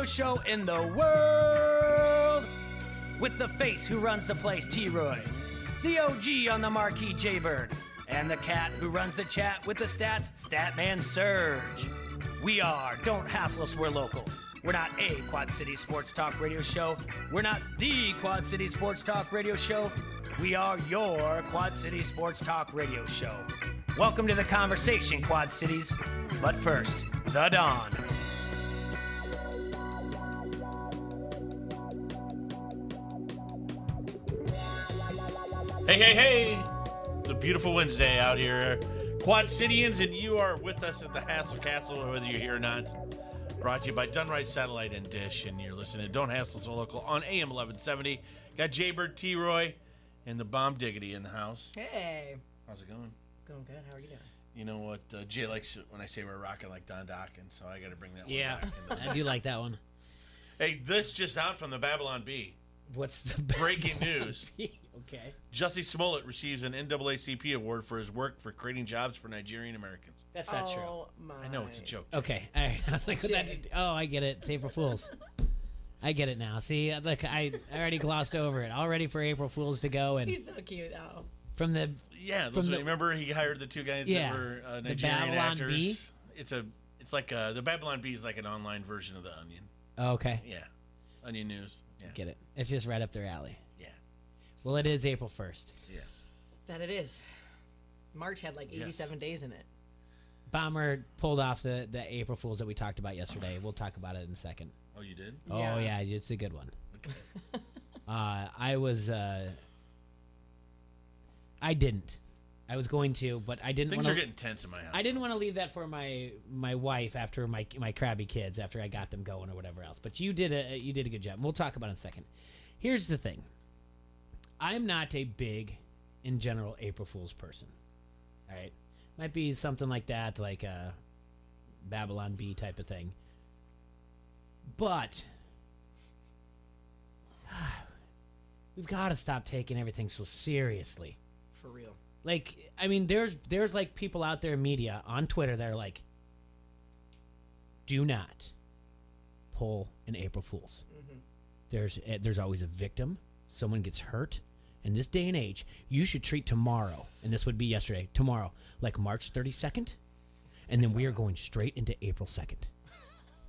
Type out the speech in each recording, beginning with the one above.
radio show in the world. With the face who runs the place, T-Roy. The OG on the marquee, Jaybird. And the cat who runs the chat with the stats, Statman Surge. We are Don't Hassle Us, We're Local. We're not a Quad City Sports Talk radio show. We're not the Quad City Sports Talk radio show. We are your Quad City Sports Talk radio show. Welcome to the conversation, Quad Cities. But first, the Dawn. Hey, hey, hey! It's a beautiful Wednesday out here. Quad Cityans, and you are with us at the Hassle Castle, whether you're here or not. Brought to you by Dunright Satellite and Dish, and you're listening to Don't Hassle So Local on AM 1170. Got Jaybird, T-Roy, and the Bomb Diggity in the house. Hey. How's it going? It's going good. How are you doing? You know what? Jay likes it when I say we're rocking like Don Dokken, so I got to bring that one Yeah, back. I do like that one. Hey, this just out from the Babylon Bee. What's the Breaking news. Okay. Jussie Smollett receives an NAACP award for his work for creating jobs for Nigerian Americans. That's not true. My. I know it's a joke. Okay. All right. I was like, I get it. It's April Fool's. I get it now. See, look, I already glossed over it. All ready for April Fool's to go. And He's so cute, though. from the Remember he hired the two guys that were Nigerian Babylon actors. Bee? It's like the Babylon Bee is like an online version of the Onion. Oh, okay. Yeah, Onion News. Yeah, Get it. It's just right up their alley. yeah, Well, it is April 1st. yeah. That it is. March had like 87 days in it. Bomber pulled off the April Fool's that we talked about yesterday. We'll talk about it in a second. Oh, you did? Oh, yeah, it's a good one. Okay. I didn't. I was going to, but I didn't. Things are getting tense in my house. I didn't want to leave that for my wife after my crabby kids after I got them going or whatever else. But you did a good job. We'll talk about it in a second. Here's the thing. I'm not a big, in general, April Fool's person. All right, might be something like that, like a Babylon Bee type of thing. But we've got to stop taking everything so seriously. For real. Like, I mean, there's like people out there in media on Twitter that are like, do not pull an April Fool's. Mm-hmm. There's always a victim. Someone gets hurt. In this day and age, you should treat tomorrow, and this would be yesterday, tomorrow, like March 32nd, and then we are going straight into April 2nd.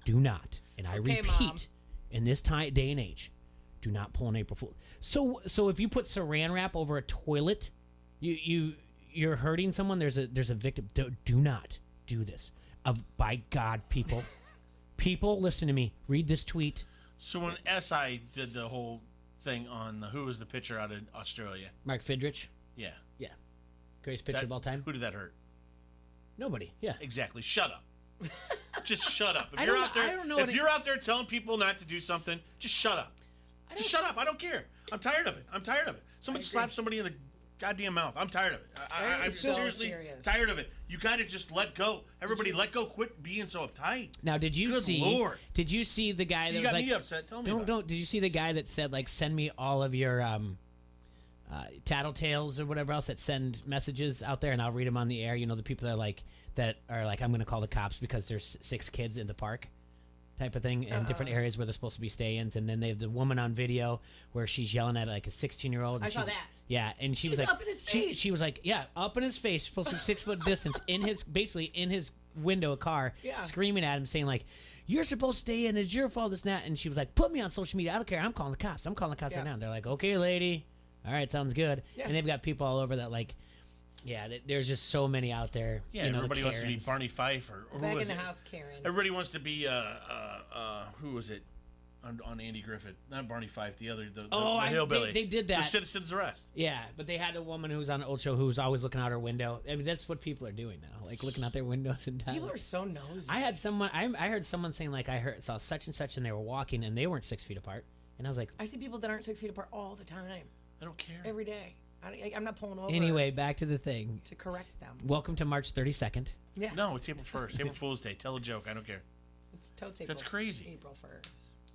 Do not, and I repeat, Mom. in this day and age, do not pull an April Fool. So if you put Saran wrap over a toilet, you're hurting someone. There's a victim. Do not do this. By God, people, listen to me. Read this tweet. So when SI did the whole thing on who was the pitcher out of Australia? Mark Fidrich. Yeah. Yeah. Greatest pitcher of all time. Who did that hurt? Nobody. Yeah. Exactly. Shut up. Just shut up. I don't know If you're out there telling people not to do something, just shut up. Just shut up. I don't care. I'm tired of it. Someone slap somebody in the goddamn mouth. I'm tired of it. I'm so seriously serious. tired of it. You got to just let go. Everybody, let go. Quit being so uptight. Now, did you Good see? Lord. Did you see the guy that You was got like, me upset. Tell me. Don't. Did you see the guy that said like, send me all of your tattletales or whatever else that send messages out there, and I'll read them on the air. You know, the people that are like, I'm going to call the cops because there's 6 kids in the park, type of thing, in different areas where they're supposed to be stay-ins. And then they have the woman on video where she's yelling at like a 16-year-old. I saw that. Yeah, and she She's was like, up in his face. She was like, yeah, up in his face, supposed to be 6 foot distance in his window of car, screaming at him, saying like, you're supposed to stay in. It's your fault. It's not. And she was like, put me on social media. I don't care. I'm calling the cops. Right now. And they're like, okay, lady. All right, sounds good. Yeah. And they've got people all over that like, yeah, there's just so many out there. Yeah, everybody wants to be Barney Fife or Back who in the it? house, Karen. Everybody wants to be who was it on Andy Griffith? Not Barney Fife, the hillbilly. They did that. The Citizen's Arrest. Yeah, but they had a woman who was on an old show who was always looking out her window. I mean, that's what people are doing now, like looking out their windows and People are so nosy. I heard someone saying like saw such and such, and they were walking and they weren't 6 feet apart, and I was like, I see people that aren't 6 feet apart all the time. I don't care. Every day. I'm not pulling over. Anyway, back to the thing. To correct them. Welcome to March 32nd. Yes. No, it's April 1st. April Fool's Day. Tell a joke. I don't care. It's totes April. That's crazy. April 1st.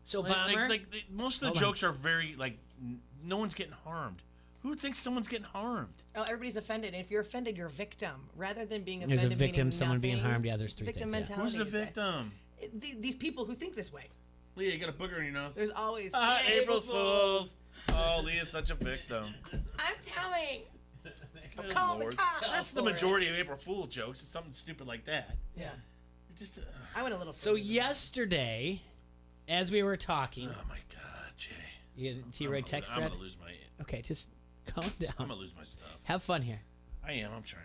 So, Bomber? Most of the jokes are very, no one's getting harmed. Who thinks someone's getting harmed? Oh, everybody's offended. If you're offended, you're a victim. Rather than being offended, there's a victim, meaning someone being nothing, harmed. Yeah, there's 3 victim things. mentality. Who's the victim? These people who think this way. Leah, you got a booger in your nose. There's always April Fools. Oh, Leah's such a victim. I'm telling. Good Call the Lord. cops That's the for it. majority of April Fool jokes. It's something stupid like that. Yeah. It just. I went a little. So further. yesterday, as we were talking, Oh my God, Jay. you had a T-Roy text I'm thread. gonna lose my. Okay, just calm down. I'm gonna lose my stuff. Have fun here. I am. I'm trying.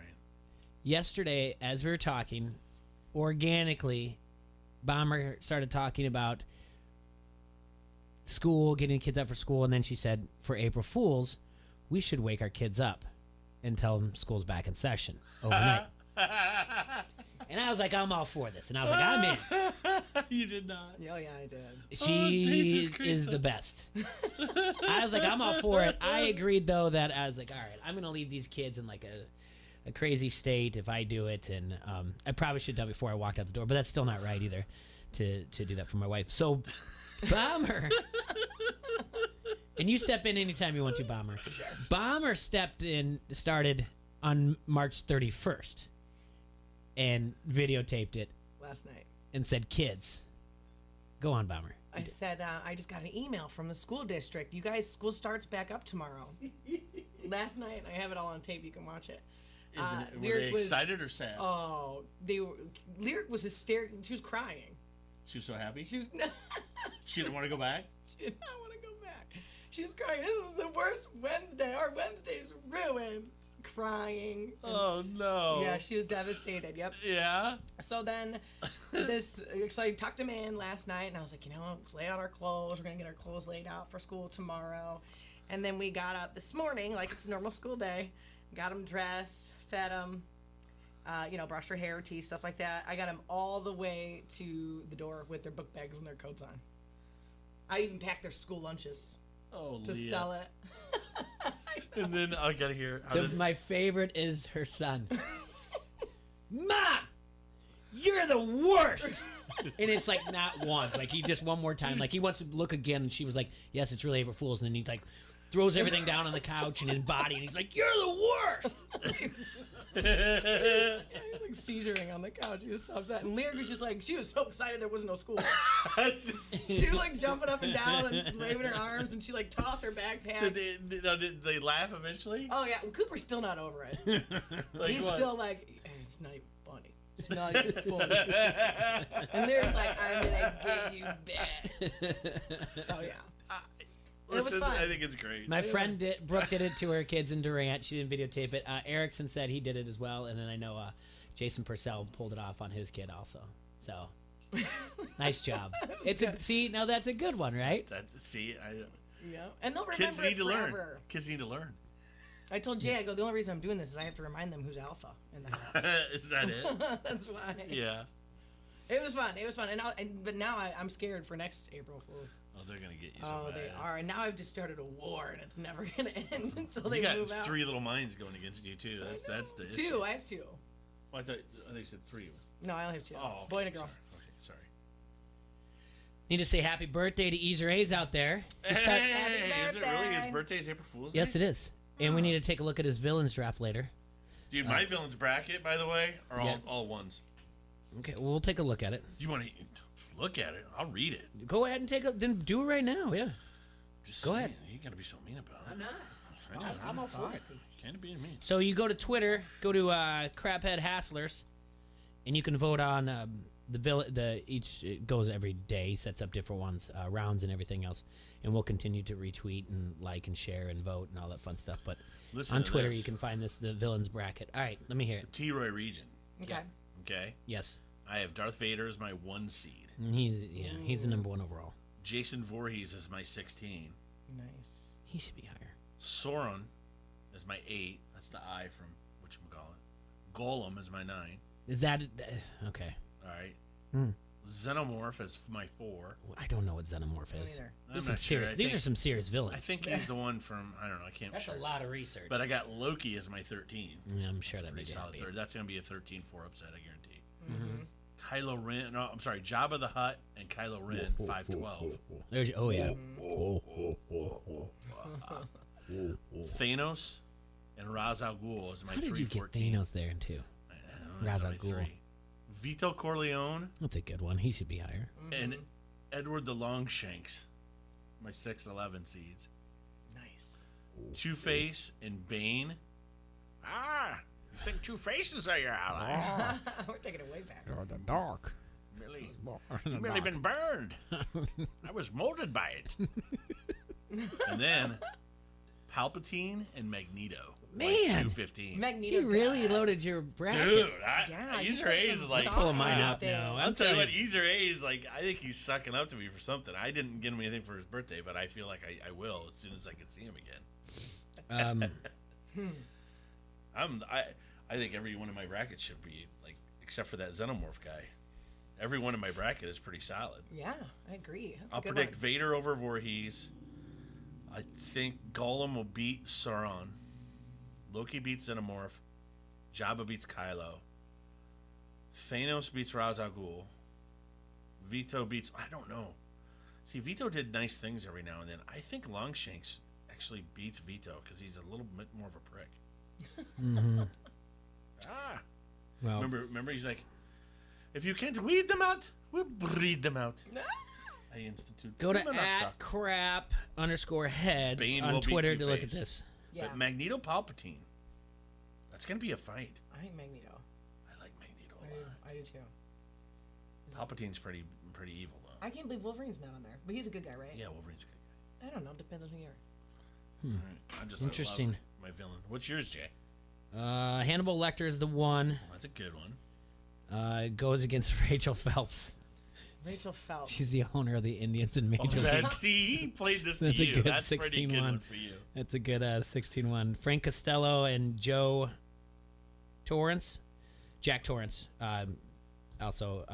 Yesterday, as we were talking, organically, Bomber started talking about school, getting kids up for school, and then she said, for April Fools, we should wake our kids up and tell them school's back in session overnight. And I was like, I'm all for this. And I was like, I'm in. You did not. Oh yeah, I did. She Jesus Christ. is the best. I was like, I'm all for it. I agreed, though, that I was like, all right, I'm going to leave these kids in like a crazy state if I do it. And I probably should have done it before I walked out the door, but that's still not right either to do that for my wife. So, Bomber. And you step in anytime you want to, Bomber. Sure. Bomber started on March 31st and videotaped it Last night. and said, kids. Go on, Bomber. I said, I just got an email from the school district. You guys, school starts back up tomorrow. Last night, I have it all on tape. You can watch it. Were they excited or sad? Oh, Lyric was hysterical. She was crying. She was so happy. She was. She didn't want to go back. She did not want to go back. She was crying. This is the worst Wednesday. Our Wednesday's ruined. Crying. Oh no. Yeah, she was devastated. Yep. Yeah. So then, so I tucked him in last night, and I was like, let's lay out our clothes. We're gonna get our clothes laid out for school tomorrow. And then we got up this morning, like it's a normal school day. Got him dressed, fed him, brushed her hair, teeth, stuff like that. I got him all the way to the door with their book bags and their coats on. I even packed their school lunches Oh, to Leah. sell it. And then I gotta hear. My favorite is her son. Mom, you're the worst. And it's like not once. Like he just one more time. Like he wants to look again. And she was like, yes, it's really April Fool's. And then he like throws everything down on the couch and his body. And he's like, you're the worst. Yeah, he was like seizuring on the couch. He was so upset. And Lyric was just like, she was so excited there was no school. She was like jumping up and down and waving her arms, and she like tossed her backpack. Did they laugh eventually? Oh yeah, well, Cooper's still not over it. Like He's what? still like, it's not even funny. It's not even funny. And there's like, I'm gonna get you back. So yeah. Listen, it was fun. I think it's great. My friend Brooke did it to her kids in Durant. She didn't videotape it. Erickson said he did it as well. And then I know Jason Purcell pulled it off on his kid also. So nice job. See, now that's a good one, right? Yeah. And they'll remember Kids need it to learn. forever. Kids need to learn. I told Jay, I go, the only reason I'm doing this is I have to remind them who's alpha in the house. Is that it? That's why. Yeah. It was fun. It was fun. But now I'm scared for next April Fools. Oh, they're gonna get you so Oh, bad. they are. And now I've just started a war, and it's never gonna end until they You got move out. 3 little minds going against you too. That's the issue. 2. I have 2. Well, I thought you said 3. No, I only have 2. Oh, okay. Boy and a girl. Sorry. Need to say happy birthday to Easer A's out there. He's Hey, Happy is it really his birthday. birthday? Is April Fool's Day? Yes, it is. And we need to take a look at his villains draft later. Dude, my villains bracket, by the way, are Yeah. all ones. Okay, well, we'll take a look at it. You want to look at it? I'll read it. Go ahead and then do it right now. Yeah. Just Go say ahead. it. You gotta be so mean about it. I'm not. I know. I'm all for it. Can't be mean. So you go to Twitter, go to Craphead Hasslers, and you can vote on each it goes every day. He sets up different ones, rounds and everything else, and we'll continue to retweet and like and share and vote and all that fun stuff. But Listen on to Twitter, this. you can find the villains bracket. All right, let me hear it. T-Roy region. Okay. Okay. Yes, I have Darth Vader as my 1 seed. and he's the number 1 overall. Jason Voorhees is my 16. Nice. He should be higher. Sauron is my 8. That's the I from whatchamacallit. Golem is my 9. Is that okay? All right. Hmm. Xenomorph is my 4. I don't know what Xenomorph is. Neither. I'm not sure. These are some serious I villains. think he's the one from, I don't know, I can't be That's sure. a lot of research. But I got Loki as my 13. Yeah, I'm sure that Pretty makes you solid happy. third. That's going to be a 13-4 upset, I guarantee. Mm-hmm. Kylo Ren, no, I'm sorry, Jabba the Hutt and Kylo Ren, 512. There's, oh yeah. Thanos and Ra's al Ghul is my How did you get 314. Thanos there too? I don't know, Ra's that's al my Ghul. 3. Vito Corleone That's a good one. He should be higher. and Edward the Longshanks, my 6'11" seeds. Nice. Two-Face and Bane. You think Two-Faces are your ally? We're taking it way back. You're the dark. Really? In the You've really dark. been burned. I was molded by it. And then Palpatine and Magneto. Man. Like 215. Magneto's He really good. loaded your bracket. Dude, Yeah, you Easter put A is some like thought Pulling mine into out things. now. I'll tell you what, telling Easter A is like. I think he's sucking up to me for something. I didn't get him anything for his birthday, but I feel like I will as soon as I can see him again. I think every one of my brackets should be like, except for that Xenomorph guy. Every one in my bracket is pretty solid. Yeah, I agree. That's I'll a good predict one. Vader over Voorhees. I think Gollum will beat Sauron. Loki beats Xenomorph. Jabba beats Kylo. Thanos beats Ra's al Ghul. Vito beats... I don't know. See, Vito did nice things every now and then. I think Longshanks actually beats Vito because he's a little bit more of a prick. Well, Remember, he's like, if you can't weed them out, we'll breed them out. I institute. go to Criminata. @crap_heads Bane on will beat Twitter to look Two-Face. at this. Yeah, But Magneto Palpatine. That's going to be a fight. I think Magneto. I like Magneto a lot. I do too. Palpatine's pretty evil, though. I can't believe Wolverine's not on there, but he's a good guy, right? Yeah, Wolverine's a good I don't know. Depends on who you are. guy. All right. I'm just Interesting. I love my villain. What's yours, Jay? Hannibal Lecter is the one. That's a good one. Goes against Rachel Phelps. Rachel Phelps. She's the owner of the Indians in Major League. See, he played this to That's a you. good That's a pretty 16-1. good one for you. That's a good 16-1. Frank Costello and Joe Torrance. Jack Torrance. Also,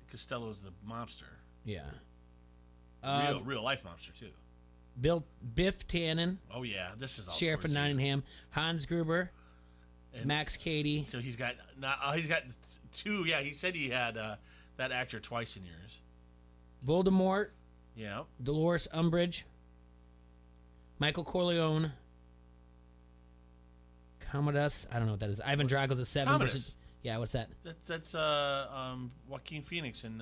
Costello's the mobster. yeah. Real life mobster, too. Biff Tannen, Oh, yeah. This is all Sheriff of towards you. Nottingham. Hans Gruber, And Max Cady. So he's got two. Yeah, he said he had that actor twice in yours. Voldemort, Yeah. Dolores Umbridge, Michael Corleone, Commodus. I don't know what that is. Ivan Drago's a 7 Commodus. versus. Yeah, what's that? That's Joaquin Phoenix in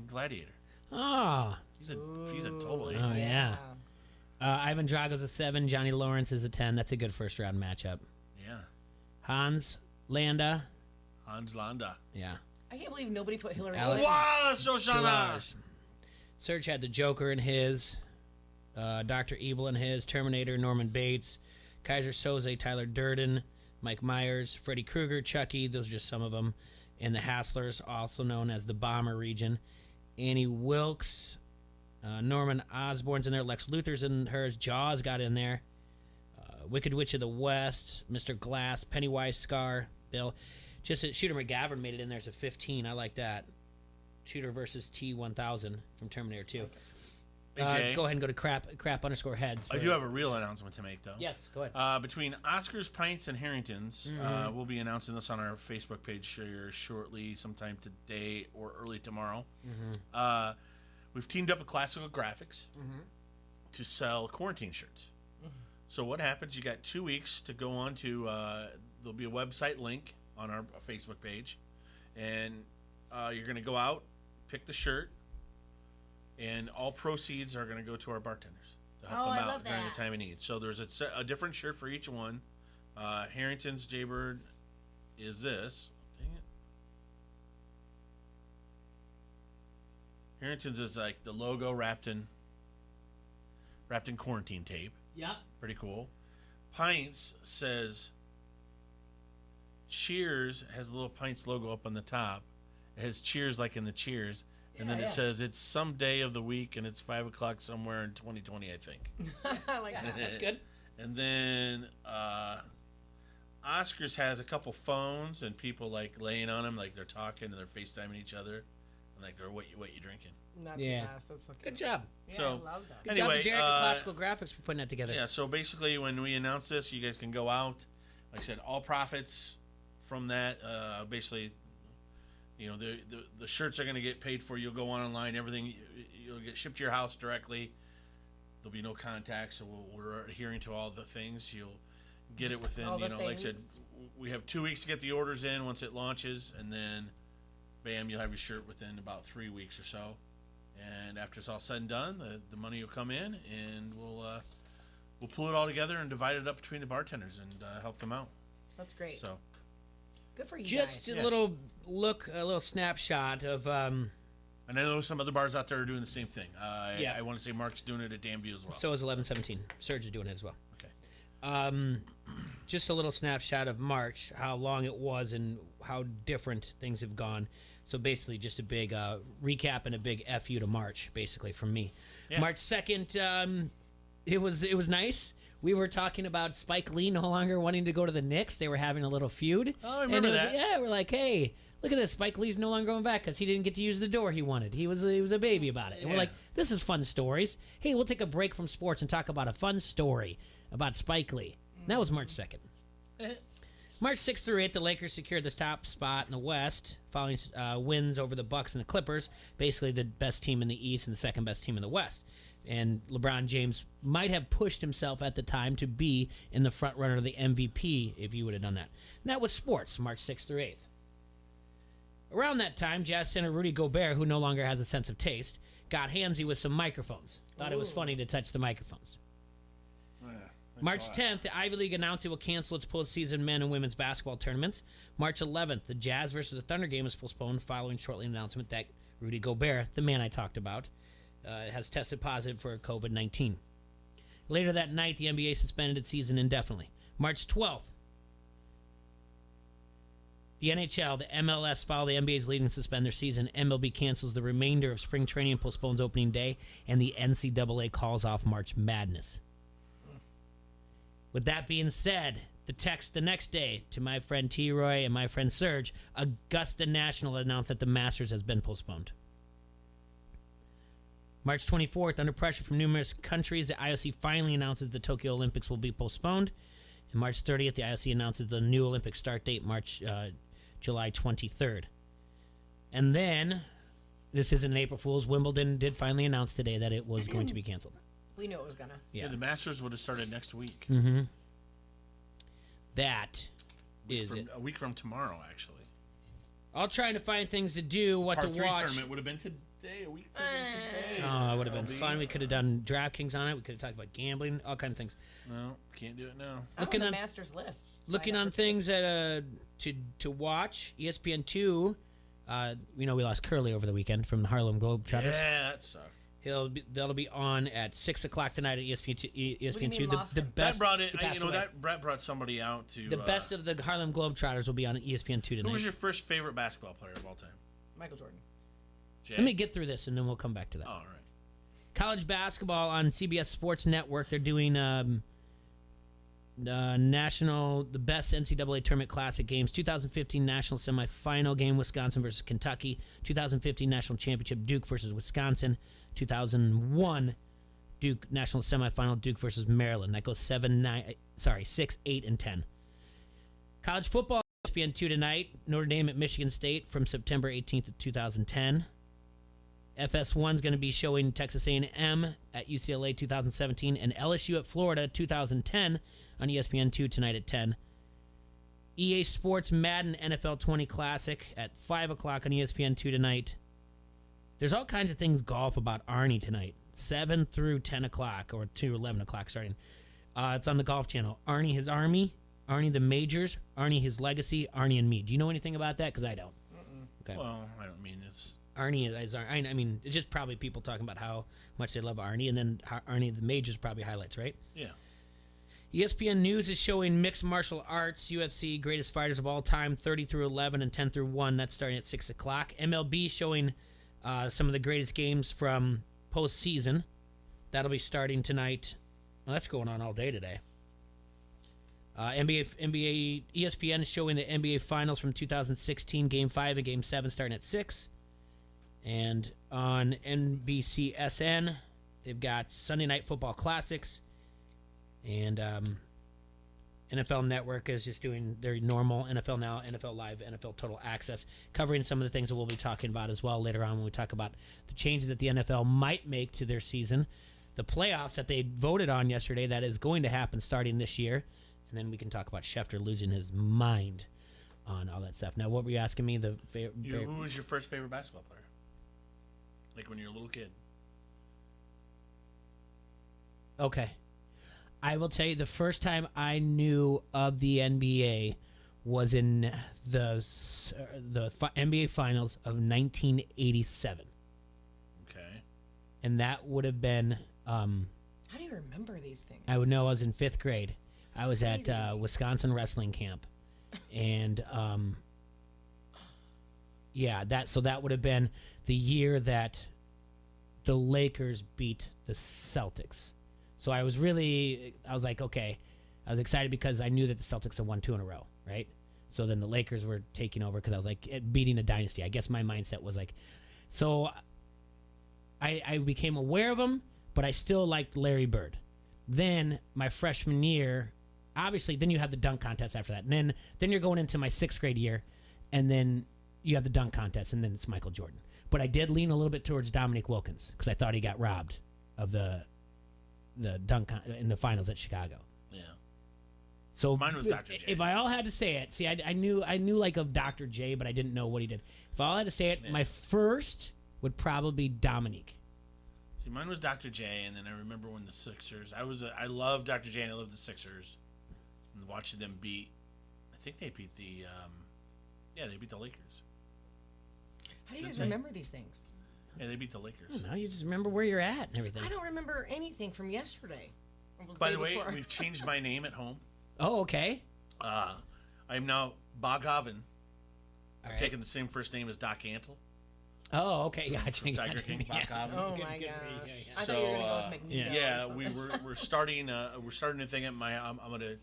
Gladiator. Ah, He's a total Oh, idiot. yeah. Ivan Drago's a 7. Johnny Lawrence is a 10. That's a good first round matchup. Yeah. Hans Landa. Hans Landa. Yeah. I can't believe nobody put Hillary Alex- Clinton. Wow, Shoshana. Delage. Serge had the Joker in his. Dr. Evil in his. Terminator, Norman Bates. Kaiser Soze, Tyler Durden. Mike Myers, Freddy Krueger, Chucky. Those are just some of them. And the Hasslers, also known as the Bomber Region. Annie Wilkes. Norman Osborn's in there. Lex Luthor's in hers. Jaws got in there. Wicked Witch of the West. Mr. Glass. Pennywise, Scar. Bill. Just Shooter McGavin made it in there as a 15. I like that. Shooter versus T-1000 from Terminator 2. Hey, Jay. Go ahead and go to crap_heads. I do have a real announcement to make, though. Yes, go ahead. Between Oscars, Pints, and Harringtons, we'll be announcing this on our Facebook page here shortly, sometime today or early tomorrow. We've teamed up with Classical Graphics to sell quarantine shirts. So what happens, you got 2 weeks to go on to, there'll be a website link on our Facebook page, and you're going to go out, pick the shirt, and all proceeds are going to go to our bartenders to help them I out love during the that. time of need. So there's a different shirt for each one. Harrington's Jaybird is this. Dang it. Harrington's is like the logo wrapped in quarantine tape. Yeah. Pretty cool. Pints says Cheers, has the little Pints logo up on the top. It has Cheers like in the Cheers. And then it says it's some day of the week and it's 5 o'clock somewhere in 2020, I think. I like that. That's good. And then Oscars has a couple phones and people like laying on them, like they're talking and they're FaceTiming each other. And like they're, what you drinking? That's Yeah. the best. That's so Good cute. job. Yeah, So, I love that. Good Anyway, job to Derek at Classical Graphics for putting that together. Yeah, so basically when we announce this, you guys can go out. Like I said, all profits from that, basically, you know, the shirts are going to get paid for. You'll go online, everything, you'll get shipped to your house directly. There'll be no contact, so we're adhering to all the things. You'll get it within, All the you know, like I said, things. we have 2 weeks to get the orders in once it launches, and then, bam, you'll have your shirt within about 3 weeks or so. And after it's all said and done, the money will come in, and we'll pull it all together and divide it up between the bartenders and help them out. That's great. So good for you Just guys. a little snapshot of. And I know some other bars out there are doing the same thing. Yeah. I want to say Mark's doing it at Danview as well. So is 1117. Surge is doing it as well. Okay. Just a little snapshot of March, how long it was and how different things have gone. So basically just a big recap and a big FU to March, basically, from me. Yeah. March 2nd, it was nice. We were talking about Spike Lee no longer wanting to go to the Knicks. They were having a little feud. Oh, I remember that. Yeah, we're like, hey, look at this. Spike Lee's no longer going back because he didn't get to use the door he wanted. He was a baby about it. And we're Yeah. like, this is fun stories. Hey, we'll take a break from sports and talk about a fun story about Spike Lee. And that was March 2nd. March 6th through 8th, the Lakers secured the top spot in the West following wins over the Bucks and the Clippers, basically the best team in the East and the second best team in the West. And LeBron James might have pushed himself at the time to be in the front runner of the MVP if he would have done that. And that was sports, March 6th through 8th. Around that time, Jazz center Rudy Gobert, who no longer has a sense of taste, got handsy with some microphones. Thought it was funny to touch the microphones. March 10th, the Ivy League announced it will cancel its postseason men and women's basketball tournaments. March 11th, the Jazz versus the Thunder game was postponed following shortly an announcement that Rudy Gobert, the man I talked about, has tested positive for COVID-19. Later that night, the NBA suspended its season indefinitely. March 12th, the NHL, the MLS follow the NBA's lead and suspend their season. MLB cancels the remainder of spring training and postpones opening day, and the NCAA calls off March Madness. With that being said, the text the next day to my friend T-Roy and my friend Serge, Augusta National announced that the Masters has been postponed. March 24th, under pressure from numerous countries, the IOC finally announces the Tokyo Olympics will be postponed. And March 30th, the IOC announces the new Olympic start date, July 23rd. And then, this isn't an April Fool's, Wimbledon did finally announce today that it was going to be canceled. We knew it was gonna. Yeah, the Masters would have started next week. Mm-hmm. That is it. A week from tomorrow, actually. All trying to find things to do, what Part to 3 watch. tournament would have been today, a week from today. Oh, it would have been fun. We could have done DraftKings on it. We could have talked about gambling, all kinds of things. No, can't do it now. Looking I'm on on- the Masters list. Looking on things that to watch, ESPN2. We lost Curly over the weekend from the Harlem Globetrotters. Yeah, that sucked. That'll be on at 6 o'clock tonight at ESPN2. mean lost The him? best. Brett brought it. he passed away. Brett brought somebody out to. The best of the Harlem Globetrotters will be on ESPN2 tonight. Who was your first favorite basketball player of all time? Michael Jordan. Jay? Let me get through this and then we'll come back to that. Oh, all right. College basketball on CBS Sports Network. They're doing the best NCAA Tournament Classic games. 2015 National Semifinal game, Wisconsin versus Kentucky. 2015 National Championship, Duke versus Wisconsin. 2001 Duke National Semifinal, Duke versus Maryland. That goes 6, 8, and 10. College football, ESPN2 tonight. Notre Dame at Michigan State from September 18th of 2010. FS1 is going to be showing Texas A&M at UCLA 2017 and LSU at Florida 2010 on ESPN2 tonight at 10. EA Sports Madden NFL 20 Classic at 5 o'clock on ESPN2 tonight. There's all kinds of things golf about Arnie tonight, 7 through 10 o'clock or to 11 o'clock starting. It's on the Golf Channel. Arnie His Army, Arnie the Majors, Arnie His Legacy, Arnie and Me. Do you know anything about that? Because I don't. Okay. Well, I don't mean it's. Arnie is I mean, it's just probably people talking about how much they love Arnie, and then Arnie the Majors probably highlights, right? Yeah. ESPN News is showing mixed martial arts, UFC greatest fighters of all time, 30 through 11 and 10 through 1. That's starting at 6 o'clock. MLB showing some of the greatest games from postseason. That'll be starting tonight. Well, that's going on all day today. NBA ESPN is showing the NBA Finals from 2016, Game 5 and Game 7 starting at 6. And on NBCSN, they've got Sunday Night Football Classics. And NFL Network is just doing their normal NFL Now, NFL Live, NFL Total Access, covering some of the things that we'll be talking about as well later on when we talk about the changes that the NFL might make to their season, the playoffs that they voted on yesterday that is going to happen starting this year, and then we can talk about Schefter losing his mind on all that stuff. Now, what were you asking me? Who was your first favorite basketball player? Like when you're a little kid. Okay. I will tell you the first time I knew of the NBA was in the NBA Finals of 1987. Okay. And that would have been How do you remember these things? I would know I was in 5th grade. It's I was crazy. at Wisconsin wrestling camp. And that would have been the year that the Lakers beat the Celtics. So I was like, okay. I was excited because I knew that the Celtics had won 2 in a row, right? So then the Lakers were taking over because I was like beating a dynasty. I guess my mindset was like, so I became aware of them, but I still liked Larry Bird. Then my freshman year, obviously, then you have the dunk contest after that. And then you're going into my 6th grade year, and then you have the dunk contest, and then it's Michael Jordan. But I did lean a little bit towards Dominique Wilkins because I thought he got robbed of the dunk in the finals at Chicago. Yeah. So Mine was Dr. J. If I all had to say it, see, I knew like of Dr. J, but I didn't know what he did. If I all had to say it, my first would probably be Dominique. See, mine was Dr. J, and then I remember when the Sixers. I love Dr. J, and I love the Sixers. And watching them beat, I think they beat the Lakers. How do you guys remember these things? Yeah, they beat the Lakers. Now you just remember where you're at and everything. I don't remember anything from yesterday. By the way, we've changed my name at home. Oh, okay. I'm now Boghoven. All I've right. taken the same first name as Doc Antle. Oh, okay. Gotcha. Tiger King, Boghoven. Oh Good- my good gosh! for you. I thought you were gonna go with Magneto. or Yeah, something. we're starting a thing at my. I'm gonna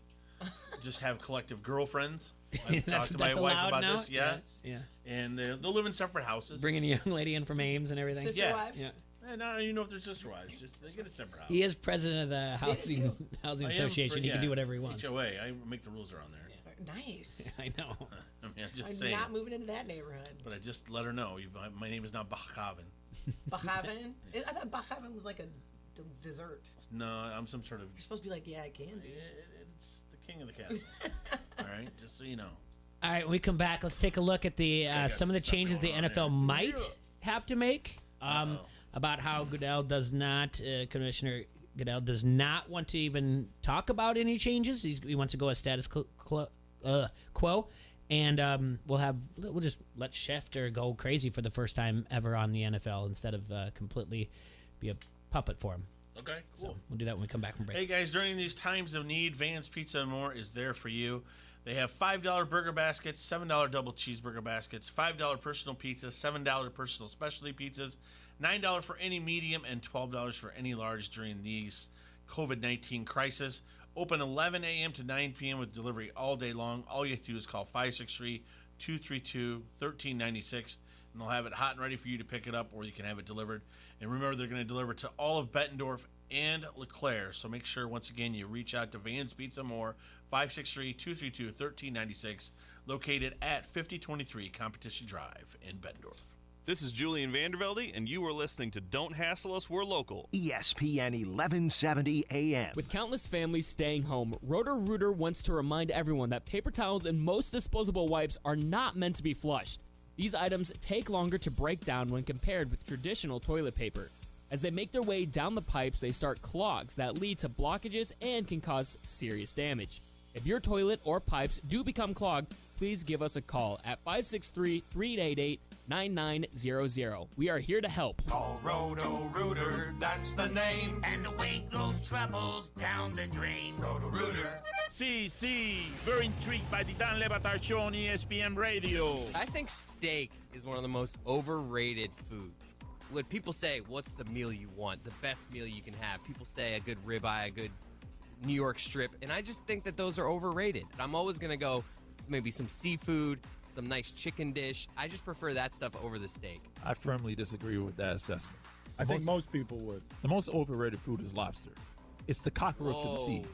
just have collective girlfriends. I've talked to my wife allowed about now? this. Yeah, Yeah. and they'll live in separate houses. Bringing a young lady in from Ames and everything. Sister Yeah. wives. Yeah. And I don't even know if they're sister wives. Just they get a separate house. He is president of the housing I am association. He can do whatever he wants. HOA. I make the rules around there. Nice. I know. I mean, I'm just I'm saying. not moving into that neighborhood. But I just let her know. My name is not Boghoven. Boghoven? I thought Boghoven was like a dessert. No, I'm some sort of. You're supposed to be like, yeah, I can do. It's the king of the castle. All right, just so you know. All right, when we come back, let's take a look at the guy got some of the some stuff changes the going on NFL there. might have to make. Uh-oh. About how Goodell does not, Commissioner Goodell does not want to even talk about any changes. He wants to go as status quo. And we'll just let Schefter go crazy for the first time ever on the NFL instead of completely be a puppet for him. Okay, cool. So we'll do that when we come back from break. Hey guys, during these times of need, Vans Pizza and More is there for you. They have $5 burger baskets, $7 double cheeseburger baskets, $5 personal pizzas, $7 personal specialty pizzas, $9 for any medium, and $12 for any large during these COVID-19 crisis. Open 11 a.m. to 9 p.m. with delivery all day long. All you have to do is call 563-232-1396, and they'll have it hot and ready for you to pick it up, or you can have it delivered. And remember, they're going to deliver to all of Bettendorf and LeClaire. So make sure, once again, you reach out to Vans Pizza More, 563-232-1396, located at 5023 Competition Drive in Bettendorf. This is Julian Vandervelde, and you are listening to Don't Hassle Us, We're Local. ESPN 1170 AM. With countless families staying home, Roto-Rooter wants to remind everyone that paper towels and most disposable wipes are not meant to be flushed. These items take longer to break down when compared with traditional toilet paper. As they make their way down the pipes, they start clogs that lead to blockages and can cause serious damage. If your toilet or pipes do become clogged, please give us a call at 563-388-9900. We are here to help. Call Roto-Rooter, that's the name. And away goes troubles down the drain. Roto-Rooter. Sì, very intrigued by the Dan Le Batard on ESPN Radio. I think steak is one of the most overrated foods. When people say, what's the meal you want, the best meal you can have, people say a good ribeye, a good New York strip, and I just think that those are overrated. And I'm always going to go maybe some seafood, some nice chicken dish. I just prefer that stuff over the steak. I firmly disagree with that assessment. I think most people would. The most overrated food is lobster. It's the cockroach of the sea.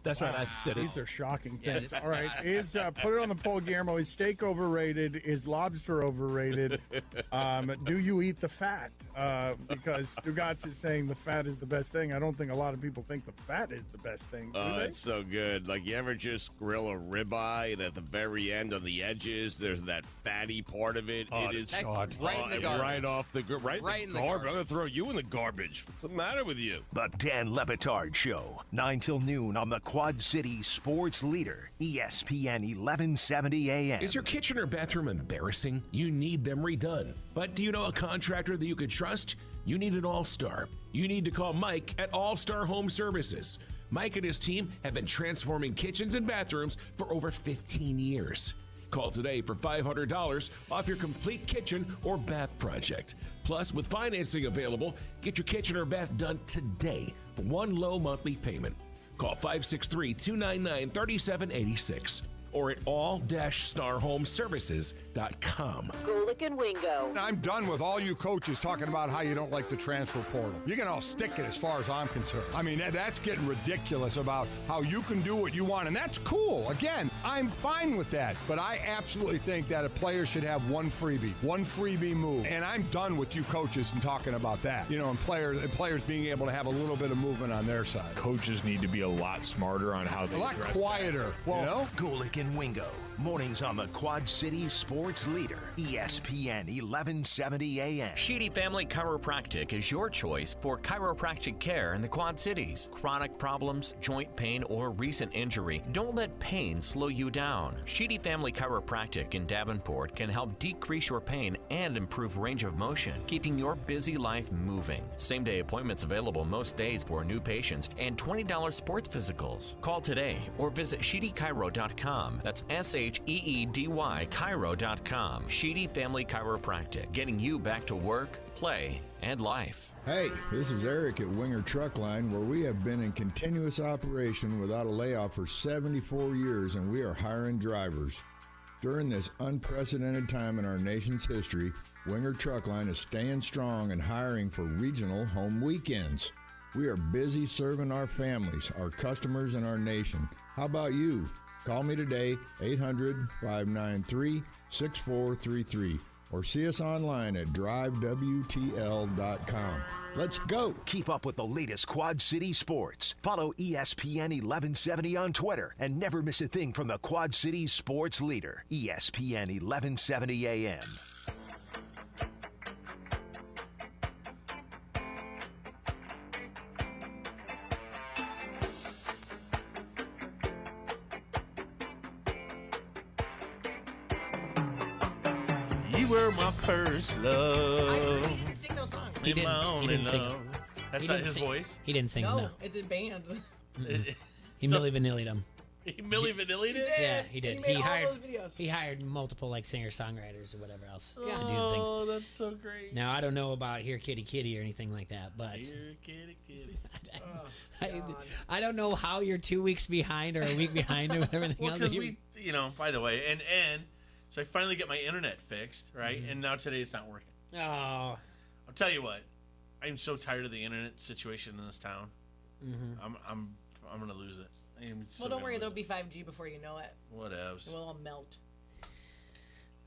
That's right. I said it. These are shocking Yeah, things. this- All right, put it on the poll, Guillermo. Is steak overrated? Is lobster overrated? Do you eat the fat? Because Stugotz is saying the fat is the best thing. I don't think a lot of people think the fat is the best thing. Do they? It's so good. Like, you ever just grill a ribeye and at the very end on the edges, there's that fatty part of it. Oh, it is God. Right in the garbage. right off the right in the garbage. I'm gonna throw you in the garbage. What's the matter with you? The Dan Lebitard Show, 9 till noon on the Quad City Sports Leader, ESPN 1170 AM. Is your kitchen or bathroom embarrassing? You need them redone. But do you know a contractor that you could trust? You need an all-star. You need to call Mike at All-Star Home Services. Mike and his team have been transforming kitchens and bathrooms for over 15 years. Call today for $500 off your complete kitchen or bath project. Plus, with financing available, get your kitchen or bath done today for one low monthly payment. Call 563-299-3786 or at all-starhomeservices.com. Gulick and Wingo. I'm done with all you coaches talking about how you don't like the transfer portal. You can all stick it as far as I'm concerned. I mean, that's getting ridiculous about how you can do what you want, and that's cool. Again, I'm fine with that, but I absolutely think that a player should have one freebie move, and I'm done with you coaches and talking about that. You know, and players being able to have a little bit of movement on their side. Coaches need to be a lot smarter on how they A lot address quieter, you know? Gulick and Wingo, mornings on the Quad City Sports Leader, ESPN 1170 AM. Sheedy Family Chiropractic is your choice for chiropractic care in the Quad Cities. Chronic problems, joint pain, or recent injury, don't let pain slow you down. Sheedy Family Chiropractic in Davenport can help decrease your pain and improve range of motion, keeping your busy life moving. Same-day appointments available most days for new patients and $20 sports physicals. Call today or visit sheedychiro.com. That's SHEEDY Chiro.com. Sheedy Family Chiropractic, getting you back to work, play, and life. Hey, this is Eric at Winger Truck Line, where we have been in continuous operation without a layoff for 74 years, and we are hiring drivers. During this unprecedented time in our nation's history, Winger Truck Line is staying strong and hiring for regional home weekends. We are busy serving our families, our customers, and our nation. How about you? Call me today, 800-593-6433, or see us online at drivewtl.com. Let's go! Keep up with the latest Quad City sports. Follow ESPN 1170 on Twitter and never miss a thing from the Quad City Sports Leader, ESPN 1170 AM. You were my first love. He didn't sing those songs. He didn't sing it. That's He not didn't his sing- voice? He didn't sing it, No, no. it's a band. He Milli Vanilli'd him. He Milli Vanilli'd it? Yeah, he did. He made all those videos. He hired multiple like singer-songwriters or whatever else to do Oh, things. that's so great. Now I don't know about Here Kitty Kitty or anything like that, but Here, kitty, kitty. I don't know how you're 2 weeks behind or a week behind or everything Well, else. because by the way, and so I finally get my internet fixed, right? And now today it's not working. Oh. I'll tell you what, I'm so tired of the internet situation in this town. Mhm. I'm gonna lose it. I am so Well, don't gonna worry, lose there'll it. be 5G before you know it. Whatevs. It will all melt.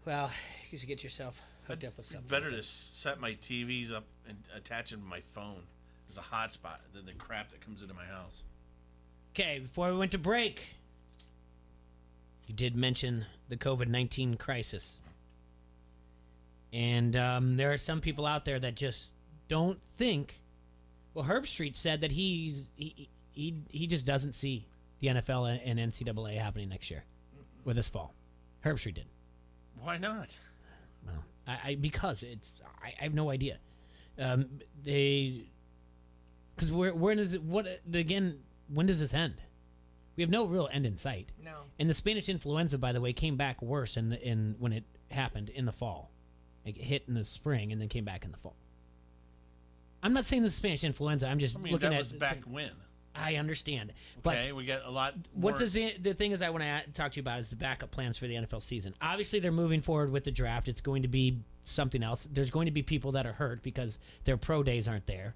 Well, you should get yourself hooked up with something. Better to set my TVs up and attach them to my phone as a hotspot than the crap that comes into my house. Okay, before we went to break, you did mention the COVID-19 crisis. And there are some people out there that just don't think. Well, Herb Street said that he just doesn't see the NFL and NCAA happening next year or this fall. Herb Street did. Why not? Well, because I have no idea. Because when does this end? We have no real end in sight. No. And the Spanish influenza, by the way, came back worse in when it happened in the fall. Like it hit in the spring and then came back in the fall. I'm not saying the Spanish influenza. I'm just looking that at was back when. I understand. Okay, But we got a lot. what more- does the thing is I want to talk to you about is the backup plans for the NFL season. Obviously, they're moving forward with the draft. It's going to be something else. There's going to be people that are hurt because their pro days aren't there.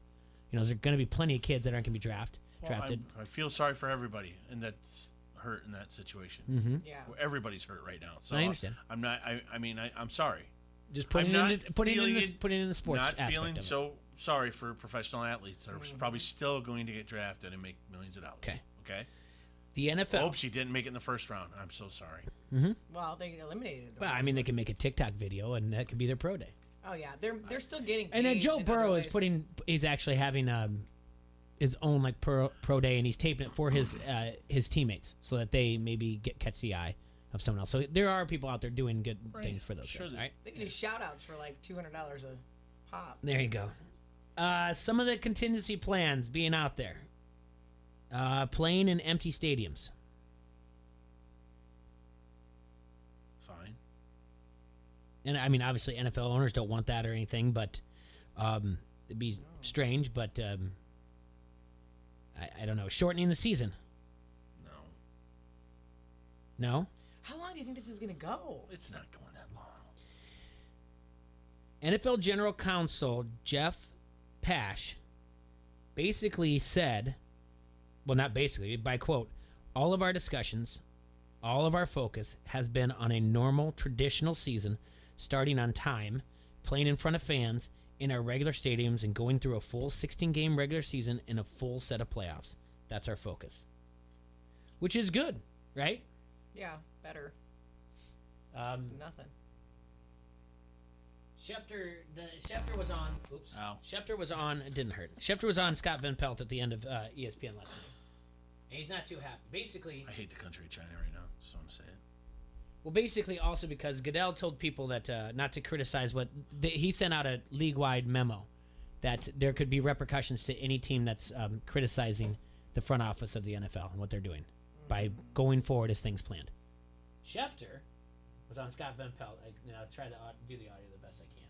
You know, there's going to be plenty of kids that aren't going to be drafted. drafted. I feel sorry for everybody, and that's hurt in that situation. Mhm. Yeah. Everybody's hurt right now. So I understand. I'm not. I'm sorry. Just putting I'm in not putting in feeling the sports Not aspect feeling of it. so sorry for professional athletes that are probably still going to get drafted and make millions of dollars. Okay. Okay. The NFL. Hope she didn't make it in the first round. I'm so sorry. Well, they eliminated them. Well, I mean, they can make a TikTok video, and that could be their pro day. Oh yeah, they're still getting. And then paid Joe in Burrow other is ways. he's actually having his own like pro day, and he's taping it for his teammates so that they maybe catch the eye of someone else. So there are people out there doing good things for those guys. All right, They can do shout outs for like $200 a pop. there you go. Some of the contingency plans being out there. Playing in empty stadiums. Fine. And I mean, obviously, NFL owners don't want that or anything, but it'd be strange. But I don't know. Shortening the season. No. How long do you think this is gonna go? It's not going that long. NFL General Counsel Jeff Pash basically said, well, not basically, by quote, all of our discussions, all of our focus has been on a normal, traditional season, starting on time, playing in front of fans, in our regular stadiums, and going through a full 16-game regular season and a full set of playoffs. That's our focus. Which is good, right? Yeah, better. Nothing. Schefter was on. Oops. Ow. Schefter was on. It didn't hurt. Schefter was on Scott Van Pelt at the end of ESPN last night. And he's not too happy. Basically, I hate the country of China right now. Just want to say it. well, basically also because Goodell told people that not to criticize he sent out a league-wide memo that there could be repercussions to any team that's criticizing the front office of the NFL and what they're doing by going forward as things planned. Schefter was on Scott Van Pelt. I'll try to do the audio the best I can.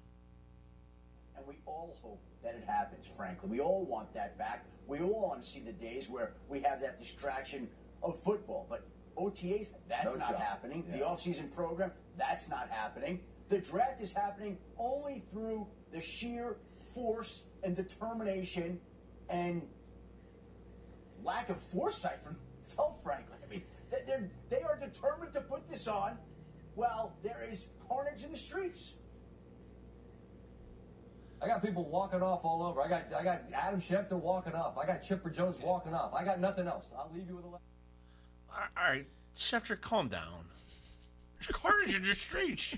And we all hope that it happens, frankly. We all want that back. We all want to see the days where we have that distraction of football. But OTAs, that's not happening. Yeah. The offseason program, that's not happening. The draft is happening only through the sheer force and determination and lack of foresight from Phil, frankly. I mean, they are determined to put this on while there is carnage in the streets. I got people walking off all over. I got Adam Schefter walking off. I got Chipper Jones walking off. I got nothing else. I'll leave you with a. All right, Schefter, calm down. There's carnage in the streets.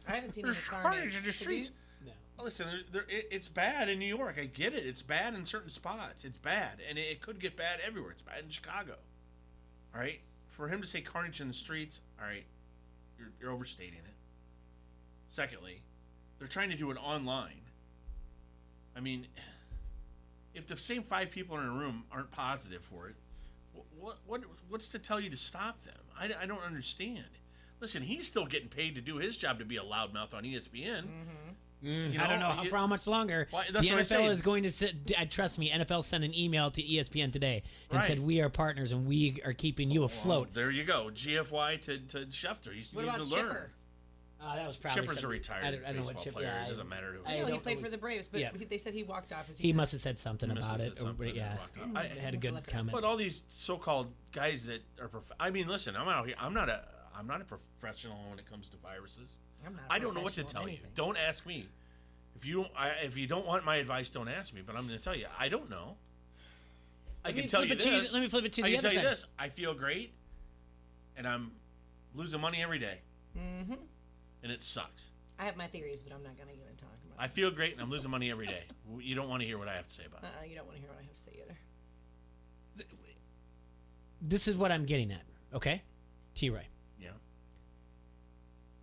I haven't seen There's any carnage in the streets. No. Well, listen, it's bad in New York. I get it. It's bad in certain spots. It's bad, and it could get bad everywhere. It's bad in Chicago. All right, for him to say carnage in the streets, all right, you're overstating it. Secondly, they're trying to do it online. I mean, if the same 5 people in a room aren't positive for it, what's to tell you to stop them? I don't understand. Listen, he's still getting paid to do his job to be a loudmouth on ESPN. You know, I don't know for how much longer. Well, The that's what I'm NFL saying. is going to sit. Trust me, NFL sent an email to ESPN today and Right. said we are partners and we are keeping you afloat. Well, there you go. GFY to Schefter. He What needs about to learn. Chipper? That was probably Chipper's a something- retired I don't know baseball what Chipper. player. Yeah, It doesn't matter to him. I know he played always- for the Braves, but yeah. they said he walked off. He must have said something He must about have it. said something and yeah, walked off. had a good comment. But all these so-called guys that are I mean, listen, I'm out here. I'm not a professional when it comes to viruses. I don't know what to tell you. Don't ask me. If you don't want my advice, don't ask me. But I'm going to tell you, I don't know. I can tell you this. Let me flip it to the I can other tell you side. this. I feel great, and I'm losing money every day, Mm-hmm. and it sucks. I have my theories, but I'm not gonna even talk about. I feel great, and I'm losing money every day. You don't want to hear what I have to say about it. You don't want to hear what I have to say either. This is what I'm getting at. Okay, T-Ray. Yeah.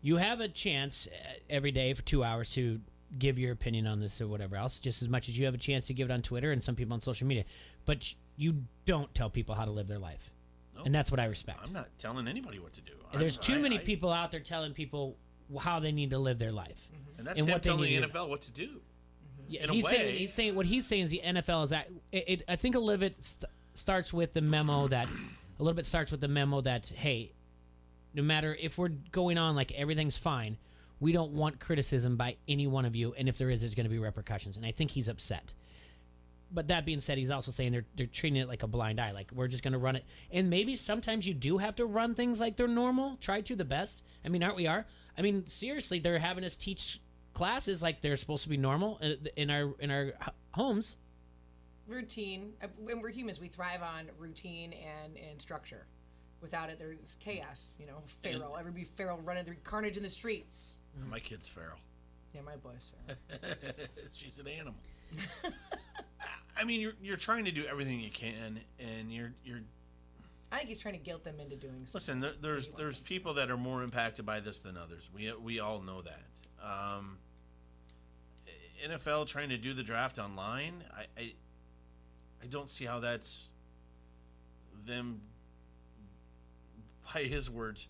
You have a chance every day for 2 hours to give your opinion on this or whatever else, just as much as you have a chance to give it on Twitter and some people on social media. But you don't tell people how to live their life. No. And that's what I respect. I'm not telling anybody what to do. There's too many people out there telling people how they need to live their life. And that's him what they telling need the to do. NFL what to do. Yeah, In a he's way, saying what he's saying is the NFL is that I think a little bit starts with the memo that hey, no matter if we're going on like everything's fine, we don't want criticism by any one of you, and if there is, there's going to be repercussions. And I think he's upset. But that being said, he's also saying they're treating it like a blind eye. Like, we're just going to run it. And maybe sometimes you do have to run things like they're normal. Try to the best. I mean, aren't we are? I mean, seriously, they're having us teach classes like they're supposed to be normal in our homes. Routine. When we're humans, we thrive on routine and structure. Without it, there's chaos. Feral. Everybody feral, running through carnage in the streets. My kid's feral. Yeah, my boy's feral. She's an animal. I mean, you're trying to do everything you can, and you're. I think he's trying to guilt them into doing something. Listen, there's people that are more impacted by this than others. We all know that. NFL trying to do the draft online, I don't see how that's them, by his words,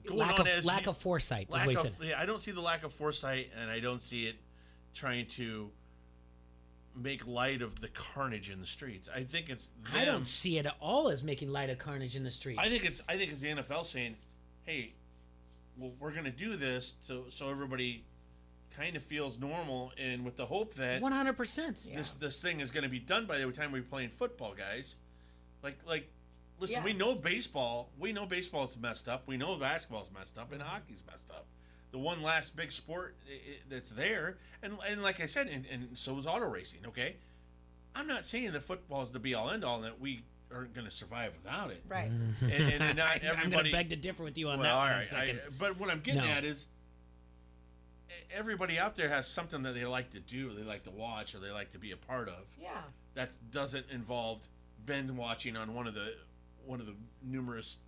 going lack of foresight. I don't see the lack of foresight, and I don't see it trying to make light of the carnage in the streets. I think it's them. I don't see it at all as making light of carnage in the streets. I think it's the NFL saying, "Hey, well, we're going to do this so everybody kind of feels normal, and with the hope that 100%. This thing is going to be done by the time we're playing football, guys. Like, listen, Yeah. we know baseball. We know baseball's messed up. We know basketball's messed up, and hockey's messed up. The one last big sport that's there, and like I said, and so is auto racing. Okay, I'm not saying that football is the be all end all, and that we aren't going to survive without it. Right. And not everybody. I'm going to beg to differ with you on that. All One right. second. But what I'm getting No. at is, everybody out there has something that they like to do, they like to watch, or they like to be a part of. Yeah. That doesn't involve binge watching on one of the numerous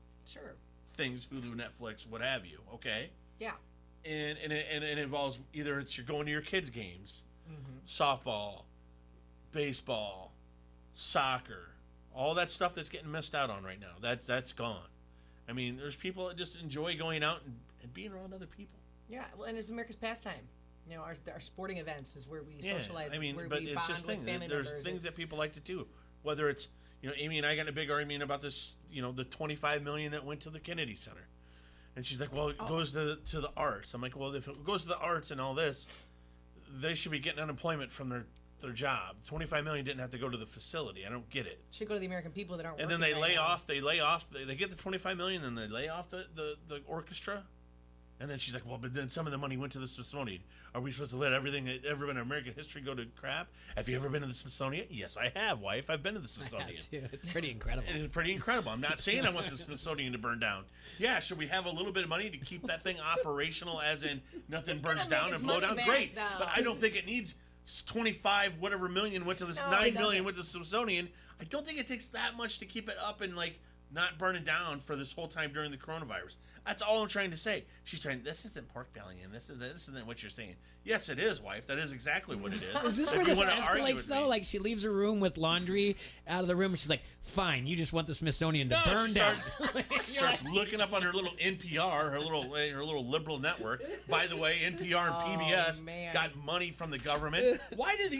things, Hulu, Netflix, what have you. Okay. Yeah. And it involves either you're going to your kids' games, Mm-hmm. softball, baseball, soccer, all that stuff that's getting missed out on right now. That's gone. I mean, there's people that just enjoy going out and being around other people. Yeah, well, and it's America's pastime. Our sporting events is where we socialize. I mean, it's where but we it's bond just with family there's members. things that people like to do. Whether it's, Amy and I got in a big argument about this, the $25 million that went to the Kennedy Center. And she's like, well, it goes to the arts. I'm like, well, if it goes to the arts and all this, they should be getting unemployment from their job. $25 million didn't have to go to the facility. I don't get it. Should go to the American people that aren't And working then they right lay now. off. They get the $25 million, and they lay off the orchestra. And then she's like, well, but then some of the money went to the Smithsonian. Are we supposed to let everything that ever been in American history go to crap? Have you ever been to the Smithsonian? Yes, I have, wife. I've been to the Smithsonian. It's pretty incredible. It is pretty incredible. I'm not saying I want the Smithsonian to burn down. Yeah, should we have a little bit of money to keep that thing operational, as in nothing burns down and blow down? Great. But I don't think it needs 25 whatever million went to the 9 million went to the Smithsonian. I don't think it takes that much to keep it up and not burning down for this whole time during the coronavirus. That's all I'm trying to say. She's trying. This isn't pork belly, and this isn't what you're saying. Yes, it is, wife. That is exactly what it is. Is this If where you this wanna argue escalates, with though? me. Like, she leaves her room with laundry out of the room, and she's like, fine, you just want the Smithsonian to No, burn she down. starts looking up on her little NPR, her little liberal network. By the way, NPR and PBS got money from the government. Why did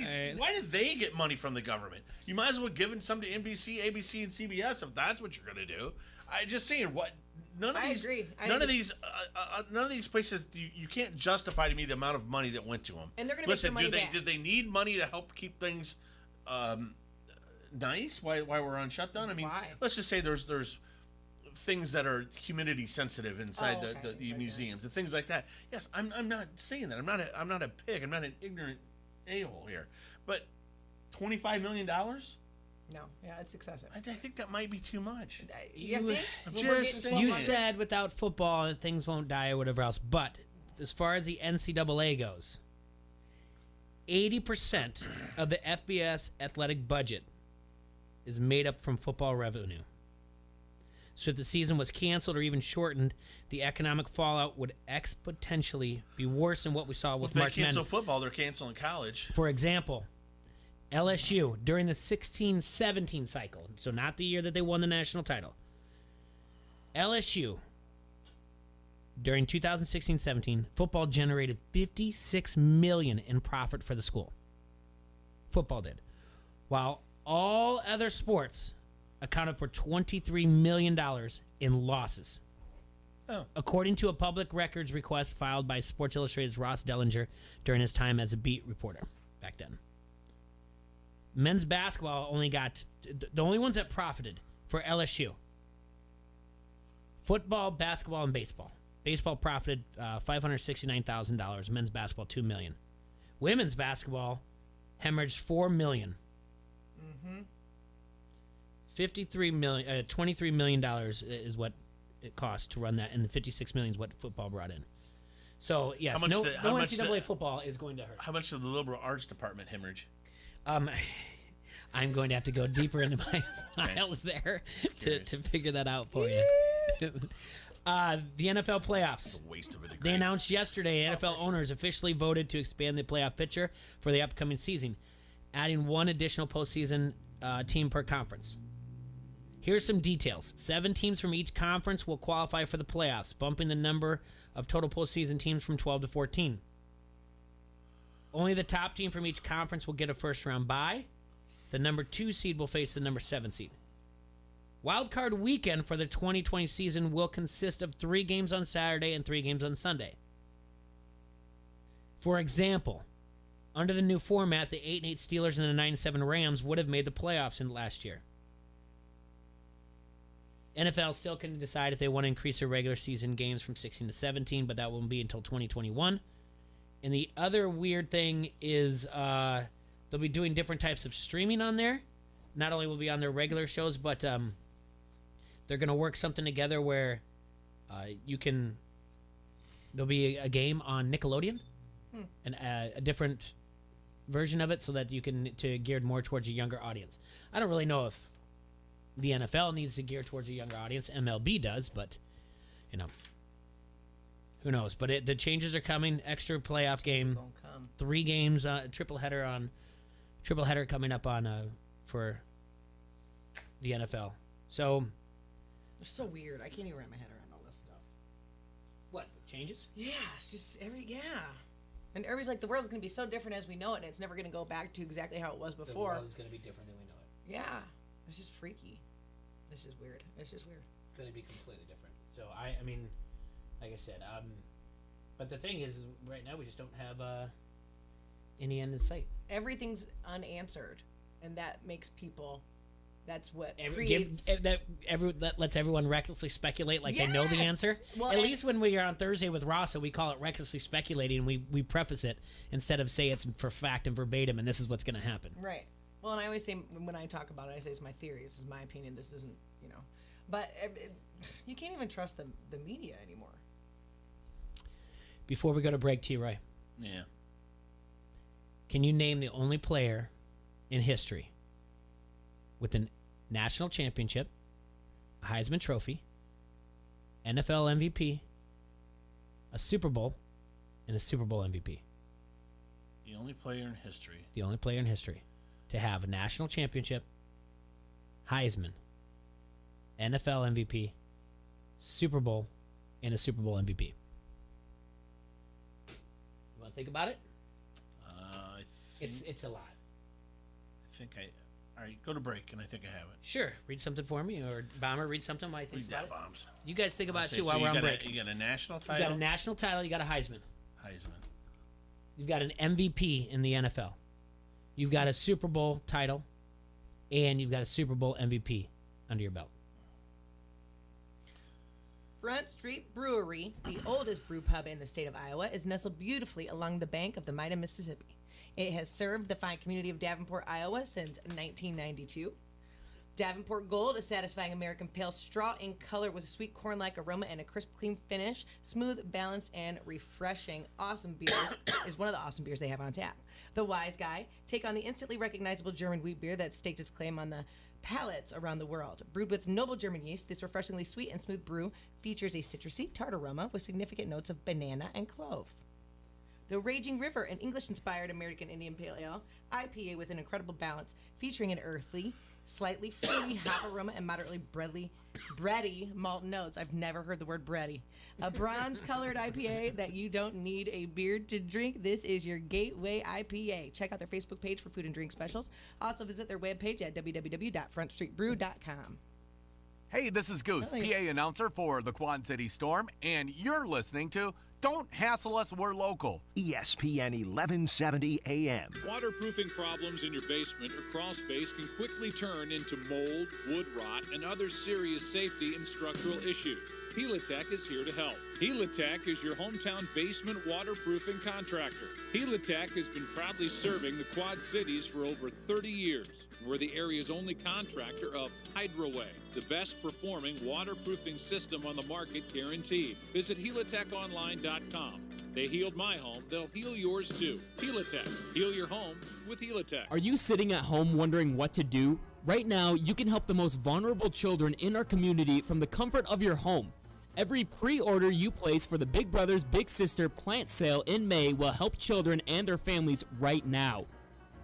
they get money from the government? You might as well give some to NBC, ABC, and CBS if that's what you're going to do. I just saying what. None of these, agree. None of these places. You can't justify to me the amount of money that went to them. And they're going to make their money back. Did they need money to help keep things nice? Why we're on shutdown? I mean, let's just say there's things that are humidity sensitive inside the museums and things like that. Yes, I'm not saying that. I'm not a pig. I'm not an ignorant a-hole here. But $25 million? No, yeah, it's excessive. I think that might be too much. You You said without football things won't die or whatever else, but as far as the NCAA goes, 80% of the FBS athletic budget is made up from football revenue. So if the season was canceled or even shortened, the economic fallout would exponentially be worse than what we saw with March If they cancel Madness. football, they're canceling college. For example, LSU during the 16-17 cycle, so not the year that they won the national title. LSU during 2016-17, football generated $56 million in profit for the school. Football did, while all other sports accounted for $23 million in losses. Oh. According to a public records request filed by Sports Illustrated's Ross Dellinger during his time as a beat reporter back then. Men's basketball only got the only ones that profited for LSU. Football, basketball, and baseball. Baseball profited $569,000. Men's basketball $2 million. Women's basketball hemorrhaged $4 million. Mm-hmm. $23 million is what it costs to run that, and the $56 million is what football brought in. So yes, no NCAA football is going to hurt. How much did the liberal arts department hemorrhage? I'm going to have to go deeper into my files there to figure that out for you. The NFL playoffs. A waste of a degree. They announced yesterday NFL owners officially voted to expand the playoff picture for the upcoming season, adding one additional postseason team per conference. Here's some details. 7 teams from each conference will qualify for the playoffs, bumping the number of total postseason teams from 12 to 14. Only the top team from each conference will get a first-round bye. The number 2 seed will face the number 7 seed. Wild Card weekend for the 2020 season will consist of 3 games on Saturday and 3 games on Sunday. For example, under the new format, the 8-8 Steelers and the 9-7 Rams would have made the playoffs in last year. NFL still can decide if they want to increase their regular season games from 16 to 17, but that won't be until 2021. And the other weird thing is they'll be doing different types of streaming on there. Not only will it be on their regular shows, but they're going to work something together where there'll be a game on Nickelodeon, and a different version of it so that you can geared more towards a younger audience. I don't really know if the NFL needs to gear towards a younger audience. MLB does, but who knows? But the changes are coming. Extra playoff game, 3 games, triple header coming up on for the NFL. So it's so weird. I can't even wrap my head around all this stuff. What changes? Yeah, it's just and everybody's like, the world's going to be so different as we know it, and it's never going to go back to exactly how it was before. The world is going to be different than we know it. Yeah, it's just freaky. It's just weird. It's going to be completely different. So I mean, like I said, but the thing is right now we just don't have any end in sight. Everything's unanswered, and that makes people. That's what that lets everyone recklessly speculate like they know the answer. Well, at least when we are on Thursday with Rasa, we call it recklessly speculating, and we preface it instead of say it's for fact and verbatim, and this is what's going to happen. Right. Well, and I always say when I talk about it, I say it's my theory. This is my opinion. This isn't, But you can't even trust the media anymore. Before we go to break, T-Roy. Yeah. Can you name the only player in history with a national championship, a Heisman Trophy, NFL MVP, a Super Bowl, and a Super Bowl MVP? The only player in history. The only player in history to have a national championship, Heisman, NFL MVP, Super Bowl, and a Super Bowl MVP. You want to think about it? It's a lot. I think all right, go to break, and I think I have it. Sure. Read something for me, or Bomber, read something while I think about it. Bombs. You guys think about it, too, while we're on break. You got a national title? You got a national title. You got a Heisman. Heisman. You've got an MVP in the NFL. You've got a Super Bowl title, and you've got a Super Bowl MVP under your belt. Front Street Brewery, the oldest brew pub in the state of Iowa, is nestled beautifully along the bank of the mighty Mississippi. It has served the fine community of Davenport, Iowa since 1992. Davenport Gold, a satisfying American pale straw in color with a sweet corn-like aroma and a crisp, clean finish, smooth, balanced, and refreshing. Awesome beers is one of the awesome beers they have on tap. The Wise Guy, take on the instantly recognizable German wheat beer that staked its claim on the palates around the world. Brewed with noble German yeast, this refreshingly sweet and smooth brew features a citrusy, tart aroma with significant notes of banana and clove. The Raging River, an English-inspired American Indian Pale Ale IPA with an incredible balance, featuring an earthly, slightly fruity hop aroma and moderately bready malt notes. I've never heard the word bready. A bronze-colored IPA that you don't need a beer to drink. This is your Gateway IPA. Check out their Facebook page for food and drink specials. Also visit their webpage at www.frontstreetbrew.com. Hey, this is Goose, PA announcer for the Quad City Storm, and you're listening to Don't hassle us, we're local. ESPN 1170 AM. Waterproofing problems in your basement or crawl space can quickly turn into mold, wood rot, and other serious safety and structural issues. Helitech is here to help. Helitech is your hometown basement waterproofing contractor. Helitech has been proudly serving the Quad Cities for over 30 years. We're the area's only contractor of HydroWay, the best performing waterproofing system on the market, guaranteed. Visit helitechonline.com. They healed my home, they'll heal yours too. Helitech. Heal your home with Helitech. Are you sitting at home wondering what to do? Right now, you can help the most vulnerable children in our community from the comfort of your home. Every pre-order you place for the Big Brothers Big Sister plant sale in May will help children and their families right now.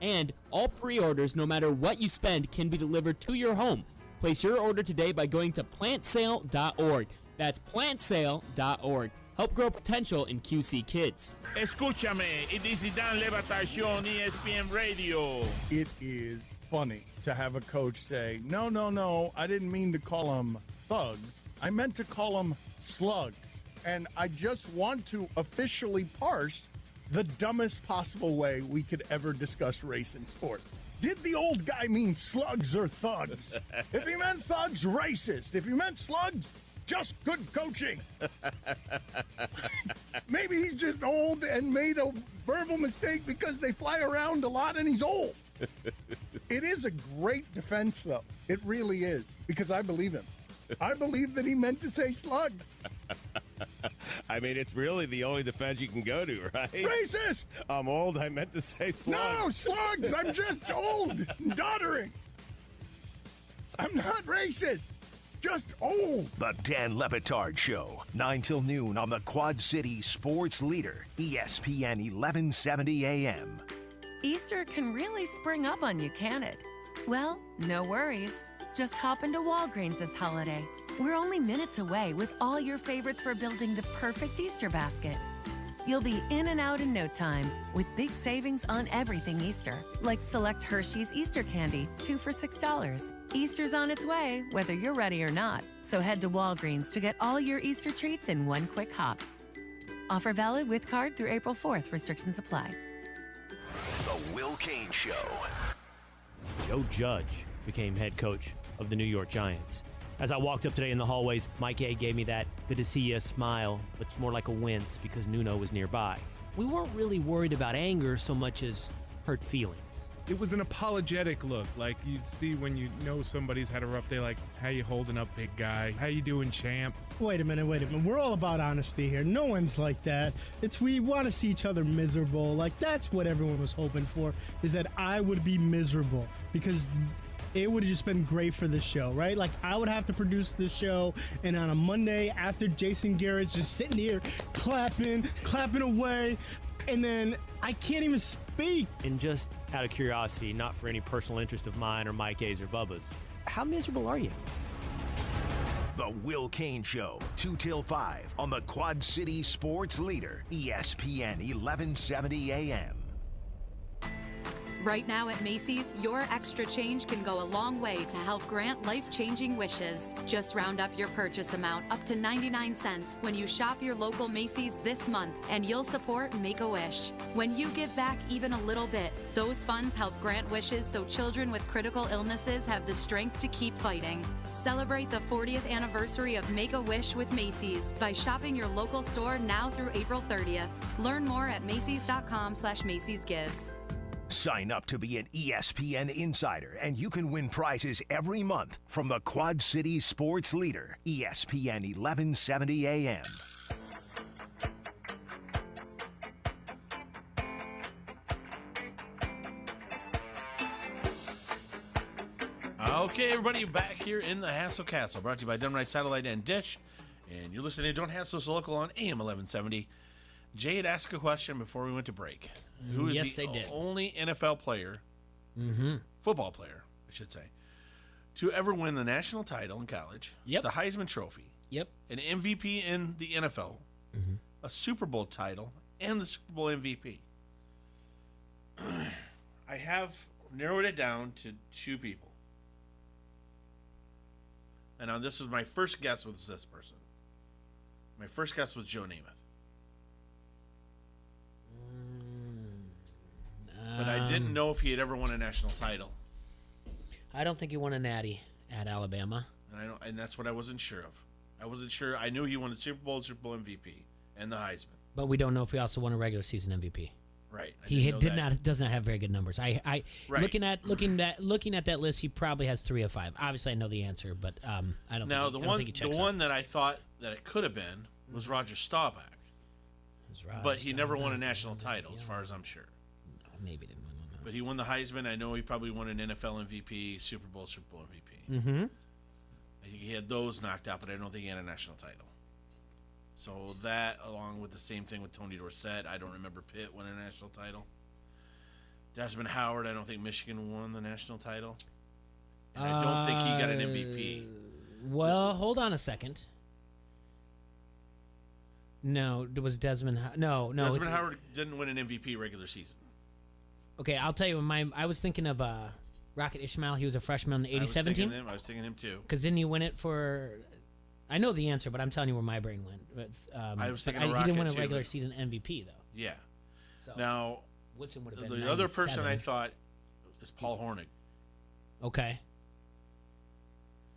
And all pre-orders, no matter what you spend, can be delivered to your home. Place your order today by going to plantsale.org. That's plantsale.org. Help grow potential in QC Kids. Escúchame, it is Dan Levatation, ESPN Radio. It is funny to have a coach say, no, I didn't mean to call them thugs. I meant to call them slugs. And I just want to officially parse the dumbest possible way we could ever discuss race in sports. Did the old guy mean slugs or thugs? If he meant thugs, racist. If he meant slugs, just good coaching. Maybe he's just old and made a verbal mistake because they fly around a lot and he's old. It is a great defense, though. It really is, because I believe him. I believe that he meant to say slugs. I mean, it's really the only defense you can go to, right? Racist! I'm old. I meant to say slugs. No, slugs! I'm just old and doddering. I'm not racist. Just old. The Dan Lebatard Show, 9 till noon on the Quad City Sports Leader, ESPN 1170 AM. Easter can really spring up on you, can it? Well, no worries. Just hop into Walgreens this holiday. We're only minutes away with all your favorites for building the perfect Easter basket. You'll be in and out in no time with big savings on everything Easter, like select Hershey's Easter candy, 2 for $6. Easter's on its way, whether you're ready or not. So head to Walgreens to get all your Easter treats in one quick hop. Offer valid with card through April 4th. Restrictions apply. The Will Kane Show. Joe Judge became head coach of the New York Giants. As I walked up today in the hallways, Mike A gave me that good to see you smile, but it's more like a wince because Nuno was nearby. We weren't really worried about anger so much as hurt feelings. It was an apologetic look, like you'd see when you know somebody's had a rough day, like, how you holding up, big guy? How you doing, champ? Wait a minute. We're all about honesty here. No one's like that. We want to see each other miserable. Like, that's what everyone was hoping for, is that I would be miserable, because it would have just been great for the show, right? Like, I would have to produce this show, and on a Monday after Jason Garrett's just sitting here clapping away, and then I can't even speak. And just out of curiosity, not for any personal interest of mine or Mike A's or Bubba's, how miserable are you? The Will Kane Show, 2 till 5 on the Quad City Sports Leader, ESPN 1170 AM. Right now at Macy's, your extra change can go a long way to help grant life-changing wishes. Just round up your purchase amount up to 99 cents when you shop your local Macy's this month, and you'll support Make-A-Wish. When you give back even a little bit, those funds help grant wishes so children with critical illnesses have the strength to keep fighting. Celebrate the 40th anniversary of Make-A-Wish with Macy's by shopping your local store now through April 30th. Learn more at macys.com/macy'sgives. Sign up to be an ESPN Insider, and you can win prizes every month from the Quad City Sports Leader, ESPN 1170 AM. Okay, everybody, back here in the Hassle Castle, brought to you by Dunright Satellite and Dish, and you're listening to Don't Hassle Us Local on AM 1170. Jay had asked a question before we went to break. Who is Yes, the they did. only NFL player, football player, I should say, to ever win the national title in college, the Heisman Trophy, an MVP in the NFL, a Super Bowl title, and the Super Bowl MVP? I have narrowed it down to 2 people. And now this was my first guess with this person. My first guess was Joe Namath. But I didn't know if he had ever won a national title. I don't think he won a natty at Alabama. And that's what I wasn't sure of. I wasn't sure. I knew he won the Super Bowl MVP, and the Heisman. But we don't know if he also won a regular season MVP. Right. He does not have very good numbers. Right. looking at that list, he probably has 3 of 5. Obviously, I know the answer, but I don't. Now think he checks the off. one that I thought that it could have been was Roger Staubach, but he never won a national title, as far as I'm sure. Maybe didn't win one. But he won the Heisman. I know he probably won an NFL MVP, Super Bowl MVP. Mm-hmm. I think he had those knocked out, but I don't think he had a national title. So that, along with the same thing with Tony Dorsett, I don't remember Pitt won a national title. Desmond Howard, I don't think Michigan won the national title. And I don't think he got an MVP. Well, hold on a second. No, it was Desmond. No. Desmond Howard didn't win an MVP regular season. Okay, I'll tell you. I was thinking of Rocket Ismail. He was a freshman in the '87 team. I was thinking him too. Because didn't he win it for? I know the answer, but I'm telling you where my brain went. I was thinking he didn't win a too, regular but- season MVP though. Yeah. So, Now, Woodson would have been the other person 97. I thought is Paul Hornig. Okay.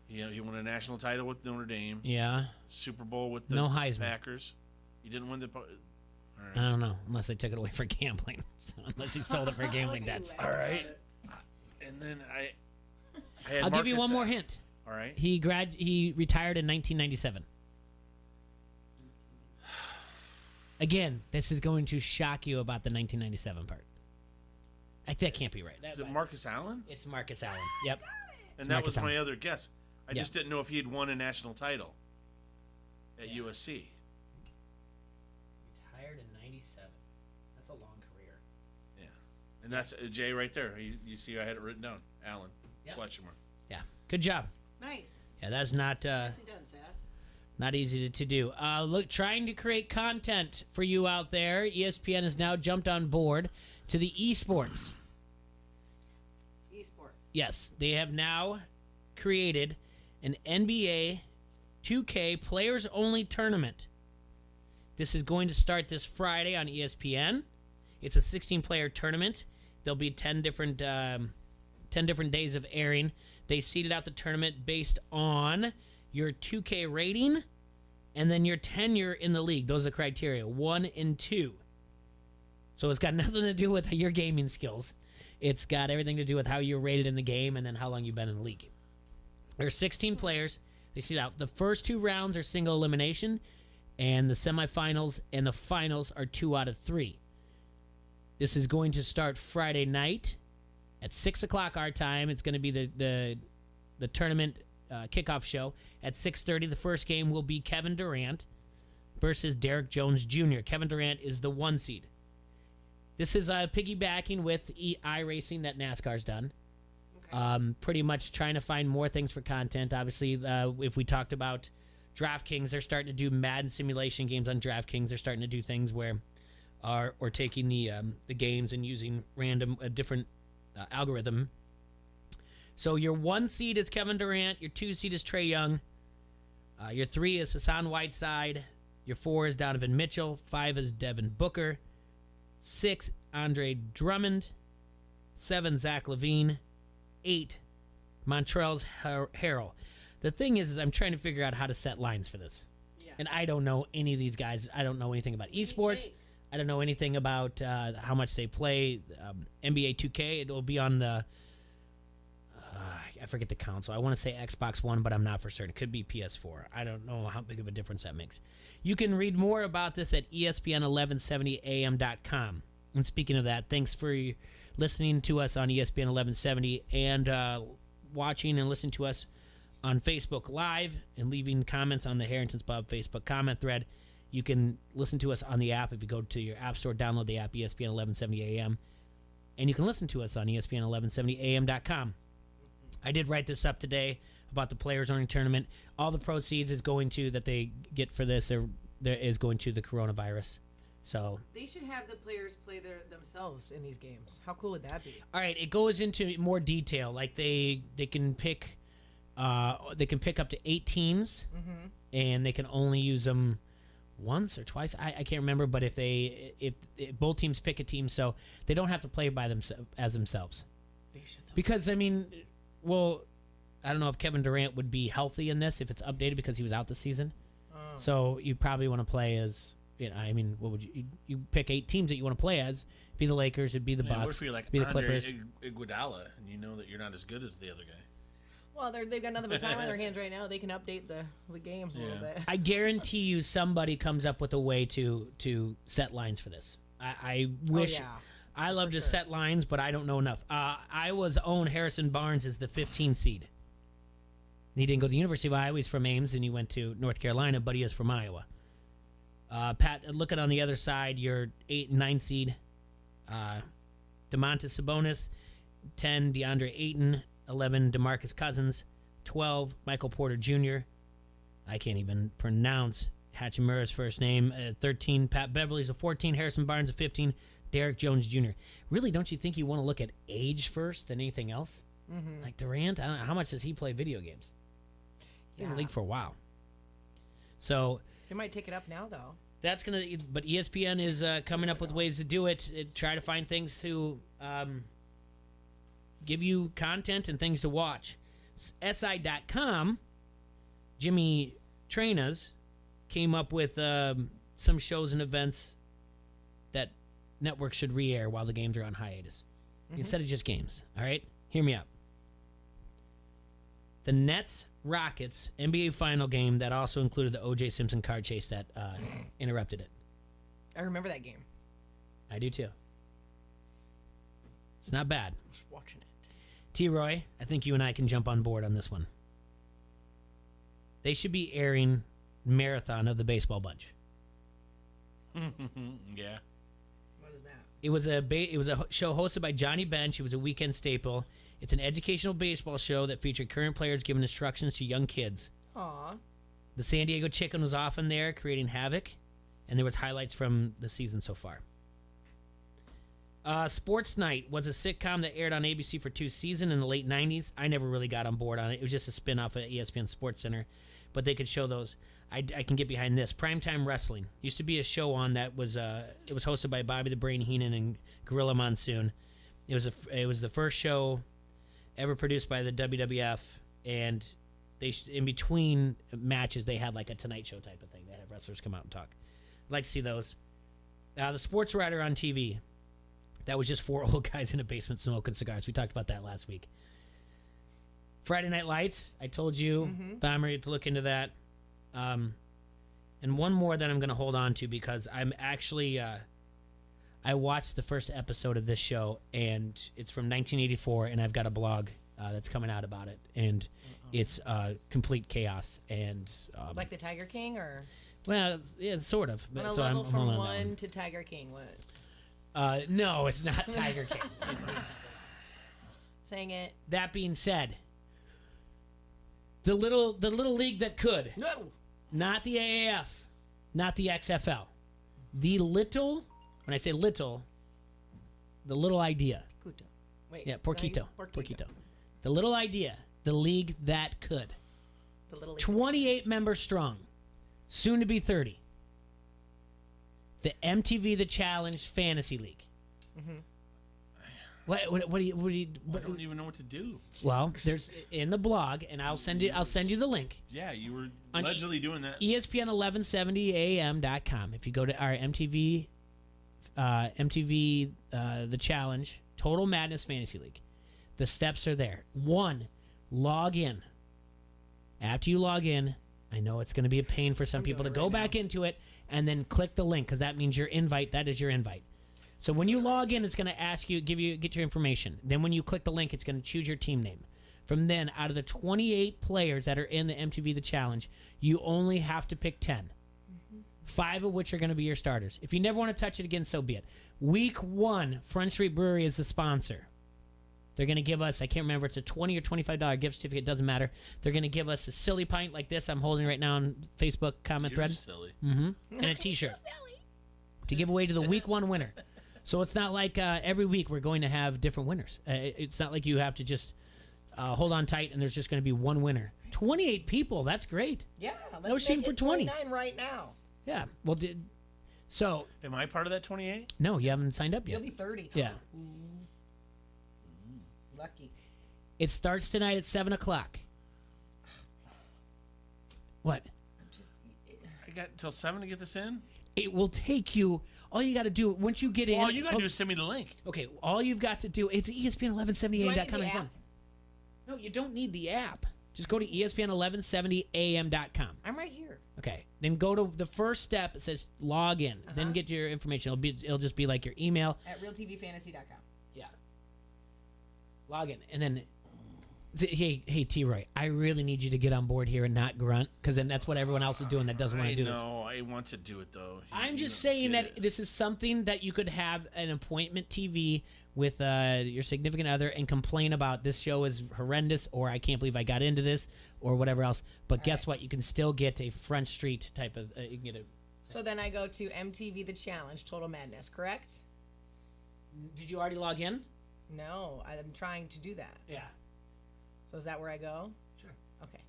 He won a national title with Notre Dame. Yeah. Super Bowl with the No Heisman. Packers. He didn't win the. All right. I don't know, unless they took it away for gambling. So, unless he sold it for gambling debts. All right. And then I had I'll give you Marcus- one more hint. All right. He retired in 1997. Again, this is going to shock you about the 1997 part. That can't be right. Is it Marcus Allen? It's Marcus Allen. Yep. And It's that Marcus was my Allen. other guess. I just didn't know if he had won a national title at USC. Retired in 97. That's a long career. Yeah. And that's Jay right there. You see I had it written down. Allen. Yep. Question mark. Yeah. Good job. Nice. Yeah, that's not Nicely done, Seth. not easy to do. Look, trying to create content for you out there. ESPN has now jumped on board to the esports. Esports. Yes, they have now created an NBA 2K players-only tournament. This is going to start this Friday on ESPN. It's a 16-player tournament. There'll be 10 different days of airing. They seeded out the tournament based on your 2K rating and then your tenure in the league. Those are the criteria, 1 and 2. So it's got nothing to do with your gaming skills. It's got everything to do with how you're rated in the game and then how long you've been in the league. There are 16 players. They seed out. The first 2 rounds are single elimination, and the semifinals and the finals are 2 out of 3. This is going to start Friday night at 6 o'clock our time. It's going to be the tournament kickoff show at 6:30. The first game will be Kevin Durant versus Derek Jones Jr. Kevin Durant is the 1 seed. This is piggybacking with iRacing that NASCAR's done. Okay. Pretty much trying to find more things for content. Obviously, if we talked about DraftKings, they're starting to do Madden simulation games on DraftKings. They're starting to do things where or taking the games and using a different algorithm. So your 1 seed is Kevin Durant. Your 2 seed is Trae Young. Your 3 is Hassan Whiteside. Your 4 is Donovan Mitchell. 5 is Devin Booker. 6, Andre Drummond. 7, Zach LaVine. 8, Montrezl Harrell. The thing is I'm trying to figure out how to set lines for this. Yeah. And I don't know any of these guys. I don't know anything about esports. I don't know anything about how much they play NBA 2K. It will be on the, I forget the console. I want to say Xbox One, but I'm not for certain. It could be PS4. I don't know how big of a difference that makes. You can read more about this at ESPN1170am.com. And speaking of that, thanks for listening to us on ESPN 1170 and watching and listening to us on Facebook Live and leaving comments on the Harrington's Pub Facebook comment thread. You can listen to us on the app. If you go to your app store, download the app, ESPN 1170 AM. And you can listen to us on ESPN1170am.com. I did write this up today about the Players Only Tournament. All the proceeds is going to, that they get for this, there is going to the coronavirus. So They should have the players play themselves in these games. How cool would that be? all right, it goes into more detail. Like they can pick up to 8 teams, and they can only use them once or twice. I can't remember, but if both teams pick a team, so they don't have to play by themselves. They should, though. Because I mean, well, I don't know if Kevin Durant would be healthy in this if it's updated because he was out this season. So you probably want to play as, I mean, what would you pick 8 teams that you want to play as? It'd be the Lakers, it'd be the Bucks, what if you're like be the Andre Clippers. Iguodala, and you know that you're not as good as the other guy? Well, they've got nothing but time on their hands right now. They can update the games a little bit. I guarantee you somebody comes up with a way to set lines for this. I wish. I love to set lines, but I don't know enough. Iowa's own Harrison Barnes is the 15 seed. He didn't go to the University of Iowa. He's from Ames, and he went to North Carolina, but he is from Iowa. Pat, looking on the other side, your 8 and 9 seed, DeMontis Sabonis, 10, DeAndre Ayton, 11, DeMarcus Cousins, 12, Michael Porter Jr., I can't even pronounce Hachimura's first name, 13, Pat Beverly's a 14, Harrison Barnes a 15, Derek Jones Jr. Really, don't you think you want to look at age first than anything else? Mm-hmm. Like Durant, I don't know, how much does he play video games? He's in the league for a while. So They might take it up now, though. that's gonna. But ESPN is coming up with ways to do it. Try to find things to give you content and things to watch. SI.com, Jimmy Trainas came up with some shows and events that networks should re-air while the games are on hiatus, instead of just games. All right, hear me out. The Nets-Rockets NBA final game that also included the O.J. Simpson car chase that interrupted it. I remember that game. I do too. It's not bad. I was watching it. T-Roy, I think you and I can jump on board on this one. They should be airing Marathon of the Baseball Bunch. Yeah. What is that? It was a show hosted by Johnny Bench. It was a weekend staple. It's an educational baseball show that featured current players giving instructions to young kids. Aw. The San Diego Chicken was often there creating havoc, and there was highlights from the season so far. Sports Night was a sitcom that aired on ABC for 2 seasons in the late 90s. I never really got on board on it. It was just a spin-off of ESPN Sports Center, but they could show those. I can get behind this. Primetime Wrestling used to be a show on that was it was hosted by Bobby the Brain Heenan and Gorilla Monsoon. It was the first show ever produced by the WWF, and they in between matches they had like a Tonight Show type of thing. They had wrestlers come out and talk. I'd like to see those. The Sports Writer on TV. That was just 4 old guys in a basement smoking cigars. We talked about that last week. Friday Night Lights. I told you, Bomber, to look into that. And one more that I'm going to hold on to because I'm actually I watched the first episode of this show, and it's from 1984, and I've got a blog that's coming out about it, and it's complete chaos. And Like the Tiger King, or? Well, yeah, sort of. On a So level I'm from on that 1 to Tiger King, what? No, it's not Tiger King. Saying it. That being said, the little league that could. No. Not the AAF, not the XFL. The little, when I say little, the little idea. Porquito. Wait. Yeah, Porquito. Porquito. The little idea, the league that could. The little league. 28 members strong, soon to be 30. The MTV The Challenge Fantasy League. Mm-hmm. What do you? I don't even know what to do. Well, there's in the blog, and I'll send you the link. Yeah, you were On allegedly doing that. ESPN1170am.com. If you go to our MTV The Challenge Total Madness Fantasy League, the steps are there. 1, log in. After you log in, I know it's going to be a pain for some people to go back into it and then click the link because that means your invite. That is your invite. So when you log in, it's going to ask you, get your information. Then when you click the link, it's going to choose your team name. From then, out of the 28 players that are in the MTV The Challenge, you only have to pick 10. 5 of which are going to be your starters. If you never want to touch it again, so be it. Week 1, Front Street Brewery is the sponsor. They're going to give us, I can't remember, it's a $20 or $25 gift certificate, doesn't matter. They're going to give us a silly pint like this I'm holding right now on Facebook comment thread. Silly. And a t-shirt to give away to the week 1 winner. So it's not like every week we're going to have different winners. It's not like you have to just hold on tight and there's just going to be one winner. 28 people, that's great. Yeah, I was shooting for 20. 29 right now. Yeah. Well, so. Am I part of that 28? No, you haven't signed up yet. You'll be 30. Yeah. Lucky. It starts tonight at 7 o'clock. What? I got until 7 to get this in? It will take you. All you got to do once you get in. All you got to do is send me the link. Okay. All you've got to do. It's ESPN1170am.com. Do I need the app? No, you don't need the app. Just go to ESPN1170am.com. I'm right here. Okay. Then go to the first step. It says log in. Then get your information. It'll just be like your email. At realtvfantasy.com. Yeah. Log in. And then, hey, T-Roy, I really need you to get on board here and not grunt, because then that's what everyone else is doing that doesn't want to do this. No, I want to do it, though. I'm just saying that this is something that you could have an appointment TV with your significant other and complain about. This show is horrendous, or I can't believe I got into this, or whatever else. But guess what? You can still get a Front Street type of. You can get a. So then I go to MTV The Challenge, Total Madness, correct? Did you already log in? No, I'm trying to do that. Yeah. So is that where I go? Sure. Okay.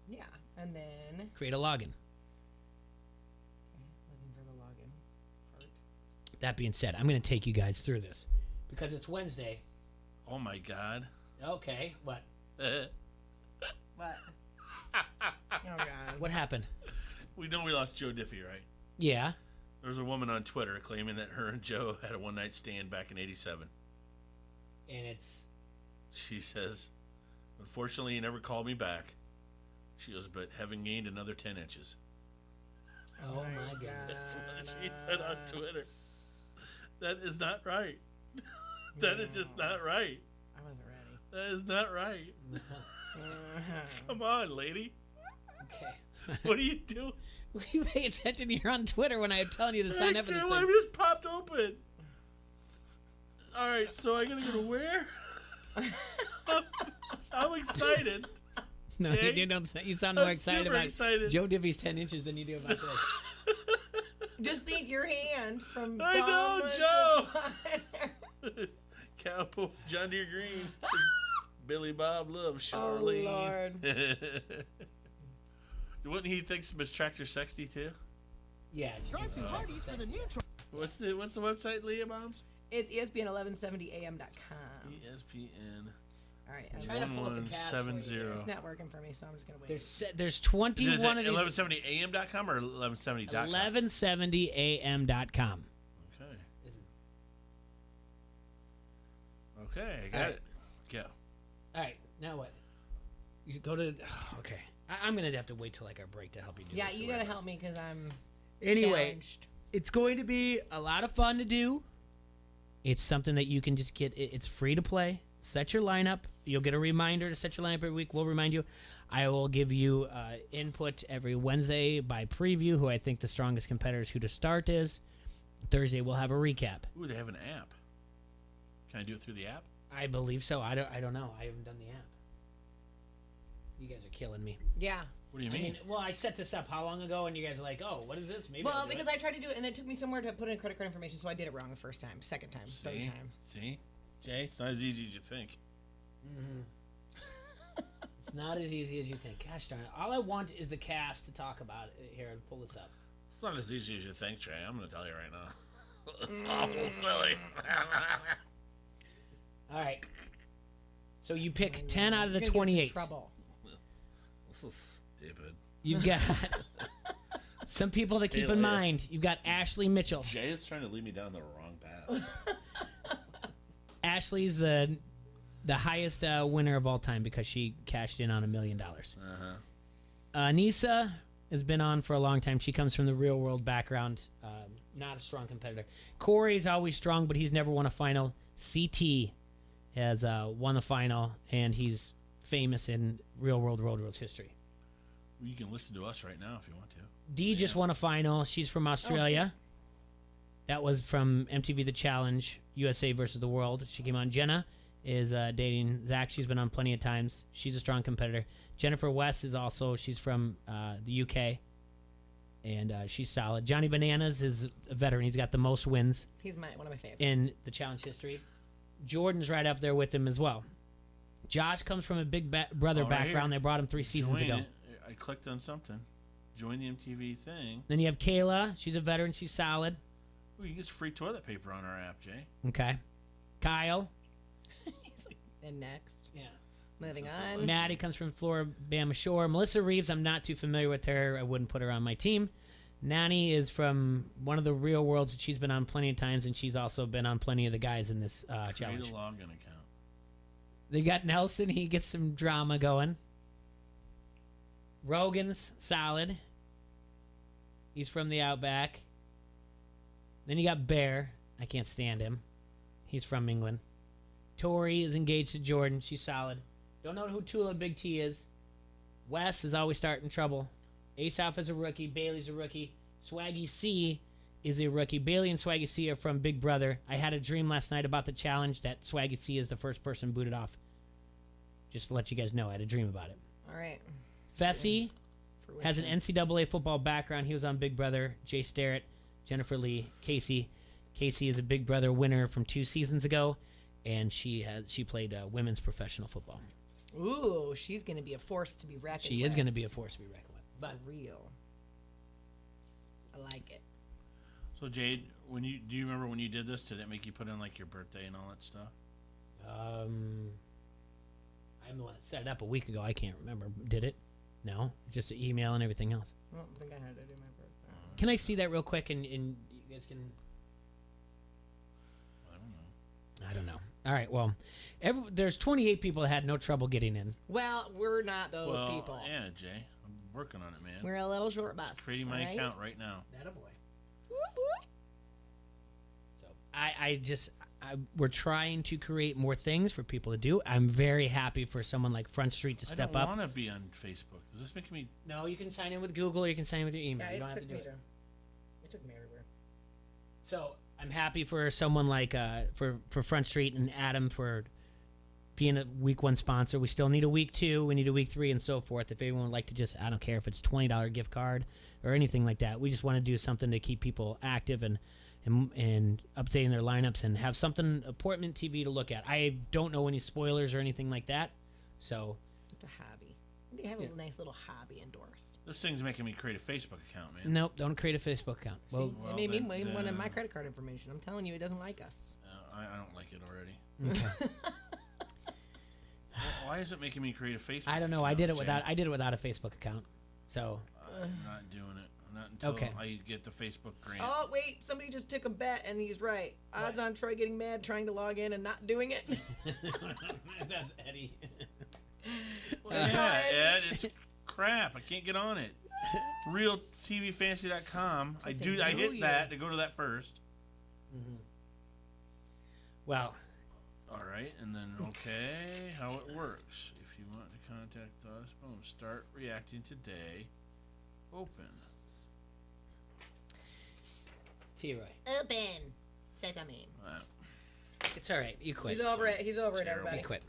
Yeah, and then Create a login. looking for the login part. That being said, I'm going to take you guys through this because it's Wednesday. Oh my God. Okay. What? What? Oh God. What happened? We know we lost Joe Diffie, right? Yeah. There's a woman on Twitter claiming that her and Joe had a one-night stand back in '87. And it's. She says, unfortunately, he never called me back. She goes, but having gained another 10 inches. Oh my God. That's what she said on Twitter. That is not right. That is just not right. I wasn't ready. That is not right. Come on, lady. Okay. What are you doing? You pay attention. You're on Twitter when I'm telling you to sign up for this thing. I just popped open. All right, so I gotta go to where? I'm excited. No, Jay? you don't. You sound more I'm excited super about excited. Joe Diffie's 10 inches than you do about this. Just think your hand from. I know, Joe. Cowboy John Deere Green. Billy Bob loves Charlene. Oh Lord. Wouldn't he think Miss Tractor sexy too? Yeah. Drive through Hardee's for the new truck. What's the website, Leah Bombs? It's ESPN1170am.com. ESPN. All right. I'm trying to pull up the cash for you. It's not working for me, so I'm just gonna wait. There's 21 of these. 1170am.com or 1170.com? 1170am.com. Okay. Okay, I got it. Go. All right. Now what? You go to. Okay. I'm gonna have to wait till like our break to help you do Yeah, this. you gotta help me because I'm. Anyway, challenged. it's going to be a lot of fun to do. It's something that you can just get. It's free to play. Set your lineup. You'll get a reminder to set your lineup every week. We'll remind you. I will give you input every Wednesday by preview, who I think the strongest competitors, who to start is. Thursday, we'll have a recap. Ooh, they have an app. Can I do it through the app? I believe so. I don't know. I haven't done the app. You guys are killing me. Yeah. What do you mean? Well, I set this up how long ago, and you guys are like, "Oh, what is this?" Maybe. Well, because I tried to do it, and it took me somewhere to put in credit card information, so I did it wrong the first time, second time, third time. See, Jay, it's not as easy as you think. It's not as easy as you think. Gosh darn it! All I want is the cast to talk about it. Here, pull this up. It's not as easy as you think, Jay. I'm going to tell you right now. It's awful silly. All right. So you pick 10 out of the You're gonna get us in 28. trouble. This is stupid. You've got some people to keep in mind. You've got Ashley Mitchell. Jay is trying to lead me down the wrong path. Ashley's the highest winner of all time because she cashed in on $1 million. Nisa has been on for a long time. She comes from the real world background. Not a strong competitor. Corey's always strong, but he's never won a final. CT has won the final, and he's famous in real world road rules history. Well, you can listen to us right now if you want to. Dee just won a final. She's from Australia. That was from MTV The Challenge, USA versus the World. She came on. Jenna is dating Zach. She's been on plenty of times. She's a strong competitor. Jennifer West is also, she's from the UK, and she's solid. Johnny Bananas is a veteran. He's got the most wins. He's one of my favorites. In the challenge history. Jordan's right up there with him as well. Josh comes from a big brother background. They brought him 3 seasons ago. I clicked on something. Join the MTV thing. Then you have Kayla. She's a veteran. She's solid. Ooh, you can get some free toilet paper on our app, Jay. Okay. Kyle. And next. Yeah. Moving on. Maddie comes from Floribama Shore. Melissa Reeves, I'm not too familiar with her. I wouldn't put her on my team. Nani is from one of the real worlds that she's been on plenty of times, and she's also been on plenty of the guys in this challenge. Create a login account. They got Nelson. He gets some drama going. Rogan's solid. He's from the Outback. Then you got Bear. I can't stand him. He's from England. Tori is engaged to Jordan. She's solid. Don't know who Tula Big T is. Wes is always starting trouble. Asaf is a rookie. Bailey's a rookie. Swaggy C is a rookie. Bailey and Swaggy C are from Big Brother. I had a dream last night about the challenge that Swaggy C is the first person booted off. Just to let you guys know, I had a dream about it. All right. Fessy has an NCAA football background. He was on Big Brother. Jay Starrett, Jennifer Lee, Casey. Casey is a Big Brother winner from 2 seasons ago, and she played women's professional football. Ooh, she's going to be a force to be reckoned with. She is going to be a force to be reckoned with. But for real. I like it. So Jade, do you remember when you did this? Did it make you put in like your birthday and all that stuff? I'm the one that set it up a week ago. I can't remember. Did it? No, just an email and everything else. I don't think I had to do my birthday. Can I see that real quick and you guys can? I don't know. All right. Well, there's 28 people that had no trouble getting in. Well, we're not those people. Yeah, Jay. I'm working on it, man. We're a little short bus. Just creating my account right now. That a boy. So we're trying to create more things for people to do. I'm very happy for someone like Front Street to step up. I don't want to be on Facebook. Is this making me? No, you can sign in with Google or you can sign in with your email. Yeah, you don't have to do it. It took me everywhere. So I'm happy for someone like for Front Street and Adam for being a week 1 sponsor. We still need a week 2. We need a week 3 and so forth. If anyone would like to just, I don't care if it's $20 gift card or anything like that. We just want to do something to keep people active and updating their lineups and have something appointment TV to look at. I don't know any spoilers or anything like that. So it's a hobby. They have a nice little hobby endorsed. This thing's making me create a Facebook account, man. Nope, don't create a Facebook account. See, it made me one of my credit card information. I'm telling you, it doesn't like us. I don't like it already. Okay. Why is it making me create a Facebook? I don't know. I did it without a Facebook account. So I'm not doing it. Not until I get the Facebook grant. Oh wait, somebody just took a bet and he's right. Odds on Troy getting mad trying to log in and not doing it. That's Eddie. Yeah, Ed, it's crap. I can't get on it. RealTVFantasy.com. I hit that to go to that first. Mm-hmm. Well. All right, and then how it works. If you want to contact us, boom, start reacting today. Open. T-Roy. Open. Sesame. It's all right. You quit. He's over it. He's over it, everybody. You quit.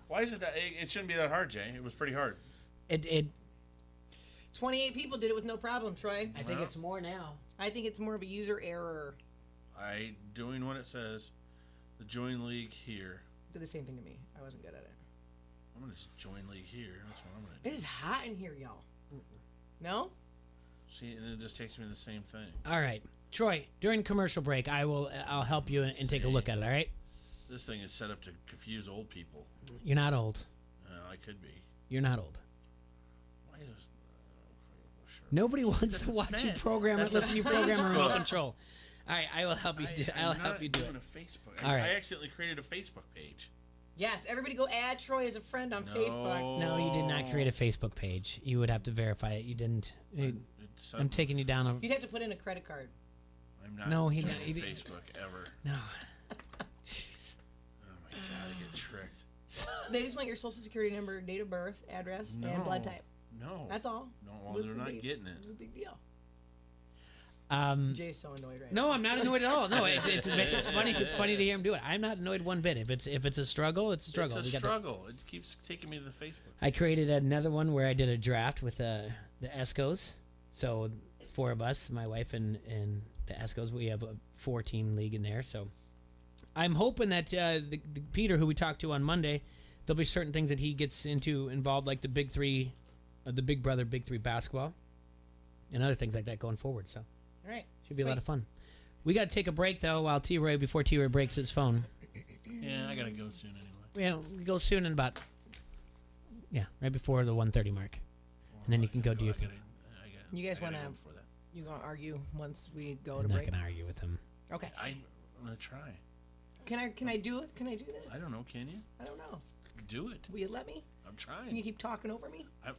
Why is it that it shouldn't be that hard, Jay? It was pretty hard. It 28 people did it with no problem, Troy. I think it's more now. I think it's more of a user error. I doing what it says. The join league here. Did the same thing to me. I wasn't good at it. I'm gonna just join league here. That's what I'm gonna do. It is hot in here, y'all. No? See, and it just takes me to the same thing. All right, Troy. During commercial break, I'll help you and take a look at it. All right. This thing is set up to confuse old people. You're not old. I could be. You're not old. Why is this? Nobody wants to watch you program and listen to you program remote control. All right, I will help you. I'll help you do it. A Facebook. All right. I accidentally created a Facebook page. Yes, everybody go add Troy as a friend on Facebook. No, you did not create a Facebook page. You would have to verify it. You didn't. I'm taking you down. You'd have to put in a credit card. I'm not. No, he Facebook ever. No. Jeez. Oh my God, I get tricked. They just want your social security number, date of birth, address, and blood type. No. That's all. No, well, they're not getting it. It's a big deal. Jay's so annoyed right now. No, I'm not annoyed at all. No, it's funny. It's funny to hear him do it. I'm not annoyed one bit. If it's a struggle, it's a struggle. It's a struggle. It keeps taking me to the Facebook. I created another one where I did a draft with the Escos. So 4 of us, my wife and the Escos, we have a 4-team league in there. So I'm hoping that the Peter, who we talked to on Monday, there'll be certain things that he gets involved, like the Big 3, the Big Brother Big 3 basketball. and other things like that going forward. So, All right. should be a lot of fun. We got to take a break, though, while before T-Ray breaks his phone. Yeah, I got to go soon anyway. Yeah, we go soon in about, right before the 1:30 mark. And then you can go do your thing. You guys want to? You gonna argue once we go I'm to not break? going to argue with him. Okay. I'm gonna try. Can I do it? Can I do this? I don't know. Can you? I don't know. Do it. Will you let me? I'm trying. Can you keep talking over me? I-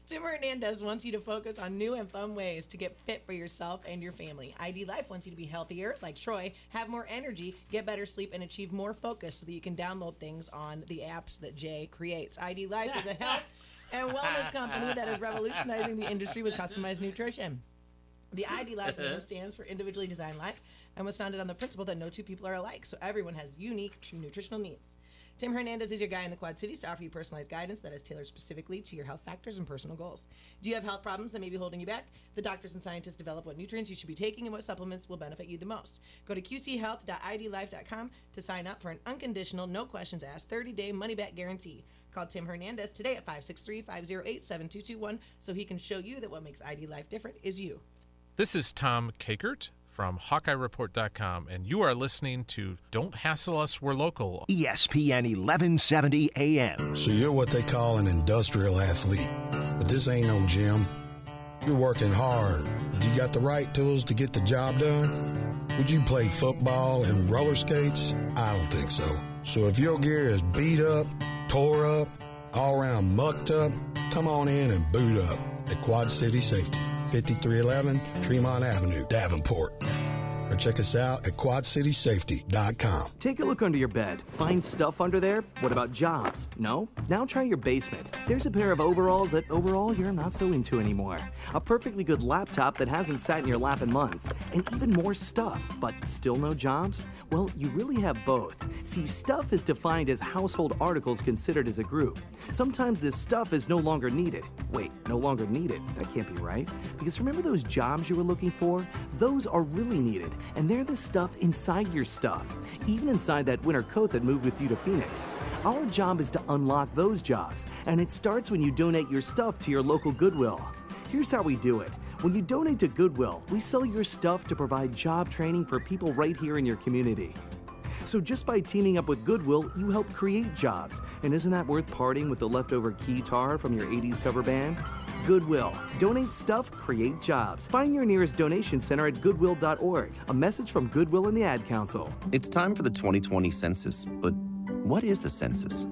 Tim Hernandez wants you to focus on new and fun ways to get fit for yourself and your family. ID Life wants you to be healthier, like Troy, have more energy, get better sleep, and achieve more focus so that you can download things on the apps that Jay creates. ID Life is a health and wellness company that is revolutionizing the industry with customized nutrition. The ID Life name stands for Individually Designed Life and was founded on the principle that no two people are alike, so everyone has unique nutritional needs. Tim Hernandez is your guy in the Quad Cities to offer you personalized guidance that is tailored specifically to your health factors and personal goals. Do you have health problems that may be holding you back? The doctors and scientists develop what nutrients you should be taking and what supplements will benefit you the most. Go to qchealth.idlife.com to sign up for an unconditional, no questions asked, 30-day money-back guarantee. Call Tim Hernandez today at 563-508-7221 so he can show you that what makes ID Life different is you. This is Tom Kakert from HawkeyeReport.com, and you are listening to Don't Hassle Us, We're Local. ESPN 1170 AM. So you're what they call an industrial athlete, but this ain't no gym. You're working hard. Do you got the right tools to get the job done? Would you play football and roller skates? I don't think so. So if your gear is beat up, tore up, all around mucked up, come on in and boot up at Quad City Safety. 5311 Tremont Avenue, Davenport. Or check us out at quadcitysafety.com. Take a look under your bed. Find stuff under there? What about jobs? No? Now try your basement. There's a pair of overalls that overall you're not so into anymore. A perfectly good laptop that hasn't sat in your lap in months. And even more stuff, but still no jobs? Well, you really have both. See, stuff is defined as household articles considered as a group. Sometimes this stuff is no longer needed. Wait, no longer needed? That can't be right. Because remember those jobs you were looking for? Those are really needed. And they're the stuff inside your stuff, even inside that winter coat that moved with you to Phoenix. Our job is to unlock those jobs, and it starts when you donate your stuff to your local Goodwill. Here's how we do it. When you donate to Goodwill, we sell your stuff to provide job training for people right here in your community. So just by teaming up with Goodwill, you help create jobs. And isn't that worth parting with the leftover guitar from your 80s cover band? Goodwill. Donate stuff, create jobs. Find your nearest donation center at goodwill.org. A message from Goodwill and the Ad Council. It's time for the 2020 census, but what is the census?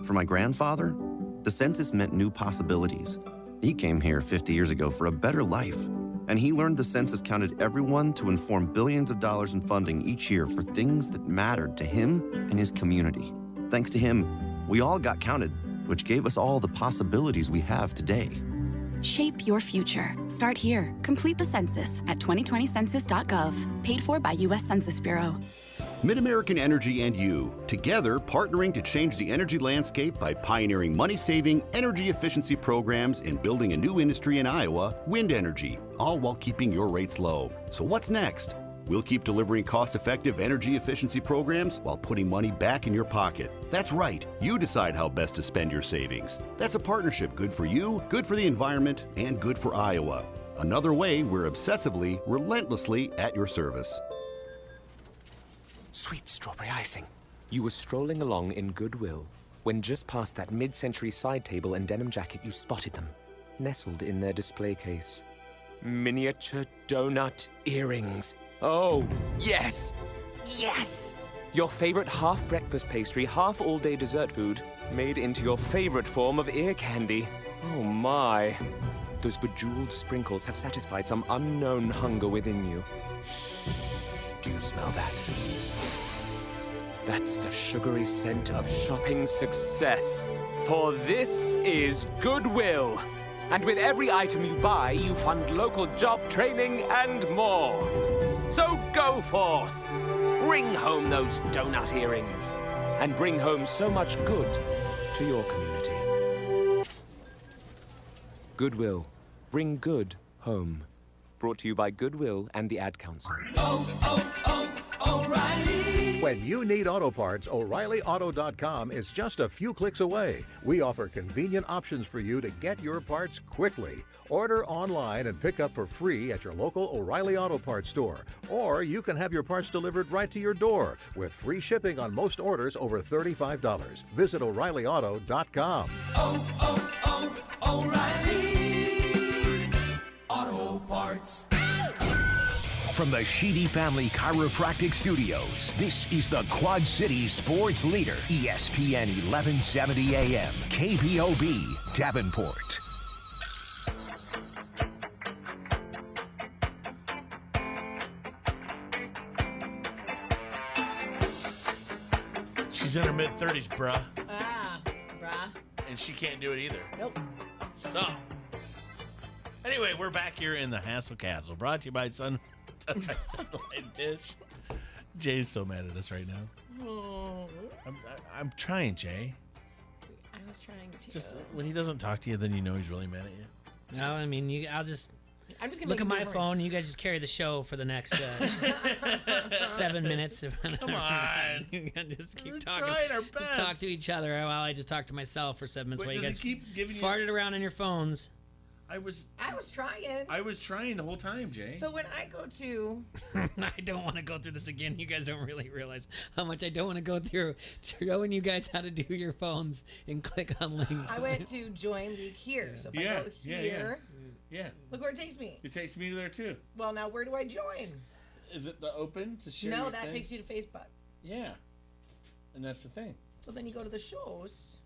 For my grandfather, the census meant new possibilities. He came here 50 years ago for a better life. And he learned the census counted everyone to inform billions of dollars in funding each year for things that mattered to him and his community. Thanks to him, we all got counted, which gave us all the possibilities we have today. Shape your future. Start here. Complete the census at 2020census.gov. Paid for by U.S. Census Bureau. MidAmerican Energy and you, together partnering to change the energy landscape by pioneering money-saving, energy efficiency programs and building a new industry in Iowa, wind energy, all while keeping your rates low. So what's next? We'll keep delivering cost-effective energy efficiency programs while putting money back in your pocket. That's right. You decide how best to spend your savings. That's a partnership good for you, good for the environment, and good for Iowa. Another way we're obsessively, relentlessly at your service. Sweet strawberry icing. You were strolling along in Goodwill when just past that mid-century side table and denim jacket you spotted them, nestled in their display case. Miniature donut earrings. Oh, yes! Yes! Your favorite half-breakfast pastry, half-all-day dessert food, made into your favorite form of ear candy. Oh my. Those bejeweled sprinkles have satisfied some unknown hunger within you. Shh. Do you smell that? That's the sugary scent of shopping success. For this is Goodwill. And with every item you buy, you fund local job training and more. So go forth. Bring home those donut earrings. And bring home so much good to your community. Goodwill. Bring good home. Brought to you by Goodwill and the Ad Council. O'Reilly. When you need auto parts, O'ReillyAuto.com is just a few clicks away. We offer convenient options for you to get your parts quickly. Order online and pick up for free at your local O'Reilly Auto Parts store. Or you can have your parts delivered right to your door with free shipping on most orders over $35. Visit O'ReillyAuto.com. O'Reilly Auto Parts. From the Sheedy Family Chiropractic Studios, this is the Quad City Sports Leader, ESPN 1170 AM, KPOB, Davenport. She's in her mid-30s, bruh. Bruh. And she can't do it either. Nope. So, anyway, we're back here in the Hassle Castle, brought to you by Sunlight Dish. Jay's so mad at us right now. Oh. I'm trying, Jay. I was trying to. Just when he doesn't talk to you, then you know he's really mad at you. No, I mean, I'm just gonna look at my make phone. And you guys just carry the show for the next 7 minutes. Come on. You can just keep We're talking. trying our Just best. talk to each other while I just talk to myself for 7 minutes. Wait, while you does guys he keep giving you- farted around on your phones. I was trying. I was trying the whole time, Jay. So when I go to, I don't want to go through this again. You guys don't really realize how much I don't want to go through showing you guys how to do your phones and click on links. I went to join League here. So if I go here, yeah. look where it takes me. It takes me there too. Well, now where do I join? Is it the open to share? No, your that thing? takes you to Facebook. Yeah, and that's the thing. So then you go to the shows.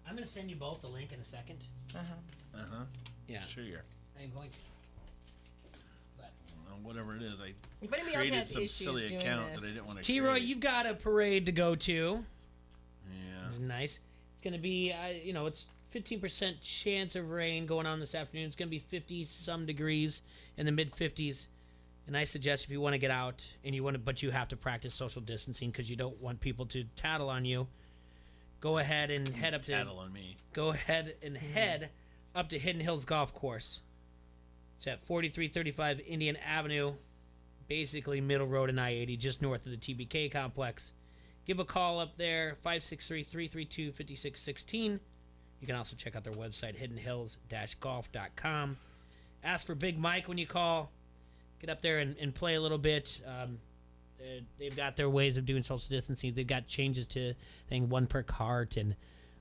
I'm going to send you both the link in a second. Yeah. Sure. I'm going to. Whatever it is, I If anybody else created has some issues silly doing account this. that I didn't want to. T-Roy, you've got a parade to go to. Yeah. Which is nice. It's going to be, it's 15% chance of rain going on this afternoon. It's going to be 50-some degrees in the mid-50s. And I suggest if you want to get out and but you have to practice social distancing because you don't want people to tattle on you, go ahead and head up to tattle on me. Go ahead and head up to Hidden Hills Golf Course. It's at 4335 Indian Avenue, basically middle road and I-80, just north of the TBK complex. Give a call up there, 563-332-5616. You can also check out their website, hiddenhills-golf.com. Ask for Big Mike when you call. Get up there and play a little bit. They've got their ways of doing social distancing. They've got changes to, I think, 1 per cart and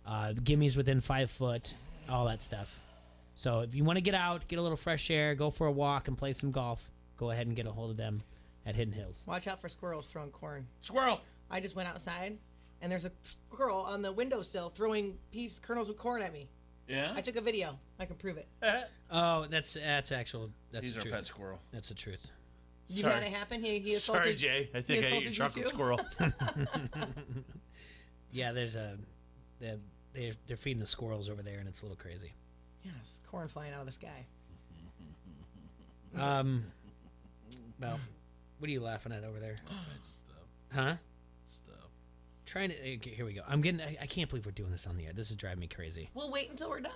gimmies within 5 foot, all that stuff. So if you want to get out, get a little fresh air, go for a walk and play some golf, go ahead and get a hold of them at Hidden Hills. Watch out for squirrels throwing corn. Squirrel! I just went outside, and there's a squirrel on the windowsill throwing kernels of corn at me. Yeah? I took a video. I can prove it. Oh, that's actual. That's He's the our truth. pet squirrel. That's the truth. You had it happen? He assaulted. Sorry, Jay. I think I ate your chocolate squirrel. Yeah, there's they're feeding the squirrels over there, and it's a little crazy. Yes, corn flying out of the sky. Well, what are you laughing at over there? Huh? Stuff. Trying to. Okay, here we go. I can't believe we're doing this on the air. This is driving me crazy. We'll wait until we're done.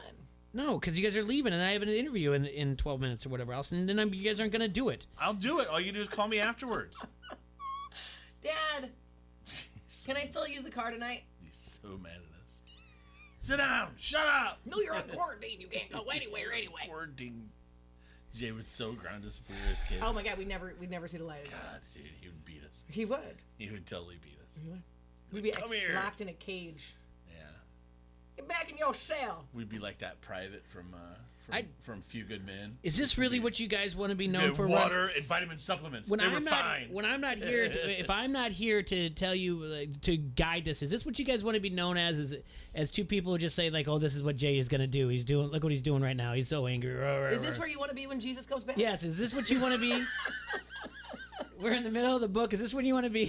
No, because you guys are leaving, and I have an interview in 12 minutes or whatever else, and then you guys aren't going to do it. I'll do it. All you do is call me afterwards. Dad, can I still use the car tonight? He's so mad at us. Sit down. Shut up. No, you're on quarantine. You can't go anywhere anyway. Quarantine. Jay would so ground us if we were his kids. Oh my God, we'd never see the light of day. God, dude, he would beat us. He would. He would totally beat us. He would. We'd be Come here. locked in a cage. Yeah. Get back in your cell. We'd be like that private from Few Good Men. Is this really what you guys want to be known for? Water and vitamin supplements. They were fine. When I'm not here, if I'm not here to tell you to guide this, is this what you guys want to be known as two people who just say like, "Oh, this is what Jay is going to do. Look what he's doing right now. He's so angry." Is this where you want to be when Jesus comes back? Yes. Is this what you want to be? We're in the middle of the book. Is this when you want to be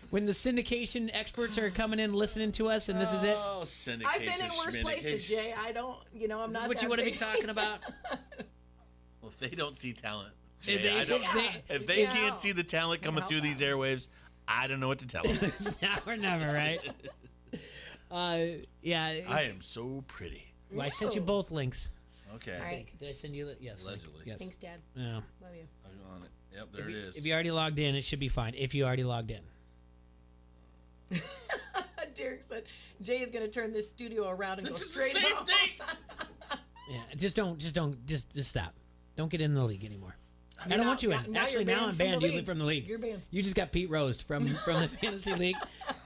when the syndication experts are coming in listening to us, and this is it? Oh, syndication. I've been in worse places, Jay. I don't, I'm not. This is what you want to be talking about? Well, if they don't see talent, Jay, if they can't see the talent coming through these airwaves, I don't know what to tell them. Now or never, right? Yeah. I am so pretty. Well, I sent you both links. Okay. All right. Did I send you? Yes. Allegedly. Yes. Thanks, Dad. Yeah. Love you. I'm on it. Yep, there it is. If you already logged in, it should be fine. If you already logged in. Derek said Jay is going to turn this studio around and go straight same home. Yeah. Just stop. Don't get in the league anymore. I don't want you in. Now Actually, you're now I'm from banned the you league. from the league. You're banned. You just got Pete Rose from the fantasy league,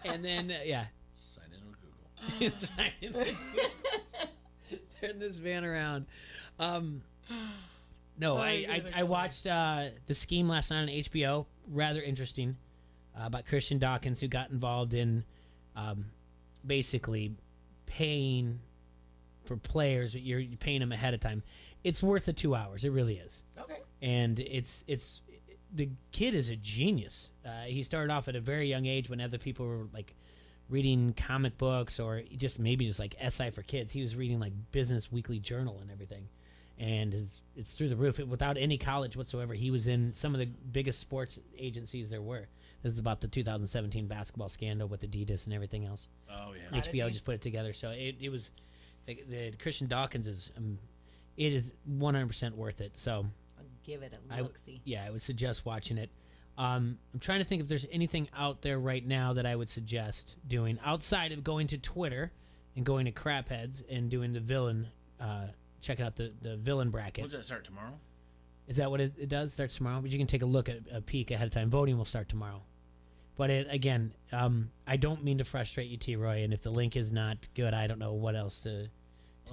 and then yeah. Sign in with Google. Sign in with Google. Turn this van around. No, I watched The Scheme last night on HBO. Rather interesting. About Christian Dawkins, who got involved in basically paying for players. You're paying them ahead of time. It's worth the 2 hours. It really is. Okay. And it's the kid is a genius. He started off at a very young age when other people were like reading comic books or just like SI for kids. He was reading like Business Weekly Journal and everything. And it's through the roof. Without any college whatsoever, he was in some of the biggest sports agencies there were. This is about the 2017 basketball scandal with Adidas and everything else. Oh, yeah. HBO just put it together. So it was the Christian Dawkins is it is 100% worth it. So I'll give it a look-see. Yeah, I would suggest watching it. I'm trying to think if there's anything out there right now that I would suggest doing outside of going to Twitter and going to Crapheads and doing the villain. Checking out the villain bracket. Does that start tomorrow? Is that what it does? Starts tomorrow? But you can take a look at a peek ahead of time. Voting will start tomorrow. But again, I don't mean to frustrate you, T-Roy, and if the link is not good, I don't know what else to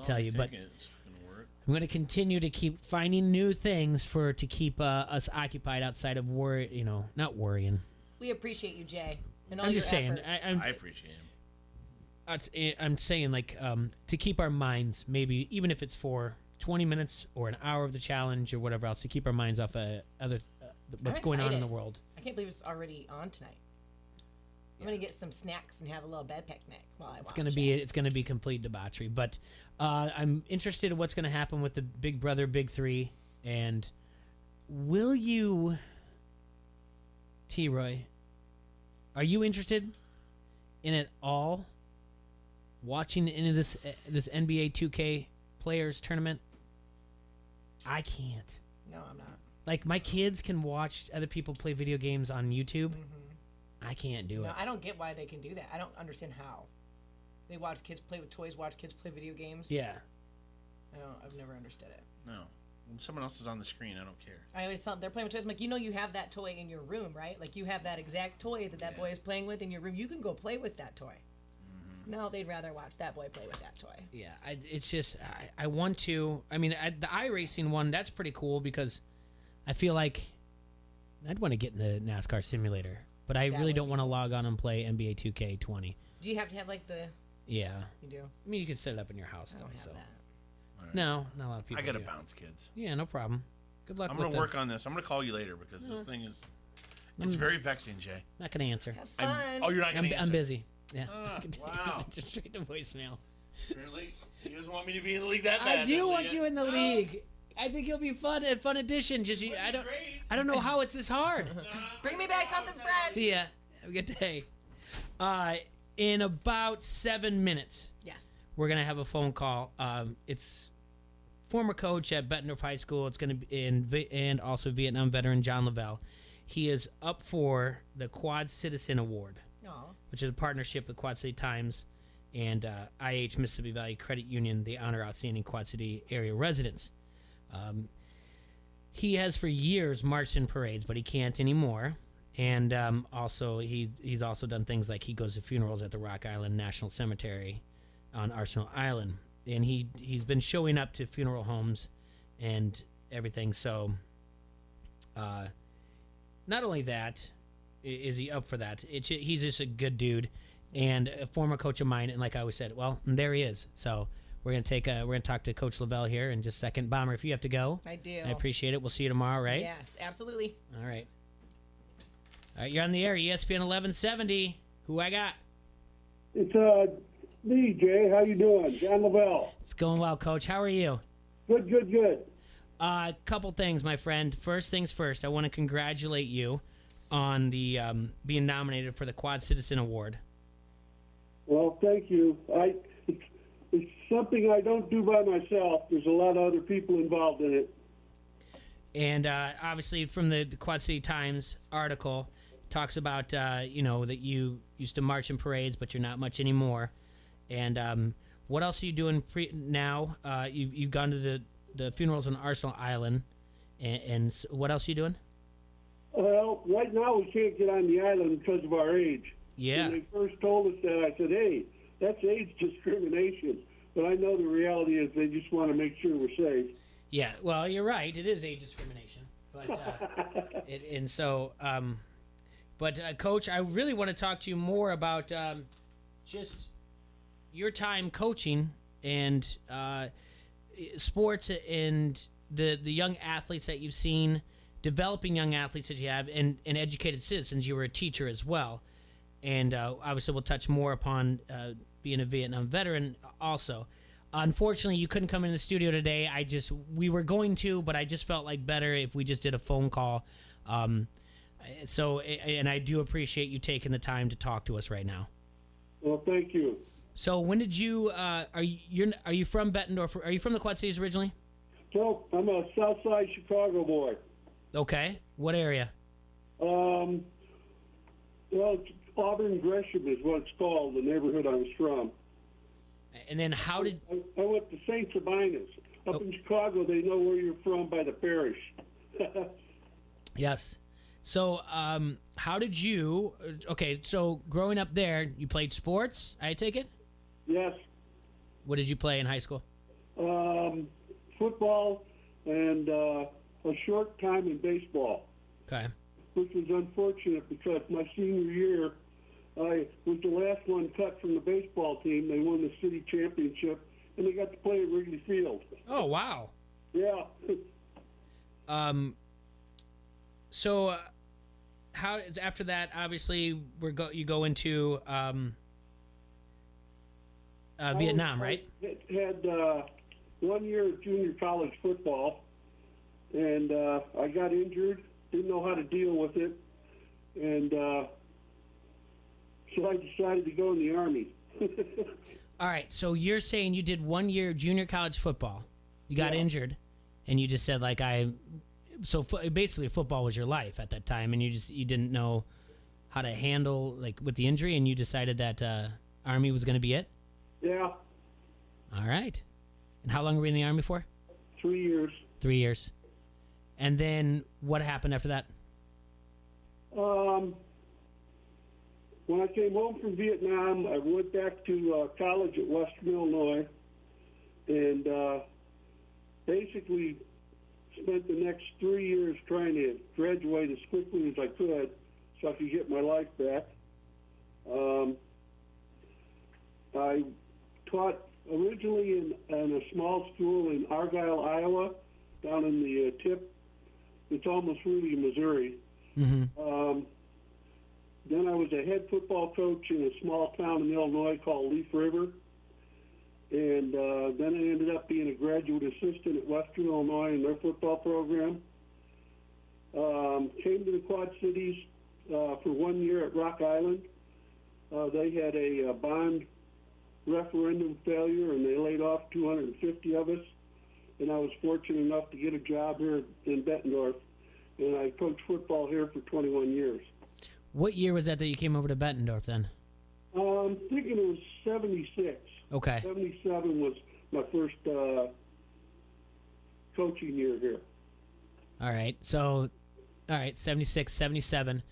tell you. But it's gonna work. I'm going to continue to keep finding new things to keep us occupied outside of not worrying. We appreciate you, Jay, and all I'm your just saying. efforts. I appreciate him. I'm saying to keep our minds, maybe even if it's for 20 minutes or an hour of the challenge or whatever else, to keep our minds off other what's going on in the world. I can't believe it's already on tonight. I'm gonna get some snacks and have a little bed picnic while I watch. It's gonna be complete debauchery, but I'm interested in what's gonna happen with the Big Brother Big Three, and will you, T-Roy, are you interested in it all? Watching into this NBA 2K players tournament, I can't. No, I'm not. Like my kids can watch other people play video games on YouTube. I can't do it. I don't get why they can do that. I don't understand how. They watch kids play with toys, watch kids play video games. Yeah. I've never understood it. No. When someone else is on the screen, I don't care. I always tell them they're playing with toys. I'm like, you have that toy in your room, right? Like you have that exact toy that boy is playing with in your room. You can go play with that toy. No, they'd rather watch that boy play with that toy. Yeah, it's just I want to. I mean, the iRacing one, that's pretty cool because I feel like I'd want to get in the NASCAR simulator, but I really don't want to log on and play NBA 2K20. Do you have to have like the? Yeah, you do. I mean, you can set it up in your house. I don't have that. Right. No, not a lot of people. I gotta do. bounce, kids. Yeah, no problem. Good luck. I'm gonna work on this. I'm gonna call you later because this thing is. It's very vexing, Jay. Not gonna answer. Have fun. You're not gonna answer. I'm busy. Yeah. Wow. Just straight to voicemail. Apparently, he doesn't want me to be in the league that bad. I do want you in the league. I think you'll be fun addition. Just I don't know how it's this hard. Bring me back something fresh. See ya. Have a good day. In about 7 minutes. Yes. We're gonna have a phone call. It's former coach at Bettendorf High School. It's gonna be and also Vietnam veteran John Lavelle. He is up for the Quad Citizen Award, which is a partnership with Quad City Times and IH Mississippi Valley Credit Union. They honor outstanding Quad City area residents. He has for years marched in parades, but he can't anymore. And also, he's also done things like he goes to funerals at the Rock Island National Cemetery on Arsenal Island, and he's been showing up to funeral homes and everything. So, not only that, is he up for that? He's just a good dude and a former coach of mine. And like I always said, well, there he is. So we're gonna talk to Coach Lavelle here in just a second. Bomber, if you have to go, I do. I appreciate it. We'll see you tomorrow, right? Yes, absolutely. All right. All right, you're on the air, ESPN 1170. Who I got? It's me, Jay. How you doing? John Lavelle. It's going well, Coach. How are you? Good. A couple things, my friend. First things first, I want to congratulate you on the being nominated for the Quad Citizen Award. Well, thank you. It's something I don't do by myself. There's a lot of other people involved in it. And obviously, from the Quad City Times article, talks about that you used to march in parades, but you're not much anymore. And what else are you doing now? You've gone to the funerals on Arsenal Island, and what else are you doing? Well, right now we can't get on the island because of our age. Yeah. When they first told us that, I said, hey, that's age discrimination. But I know the reality is they just want to make sure we're safe. Yeah, well, you're right. It is age discrimination. But Coach, I really want to talk to you more about just your time coaching and sports and the young athletes that you've seen, developing young athletes that you have, and educated citizens. You were a teacher as well. And obviously we'll touch more upon being a Vietnam veteran also. Unfortunately, you couldn't come in the studio today. We were going to, but I just felt like better if we just did a phone call. And I do appreciate you taking the time to talk to us right now. Well, thank you. So when did you, are you from Bettendorf? Are you from the Quad Cities originally? No, I'm a Southside Chicago boy. Okay. What area? Well, it's Auburn Gresham is what it's called, the neighborhood I was from. And then how did... I went to St. Sabinus. Up in Chicago, they know where you're from by the parish. Yes. So how did you... Okay, so growing up there, you played sports, I take it? Yes. What did you play in high school? Football and a short time in baseball. Okay. Which was unfortunate because my senior year, I was the last one cut from the baseball team. They won the city championship, and they got to play at Wrigley Field. Oh, wow. Yeah. So how after that, obviously, you go into Vietnam, right? Had 1 year of junior college football, and I got injured, didn't know how to deal with it, and so I decided to go in the Army. All right, so you're saying you did 1 year of junior college football. You got injured, and you just said, basically football was your life at that time, and you didn't know how to handle, with the injury, and you decided that Army was going to be it? Yeah. All right. And how long were you in the Army for? 3 years. 3 years. And then what happened after that? When I came home from Vietnam, I went back to college at Western Illinois and basically spent the next 3 years trying to graduate as quickly as I could so I could get my life back. I taught originally in a small school in Argyle, Iowa, down in the tip. It's almost really Missouri. Mm-hmm. Then I was a head football coach in a small town in Illinois called Leaf River. And then I ended up being a graduate assistant at Western Illinois in their football program. Came to the Quad Cities for 1 year at Rock Island. They had a bond referendum failure, and they laid off 250 of us. And I was fortunate enough to get a job here in Bettendorf. And I coached football here for 21 years. What year was that you came over to Bettendorf then? I'm thinking it was 76. Okay. 77 was my first coaching year here. All right. So, 76, 77.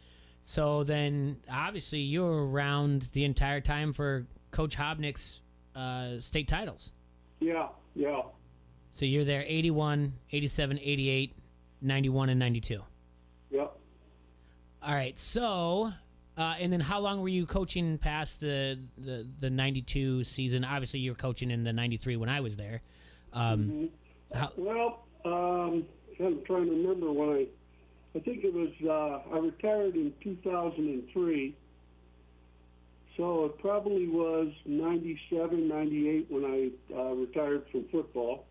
So then, obviously, you were around the entire time for Coach Hobnick's state titles. Yeah. So you're there 81, 87, 88, 91, and 92. Yep. All right. So, and then how long were you coaching past the 92 season? Obviously, you were coaching in the 93 when I was there. I'm trying to remember when I think it was, I retired in 2003. So it probably was 97, 98 when I retired from football.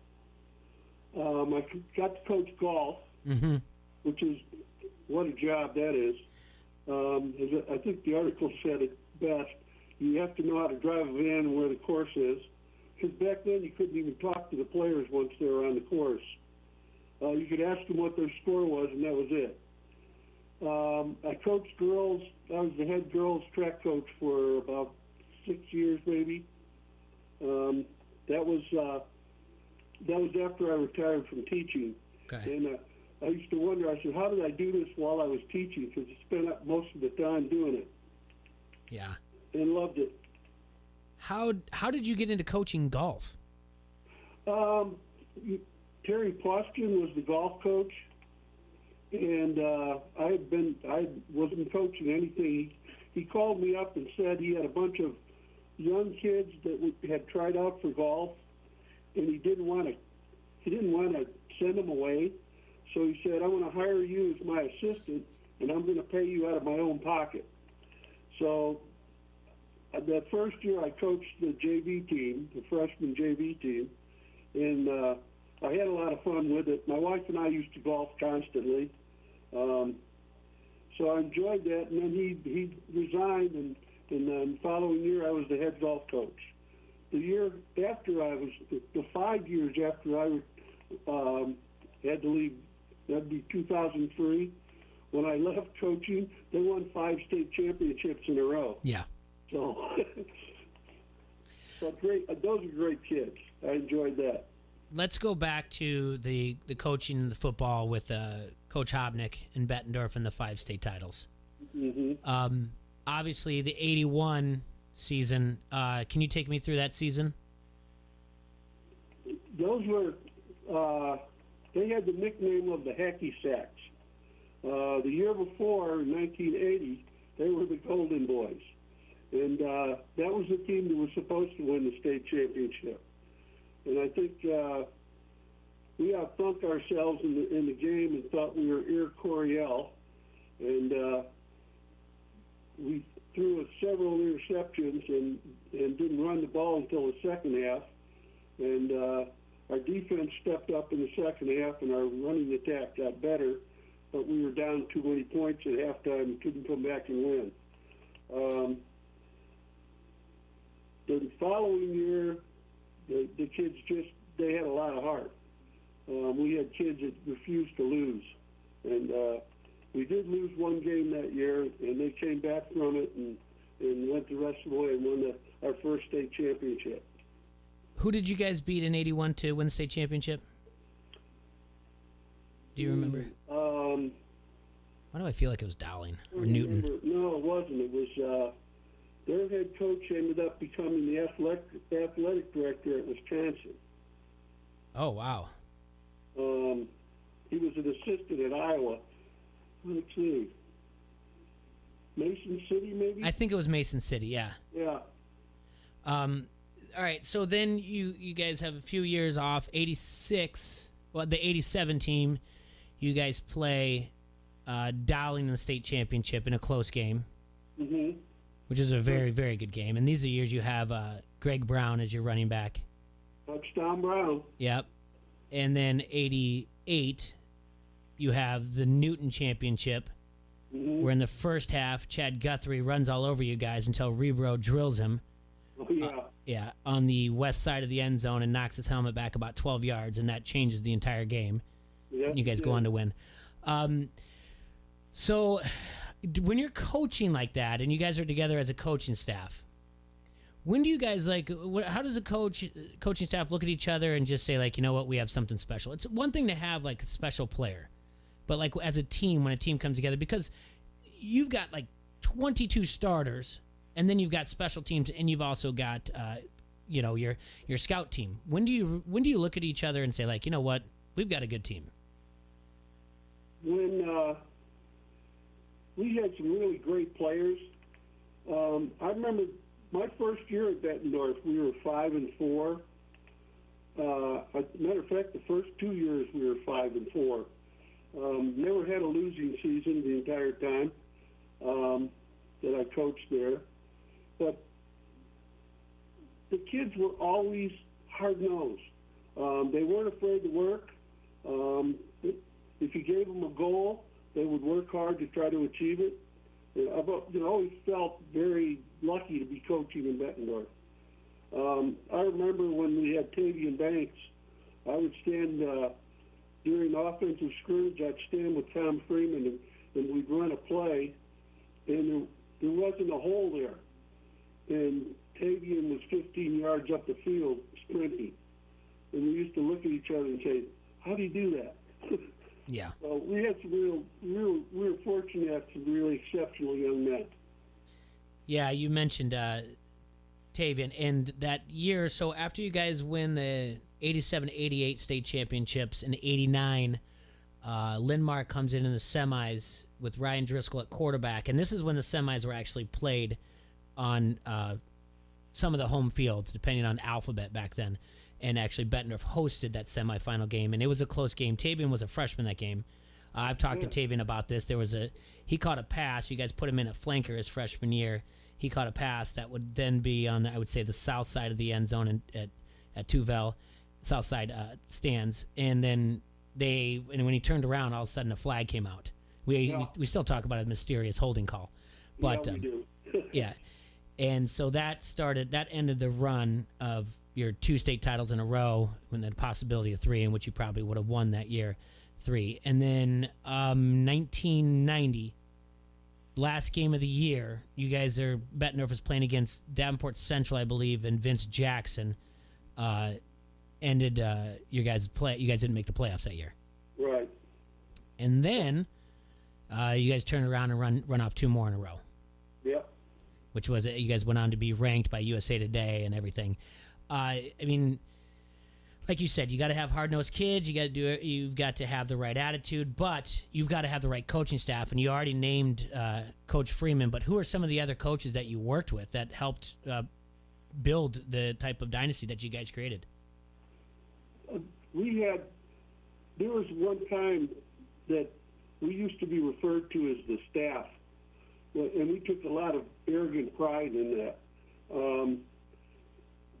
I got to coach golf, which is, what a job that is. As I think the article said it best, you have to know how to drive a van and where the course is, because back then you couldn't even talk to the players once they were on the course. You could ask them what their score was, and that was it. I coached girls. I was the head girls track coach for about 6 years, maybe. That was after I retired from teaching. Okay. And I used to wonder, I said, how did I do this while I was teaching? Because I spent up most of the time doing it. Yeah. And loved it. How did you get into coaching golf? Terry Poskin was the golf coach, and I wasn't coaching anything. He called me up and said he had a bunch of young kids that had tried out for golf, and he didn't want to send them away. So he said, "I want to hire you as my assistant, and I'm going to pay you out of my own pocket." So that first year I coached the JV team, the freshman JV team, and I had a lot of fun with it. My wife and I used to golf constantly. So I enjoyed that, and then he resigned, and the following year I was the head golf coach. The year after the 5 years after I had to leave, that'd be 2003. When I left coaching, they won 5 state championships in a row. Yeah. So, but great. Those are great kids. I enjoyed that. Let's go back to the coaching in the football with Coach Hobnick and Bettendorf and the 5 state titles. Mm-hmm. Obviously, the 81 season. Can you take me through that season? Those were, they had the nickname of the Hacky Sacks. The year before, in 1980, they were the Golden Boys. And that was the team that was supposed to win the state championship. And I think we outthunk ourselves in the game and thought we were Ear Coryell. And we threw several interceptions and didn't run the ball until the second half. And our defense stepped up in the second half, and our running attack got better. But we were down too many points at halftime and couldn't come back and win. The following year, the kids they had a lot of heart. We had kids that refused to lose. And we did lose one game that year, and they came back from it and went the rest of the way and won our first state championship. Who did you guys beat in 81 to win the state championship? Do you remember? Why do I feel like it was Dowling or Newton? No, it wasn't. It was their head coach ended up becoming the athletic director at Wisconsin. Oh, wow. He was an assistant at Iowa. Let's see. Mason City, maybe? I think it was Mason City, yeah. Yeah. All right, so then you guys have a few years off. 86, well, the 87 team, you guys play Dowling in the state championship in a close game, which is a very, very good game. And these are years you have Greg Brown as your running back. Touchdown Brown. Yep. And then 88, you have the Newton championship, where in the first half, Chad Guthrie runs all over you guys until Rebro drills him. Oh, yeah. Yeah, on the west side of the end zone and knocks his helmet back about 12 yards, and that changes the entire game. Yeah, you guys go on to win. So when you're coaching like that and you guys are together as a coaching staff, when do you guys how does a coaching staff look at each other and just say, like, you know what, we have something special? It's one thing to have like a special player, but like as a team, when a team comes together, because you've got like 22 starters, and then you've got special teams, and you've also got your scout team. When do you look at each other and say, like, you know what, we've got a good team? When we had some really great players. I remember my first year at Bettendorf, we were 5-4. As a matter of fact, the first 2 years we were 5-4. Never had a losing season the entire time that I coached there. But the kids were always hard-nosed. They weren't afraid to work. If you gave them a goal, they would work hard to try to achieve it. I've always felt very lucky to be coaching in Bettendorf. I remember when we had Tavian Banks, I would stand during offensive scrimmage. I'd stand with Tom Freeman, and we'd run a play, and there wasn't a hole there. And Tavian was 15 yards up the field sprinting. And we used to look at each other and say, how do you do that? Yeah. So we had some we were fortunate to have some really exceptional young men. Yeah, you mentioned Tavian, and that year, so after you guys win the 87-88 state championships in 89, Lindmar comes in the semis with Ryan Driscoll at quarterback, and this is when the semis were actually played on some of the home fields, depending on alphabet back then. And actually, Bettendorf hosted that semifinal game, and it was a close game. Tavian was a freshman that game. I've talked to Tavian about this. He caught a pass. You guys put him in at flanker his freshman year. He caught a pass that would then be on, I would say, the south side of the end zone at Tuvel, south side stands. And then when he turned around, all of a sudden a flag came out. We still talk about a mysterious holding call, but yeah, we do. yeah. And so that ended the run of your 2 state titles in a row, when the possibility of 3, in which you probably would have won that year, 3. And then 1990, last game of the year, you guys Bettendorf was playing against Davenport Central, I believe, and Vince Jackson ended your guys' play. You guys didn't make the playoffs that year. Right. And then you guys turned around and run off 2 more in a row. Yep. Which was you guys went on to be ranked by USA Today and everything. I mean, like you said, you got to have hard-nosed kids. You've got to have the right attitude, but you've got to have the right coaching staff. And you already named Coach Freeman, but who are some of the other coaches that you worked with that helped build the type of dynasty that you guys created? There was one time that we used to be referred to as the staff, and we took a lot of arrogant pride in that.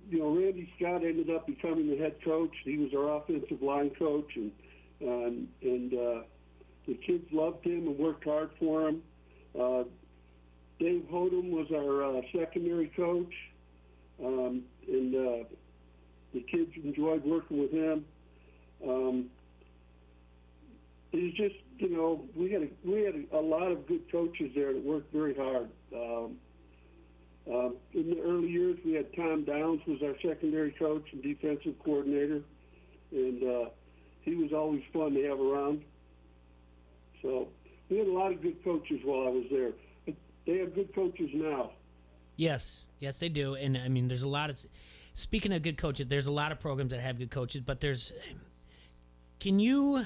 Randy Scott ended up becoming the head coach. He was our offensive line coach, and the kids loved him and worked hard for him. Dave Hodem was our secondary coach, and the kids enjoyed working with him. It was just, we had a lot of good coaches there that worked very hard. In the early years, we had Tom Downs was our secondary coach and defensive coordinator, and he was always fun to have around. So we had a lot of good coaches while I was there. They have good coaches now. Yes, they do. And, I mean, there's a lot of – speaking of good coaches, there's a lot of programs that have good coaches, but there's – Can you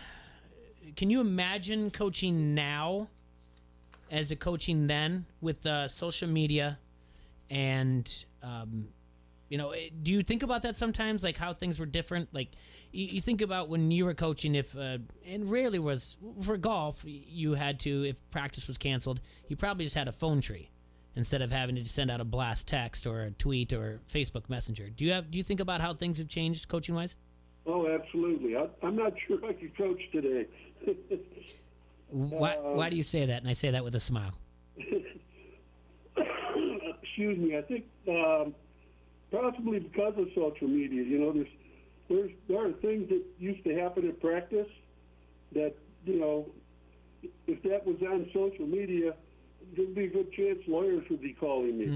imagine coaching now as the coaching then with social media? And, do you think about that sometimes, like how things were different? Like, you think about when you were coaching, and rarely was, for golf, you had to, if practice was canceled, you probably just had a phone tree instead of having to send out a blast text or a tweet or Facebook Messenger. Do you think about how things have changed coaching-wise? Oh, absolutely. I'm not sure I could coach today. Why do you say that? And I say that with a smile. Excuse me. I think possibly because of social media. There are things that used to happen in practice that, if that was on social media, there'd be a good chance lawyers would be calling me.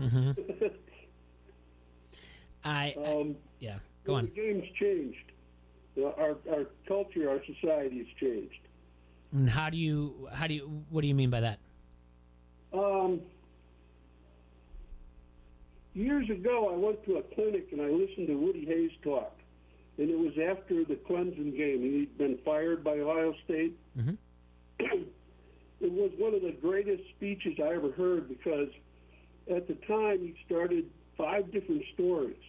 Mm-hmm. Yeah, go on. The game's changed. Our culture, our society has changed. And what do you mean by that? Years ago, I went to a clinic and I listened to Woody Hayes talk. And it was after the Clemson game. He'd been fired by Ohio State. Mm-hmm. It was one of the greatest speeches I ever heard because at the time he started 5 different stories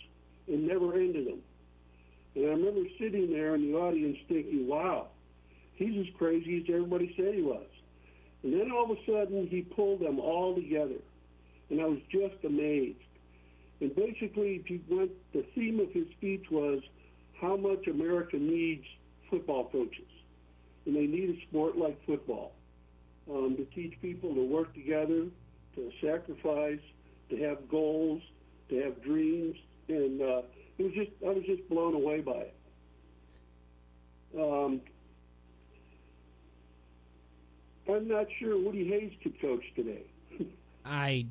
and never ended them. And I remember sitting there in the audience thinking, wow, he's as crazy as everybody said he was. And then all of a sudden he pulled them all together. And I was just amazed. And basically, the theme of his speech was how much America needs football coaches. And they need a sport like football to teach people to work together, to sacrifice, to have goals, to have dreams, and I was just blown away by it. I'm not sure Woody Hayes could coach today. I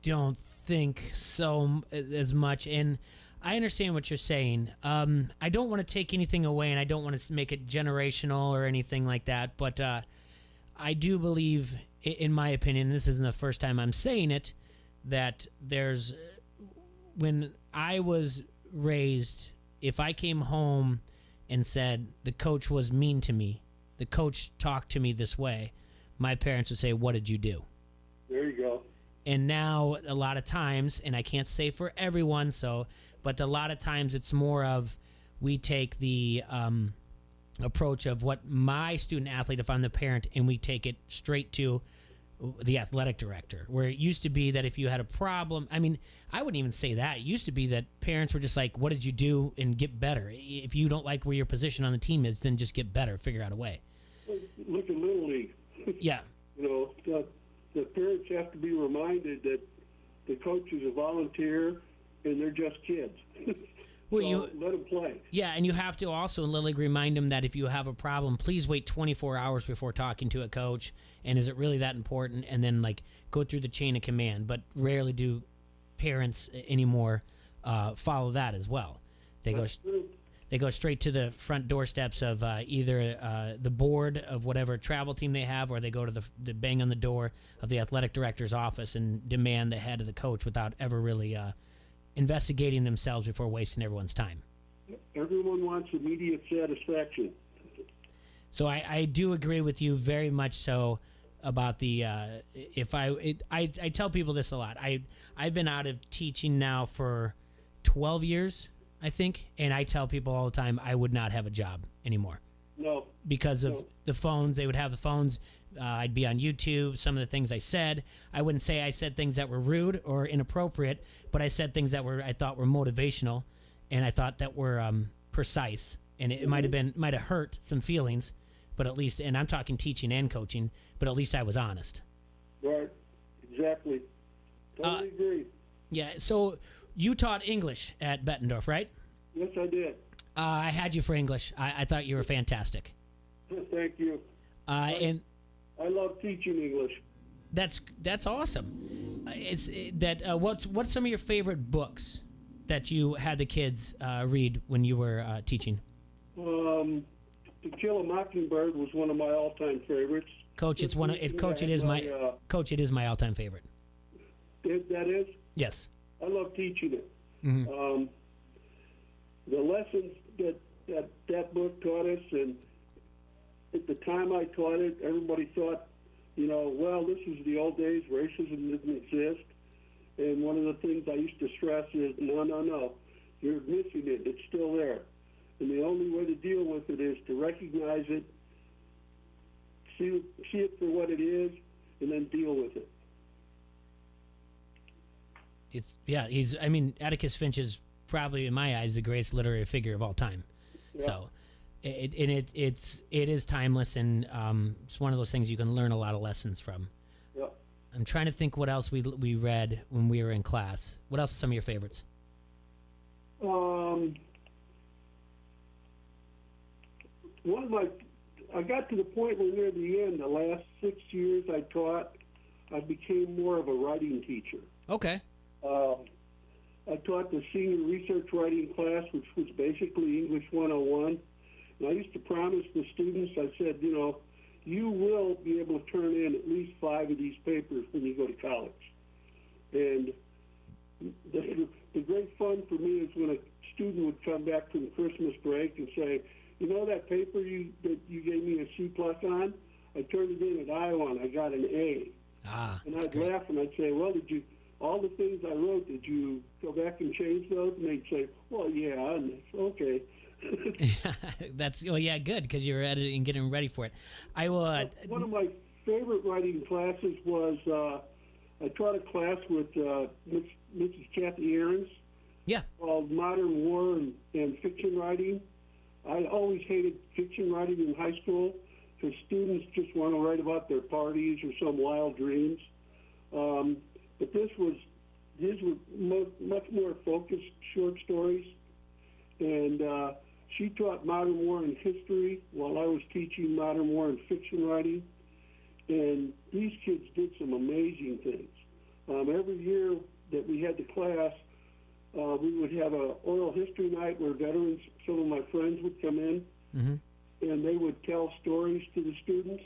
don't think so as much, and I understand what you're saying. I don't want to take anything away, and I don't want to make it generational or anything like that, but I do believe, in my opinion, this isn't the first time I'm saying it, that when I was raised, if I came home and said the coach was mean to me, the coach talked to me this way, my parents would say, "What did you do?" There you go. And now a lot of times, and I can't say for everyone, but a lot of times it's more of we take the approach of what my student athlete, if I'm the parent, and we take it straight to the athletic director, where it used to be that if you had a problem, I mean, I wouldn't even say that. It used to be that parents were just like, "What did you do?" and get better. If you don't like where your position on the team is, then just get better, figure out a way. Look at Little League. Yeah. The parents have to be reminded that the coach is a volunteer and they're just kids. Well, let them play. Yeah, and you have to also, in Little League, remind them that if you have a problem, please wait 24 hours before talking to a coach. And is it really that important? And then, go through the chain of command. But rarely do parents anymore follow that as well. They go straight to the front doorsteps of either the board of whatever travel team they have, or they go to the bang on the door of the athletic director's office and demand the head of the coach without ever really investigating themselves before wasting everyone's time. Everyone wants immediate satisfaction. So I do agree with you very much so about the I tell people this a lot. I've been out of teaching now for 12 years, I think, and I tell people all the time I would not have a job anymore. No. Because of the phones. They would have the phones. I'd be on YouTube. Some of the things I said, I wouldn't say I said things that were rude or inappropriate, but I said things that I thought were motivational, and I thought that were precise. And it might have hurt some feelings, but at least, and I'm talking teaching and coaching, but at least I was honest. Right. Exactly. Totally agree. Yeah. So you taught English at Bettendorf, right? Yes, I did. I had you for English. I thought you were fantastic. Thank you. And I love teaching English. That's awesome. What's some of your favorite books that you had the kids read when you were teaching? To Kill a Mockingbird was one of my all-time favorites. Coach, it is my all-time favorite. That is? Yes. I love teaching it. Mm-hmm. The lessons that book taught us, and at the time I taught it, everybody thought, well, this was the old days, racism didn't exist. And one of the things I used to stress is, no, you're missing it. It's still there. And the only way to deal with it is to recognize it, see it for what it is, and then deal with it. Atticus Finch is probably, in my eyes, the greatest literary figure of all time. Yeah. So, it is timeless, and it's one of those things you can learn a lot of lessons from. Yeah. I'm trying to think what else we read when we were in class. What else are some of your favorites? I got to the point where near the end, the last 6 years I taught, I became more of a writing teacher. Okay. I taught the senior research writing class, which was basically English 101. And I used to promise the students, I said, you will be able to turn in at least 5 of these papers when you go to college. And the great fun for me is when a student would come back from Christmas break and say, that paper that you gave me a C+ on, I turned it in at Iowa and I got an A. And I'd laugh and I'd say, well, all the things I wrote, did you go back and change those? And they'd say, well, yeah. And I said, okay. Good, because you were editing and getting ready for it. I will. One of my favorite writing classes was I taught a class with Mrs. Kathy Ahrens. Yeah. Called Modern War and Fiction Writing. I always hated fiction writing in high school because students just want to write about their parties or some wild dreams. But this his were much more focused short stories, and she taught modern war and history while I was teaching modern war and fiction writing. And these kids did some amazing things. Every year that we had the class, we would have a oral history night where veterans, some of my friends would come in, and they would tell stories to the students,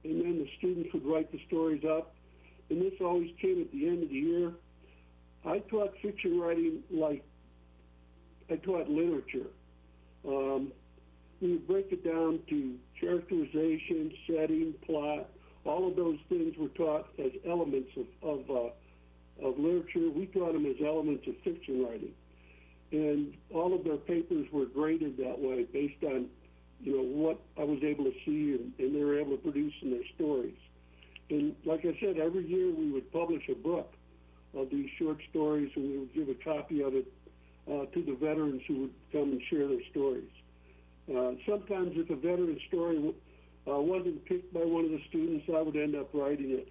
and then the students would write the stories up. And this always came at the end of the year. I taught fiction writing like I taught literature. We would break it down to characterization, setting, plot. All of those things were taught as elements of literature. We taught them as elements of fiction writing. And all of their papers were graded that way based on, what I was able to see and they were able to produce in their stories. And like I said, every year we would publish a book of these short stories, and we would give a copy of it to the veterans who would come and share their stories. Sometimes if a veteran story wasn't picked by one of the students, I would end up writing it.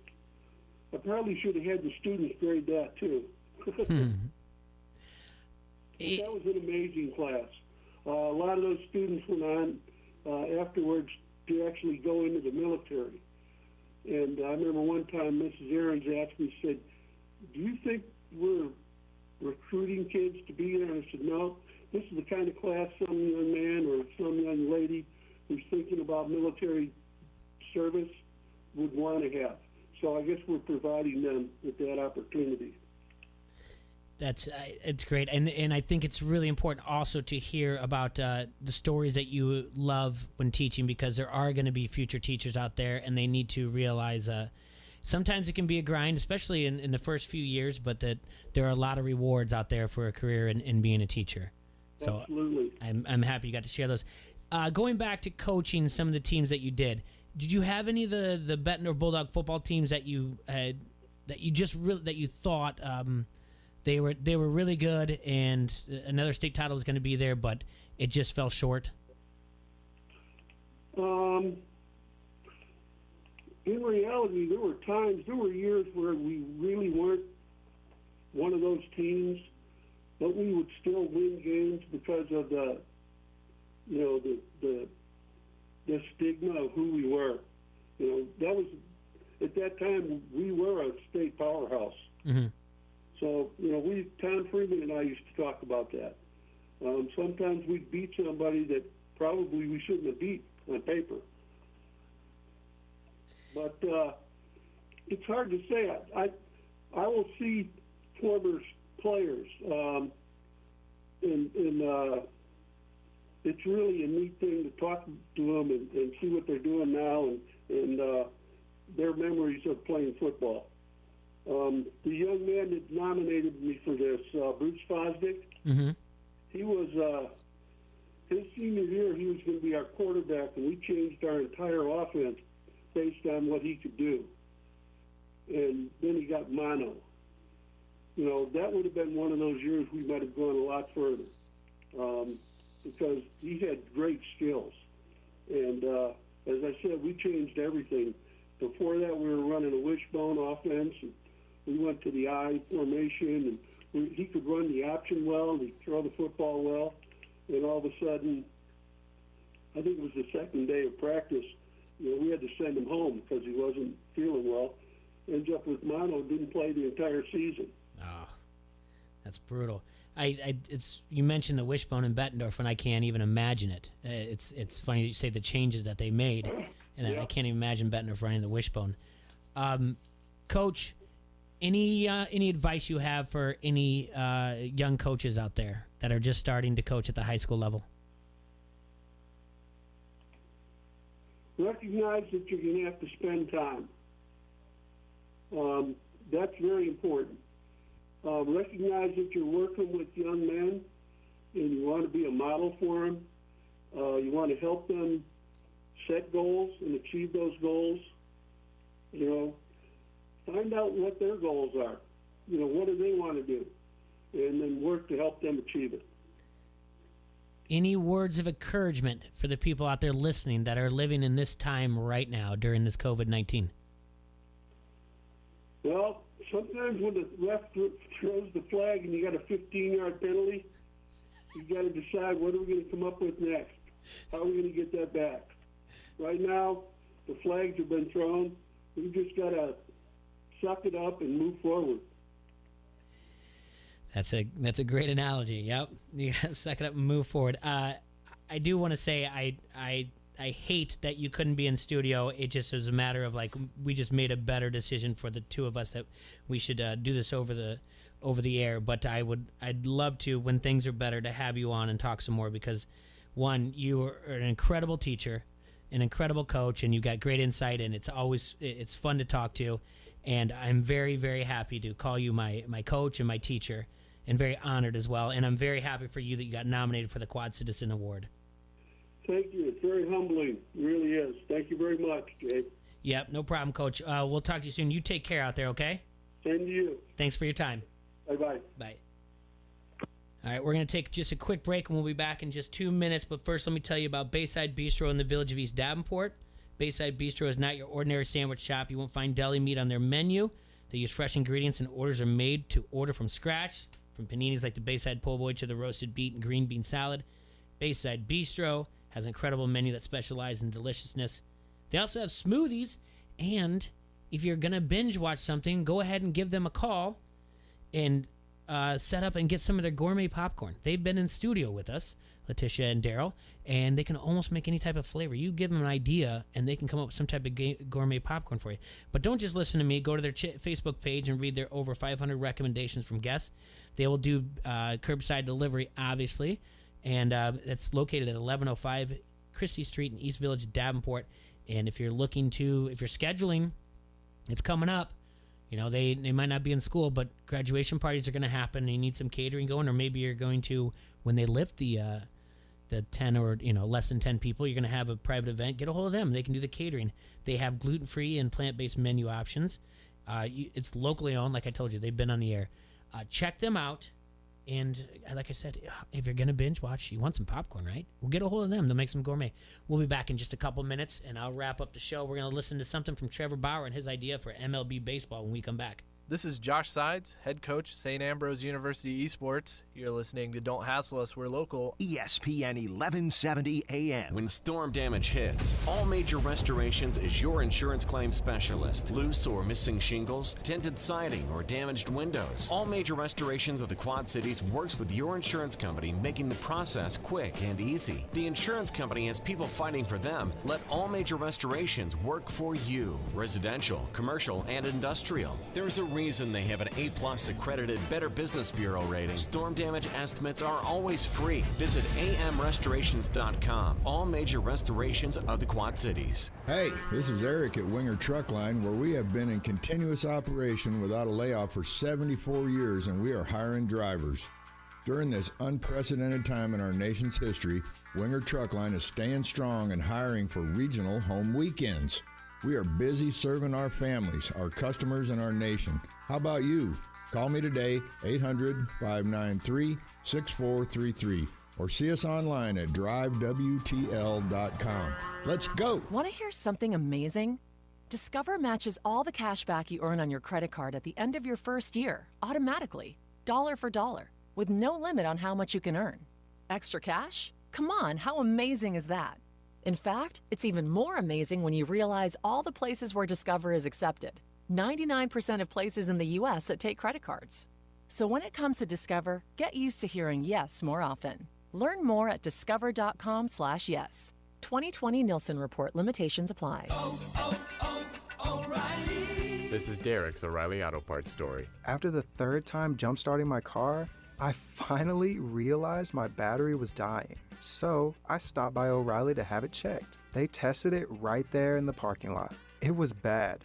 I probably should have had the students grade that too. But that was an amazing class. A lot of those students went on afterwards to actually go into the military. And I remember one time Mrs. Ahrens asked me, said, "Do you think we're recruiting kids to be there?" And I said, "No, this is the kind of class some young man or some young lady who's thinking about military service would want to have." So I guess we're providing them with that opportunity. It's great, and I think it's really important also to hear about the stories that you love when teaching, because there are going to be future teachers out there, and they need to realize sometimes it can be a grind, especially in the first few years, but that there are a lot of rewards out there for a career in being a teacher. So absolutely, I'm happy you got to share those. Going back to coaching some of the teams that you did you have any of the Bettendorf Bulldog football teams that you had that you thought they were really good and another state title was going to be there, but it just fell short? In reality, there were years where we really weren't one of those teams, but we would still win games because of the stigma of who we were. That was, at that time, we were a state powerhouse. Mm-hmm. So, Tom Freeman and I used to talk about that. Sometimes we'd beat somebody that probably we shouldn't have beat on paper. But it's hard to say. I will see former players, and it's really a neat thing to talk to them and see what they're doing now and their memories of playing football. The young man that nominated me for this, Bruce Fosdick, mm-hmm. He was, his senior year, he was going to be our quarterback, and we changed our entire offense based on what he could do. And then he got mono. That would have been one of those years we might have gone a lot further because he had great skills. And as I said, we changed everything. Before that, we were running a wishbone offense, and we went to the I formation, and he could run the option well, and he'd throw the football well. And all of a sudden, I think it was the second day of practice, we had to send him home because he wasn't feeling well. Ends up with mono, didn't play the entire season. Oh, that's brutal. You mentioned the wishbone in Bettendorf, and I can't even imagine it. It's funny that you say the changes that they made, and I can't even imagine Bettendorf running the wishbone. Coach, any advice you have for any young coaches out there that are just starting to coach at the high school level? Recognize that you're going to have to spend time. That's very important. Recognize that you're working with young men and you want to be a model for them. You want to help them set goals and achieve those goals. Find out what their goals are. What do they want to do? And then work to help them achieve it. Any words of encouragement for the people out there listening that are living in this time right now during this COVID-19? Well, sometimes when the ref throws the flag and you got a 15-yard penalty, you got to decide what are we going to come up with next. How are we going to get that back? Right now, the flags have been thrown. We've just got to suck it up and move forward. That's a great analogy. Yep, you gotta suck it up and move forward. I do want to say I hate that you couldn't be in studio. It just was a matter of like we just made a better decision for the two of us that we should do this over the air. But I'd love to, when things are better, to have you on and talk some more, because one, you are an incredible teacher, an incredible coach, and you got great insight, and it's fun to talk to, and I'm very, very happy to call you my coach and my teacher, and very honored as well. And I'm very happy for you that you got nominated for the Quad Citizen Award. Thank you. It's very humbling. It really is. Thank you very much, Jay. Yep, no problem, Coach. We'll talk to you soon. You take care out there, okay? Same to you. Thanks for your time. Bye-bye. Bye. All right, we're going to take just a quick break, and we'll be back in just 2 minutes. But first, let me tell you about Bayside Bistro in the village of East Davenport. Bayside Bistro is not your ordinary sandwich shop. You won't find deli meat on their menu. They use fresh ingredients, and orders are made to order from scratch, from paninis like the Bayside Po' Boy to the roasted beet and green bean salad. Bayside Bistro has an incredible menu that specializes in deliciousness. They also have smoothies, and if you're going to binge watch something, go ahead and give them a call and set up and get some of their gourmet popcorn. They've been in studio with us, Letitia and Daryl, and they can almost make any type of flavor. You give them an idea, and they can come up with some type of gourmet popcorn for you. But don't just listen to me. Go to their Facebook page and read their over 500 recommendations from guests. They will do curbside delivery, obviously, and it's located at 1105 Christie Street in East Village, Davenport. And if you're scheduling, it's coming up. You know, they might not be in school, but graduation parties are going to happen, and you need some catering going, or maybe you're going to, when they lift the 10 or, less than 10 people, you're going to have a private event. Get a hold of them. They can do the catering. They have gluten-free and plant-based menu options. It's locally owned, like I told you. They've been on the air. Check them out. And like I said, if you're going to binge watch, you want some popcorn, right? We'll get a hold of them. They'll make some gourmet. We'll be back in just a couple minutes, and I'll wrap up the show. We're going to listen to something from Trevor Bauer and his idea for MLB baseball when we come back. This is Josh Sides, head coach, St. Ambrose University Esports. You're listening to Don't Hassle Us, We're Local. ESPN 1170 AM. When storm damage hits, All Major Restorations is your insurance claim specialist. Loose or missing shingles, dented siding, or damaged windows. All Major Restorations of the Quad Cities works with your insurance company, making the process quick and easy. The insurance company has people fighting for them. Let All Major Restorations work for you. Residential, commercial, and industrial. There is a reason they have an A+ accredited Better Business Bureau rating. Storm damage estimates are always free. Visit amrestorations.com. All Major Restorations of the Quad Cities. Hey, this is Eric at Winger Truck Line, where we have been in continuous operation without a layoff for 74 years, and we are hiring drivers. During this unprecedented time in our nation's history, Winger Truck Line is staying strong and hiring for regional home weekends. We are busy serving our families, our customers, and our nation. How about you? Call me today, 800-593-6433, or see us online at drivewtl.com. Let's go! Want to hear something amazing? Discover matches all the cash back you earn on your credit card at the end of your first year, automatically, dollar for dollar, with no limit on how much you can earn. Extra cash? Come on, how amazing is that? In fact, it's even more amazing when you realize all the places where Discover is accepted. 99% of places in the U.S. that take credit cards. So when it comes to Discover, get used to hearing yes more often. Learn more at discover.com/yes. 2020 Nielsen Report. Limitations apply. O'Reilly. This is Derek's O'Reilly Auto Parts story. After the third time jump-starting my car, I finally realized my battery was dying. So I stopped by O'Reilly to have it checked. They tested it right there in the parking lot. It was bad,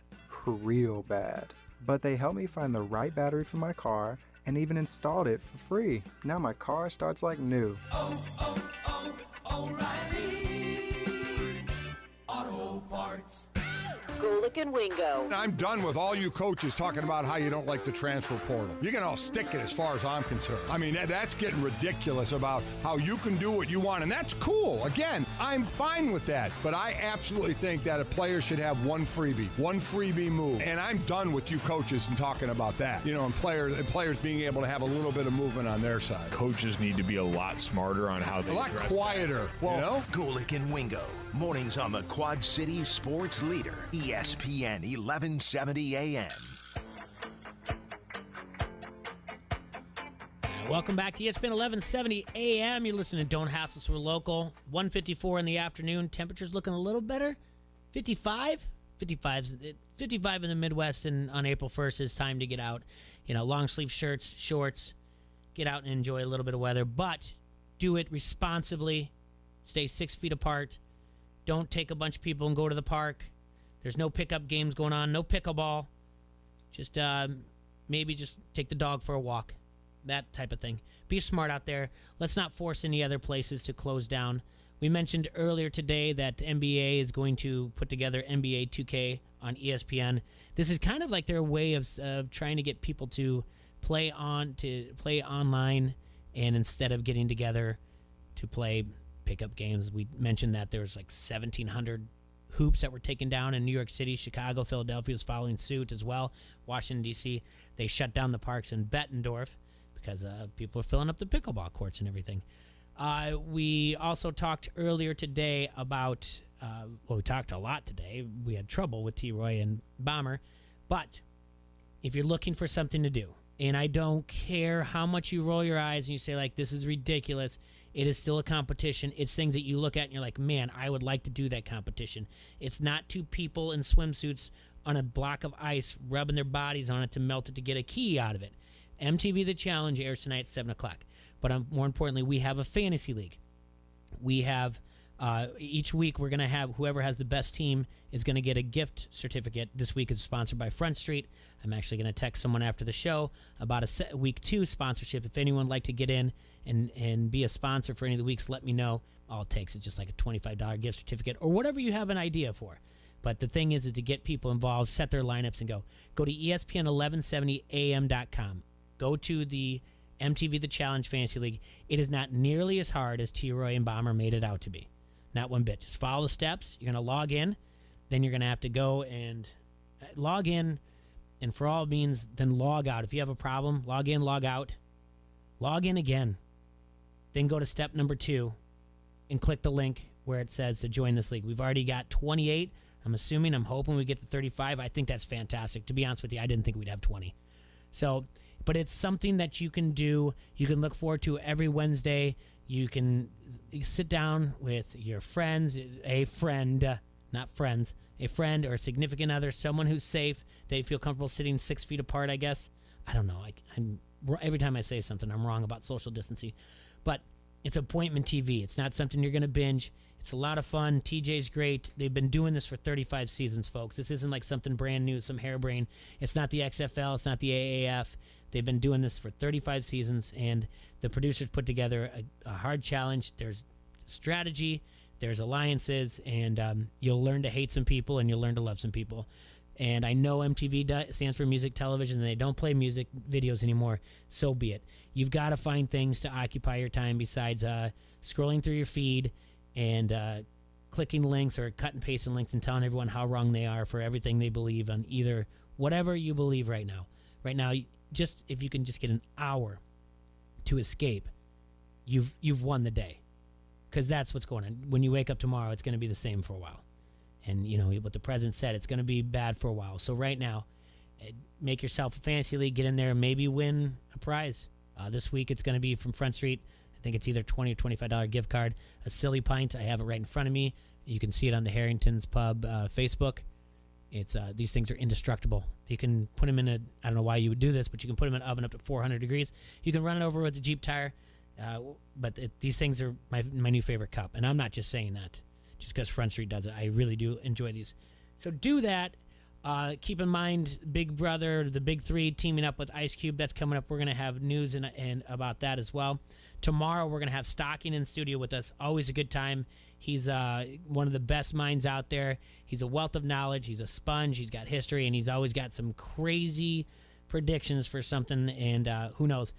real bad. But they helped me find the right battery for my car and even installed it for free. Now my car starts like new. O'Reilly Auto Parts. Gulick and Wingo. I'm done with all you coaches talking about how you don't like the transfer portal. You can all stick it as far as I'm concerned. I mean, that's getting ridiculous about how you can do what you want, and that's cool. Again, I'm fine with that. But I absolutely think that a player should have one freebie move. And I'm done with you coaches and talking about that. You know, and players being able to have a little bit of movement on their side. Coaches need to be a lot smarter on how they a lot address quieter, that. you know? Gulick and Wingo. Mornings on the Quad City Sports Leader, ESPN 1170 AM. Welcome back to ESPN 1170 AM. You're listening to Don't Hassle Us, We're Local. 1:54 in the afternoon. Temperatures looking a little better. 55 in the Midwest, and on April 1st it's time to get out. You know, long sleeve shirts, shorts, get out and enjoy a little bit of weather, but do it responsibly. Stay 6 feet apart. Don't take a bunch of people and go to the park. There's no pickup games going on, no pickleball. Just maybe just take the dog for a walk. That type of thing. Be smart out there. Let's not force any other places to close down. We mentioned earlier today that NBA is going to put together NBA 2K on ESPN. This is kind of like their way of trying to get people to play online, and instead of getting together to play pickup games. We mentioned that there was like 1,700 hoops that were taken down in New York City. Chicago, Philadelphia was following suit as well. Washington, D.C., they shut down the parks in Bettendorf because people are filling up the pickleball courts and everything. We also talked earlier today about, we talked a lot today. We had trouble with T-Roy and Bomber. But if you're looking for something to do, and I don't care how much you roll your eyes and you say, like, this is ridiculous, it is still a competition. It's things that you look at and you're like, man, I would like to do that competition. It's not two people in swimsuits on a block of ice rubbing their bodies on it to melt it to get a key out of it. MTV The Challenge airs tonight at 7 o'clock. But more importantly, we have a fantasy league. We have, each week we're going to have, whoever has the best team is going to get a gift certificate. This week is sponsored by Front Street. I'm actually going to text someone after the show about a week 2 sponsorship. If anyone would like to get in and be a sponsor for any of the weeks, let me know. All it takes is just like a $25 gift certificate or whatever you have an idea for. But the thing is to get people involved, set their lineups, and go. Go to ESPN1170am.com. Go to the MTV The Challenge Fantasy League. It is not nearly as hard as T-Roy and Bomber made it out to be. Not one bit. Just follow the steps. You're going to log in. Then you're going to have to go and log in. And for all means, then log out. If you have a problem, log in, log out. Log in again. Then go to step number 2 and click the link where it says to join this league. We've already got 28. I'm hoping we get to 35. I think that's fantastic. To be honest with you, I didn't think we'd have 20. So, but it's something that you can do. You can look forward to every Wednesday. You can sit down with your friends, a friend, not friends, a friend or a significant other, someone who's safe. They feel comfortable sitting 6 feet apart, I guess. I don't know. I'm every time I say something, I'm wrong about social distancing. But it's appointment TV. It's not something you're going to binge. It's a lot of fun. TJ's great. They've been doing this for 35 seasons, folks. This isn't like something brand new, some harebrained. It's not the XFL. It's not the AAF. They've been doing this for 35 seasons, and the producers put together a hard challenge. There's strategy, there's alliances, and you'll learn to hate some people, and you'll learn to love some people. And I know MTV stands for music television, and they don't play music videos anymore. So be it. You've got to find things to occupy your time besides scrolling through your feed and clicking links or cut and pasting links and telling everyone how wrong they are for everything they believe on either whatever you believe right now. Right now, just if you can just get an hour to escape, you've won the day, because that's what's going on. When you wake up tomorrow, it's going to be the same for a while, and you know what the president said, it's going to be bad for a while. So right now, make yourself a fantasy league, get in there, and maybe win a prize. This week it's going to be from Front Street. I think it's either $20 or $25 gift card, a silly pint. I have it right in front of me. You can see it on the Harrington's Pub Facebook. It's these things are indestructible. You can put them in I don't know why you would do this, but you can put them in an oven up to 400 degrees. You can run it over with a Jeep tire. But these things are my new favorite cup. And I'm not just saying that just because Front Street does it. I really do enjoy these. So do that. Keep in mind, Big Brother, the Big Three, teaming up with Ice Cube. That's coming up. We're going to have news and about that as well. Tomorrow, we're going to have Stocking in studio with us. Always a good time. He's one of the best minds out there. He's a wealth of knowledge. He's a sponge. He's got history, and he's always got some crazy predictions for something, and who knows.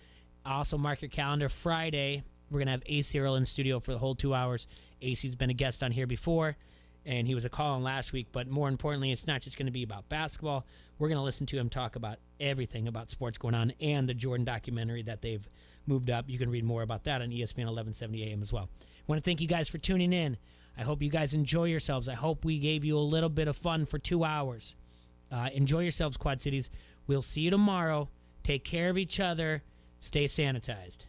Also, mark your calendar. Friday We're going to have AC Earl in studio for the whole 2 hours. AC's been a guest on here before, and he was a call-in last week. But more importantly, it's not just going to be about basketball. We're going to listen to him talk about everything about sports going on and the Jordan documentary that they've moved up. You can read more about that on ESPN 1170 AM as well. I want to thank you guys for tuning in. I hope you guys enjoy yourselves. I hope we gave you a little bit of fun for 2 hours. Enjoy yourselves, Quad Cities. We'll see you tomorrow. Take care of each other. Stay sanitized.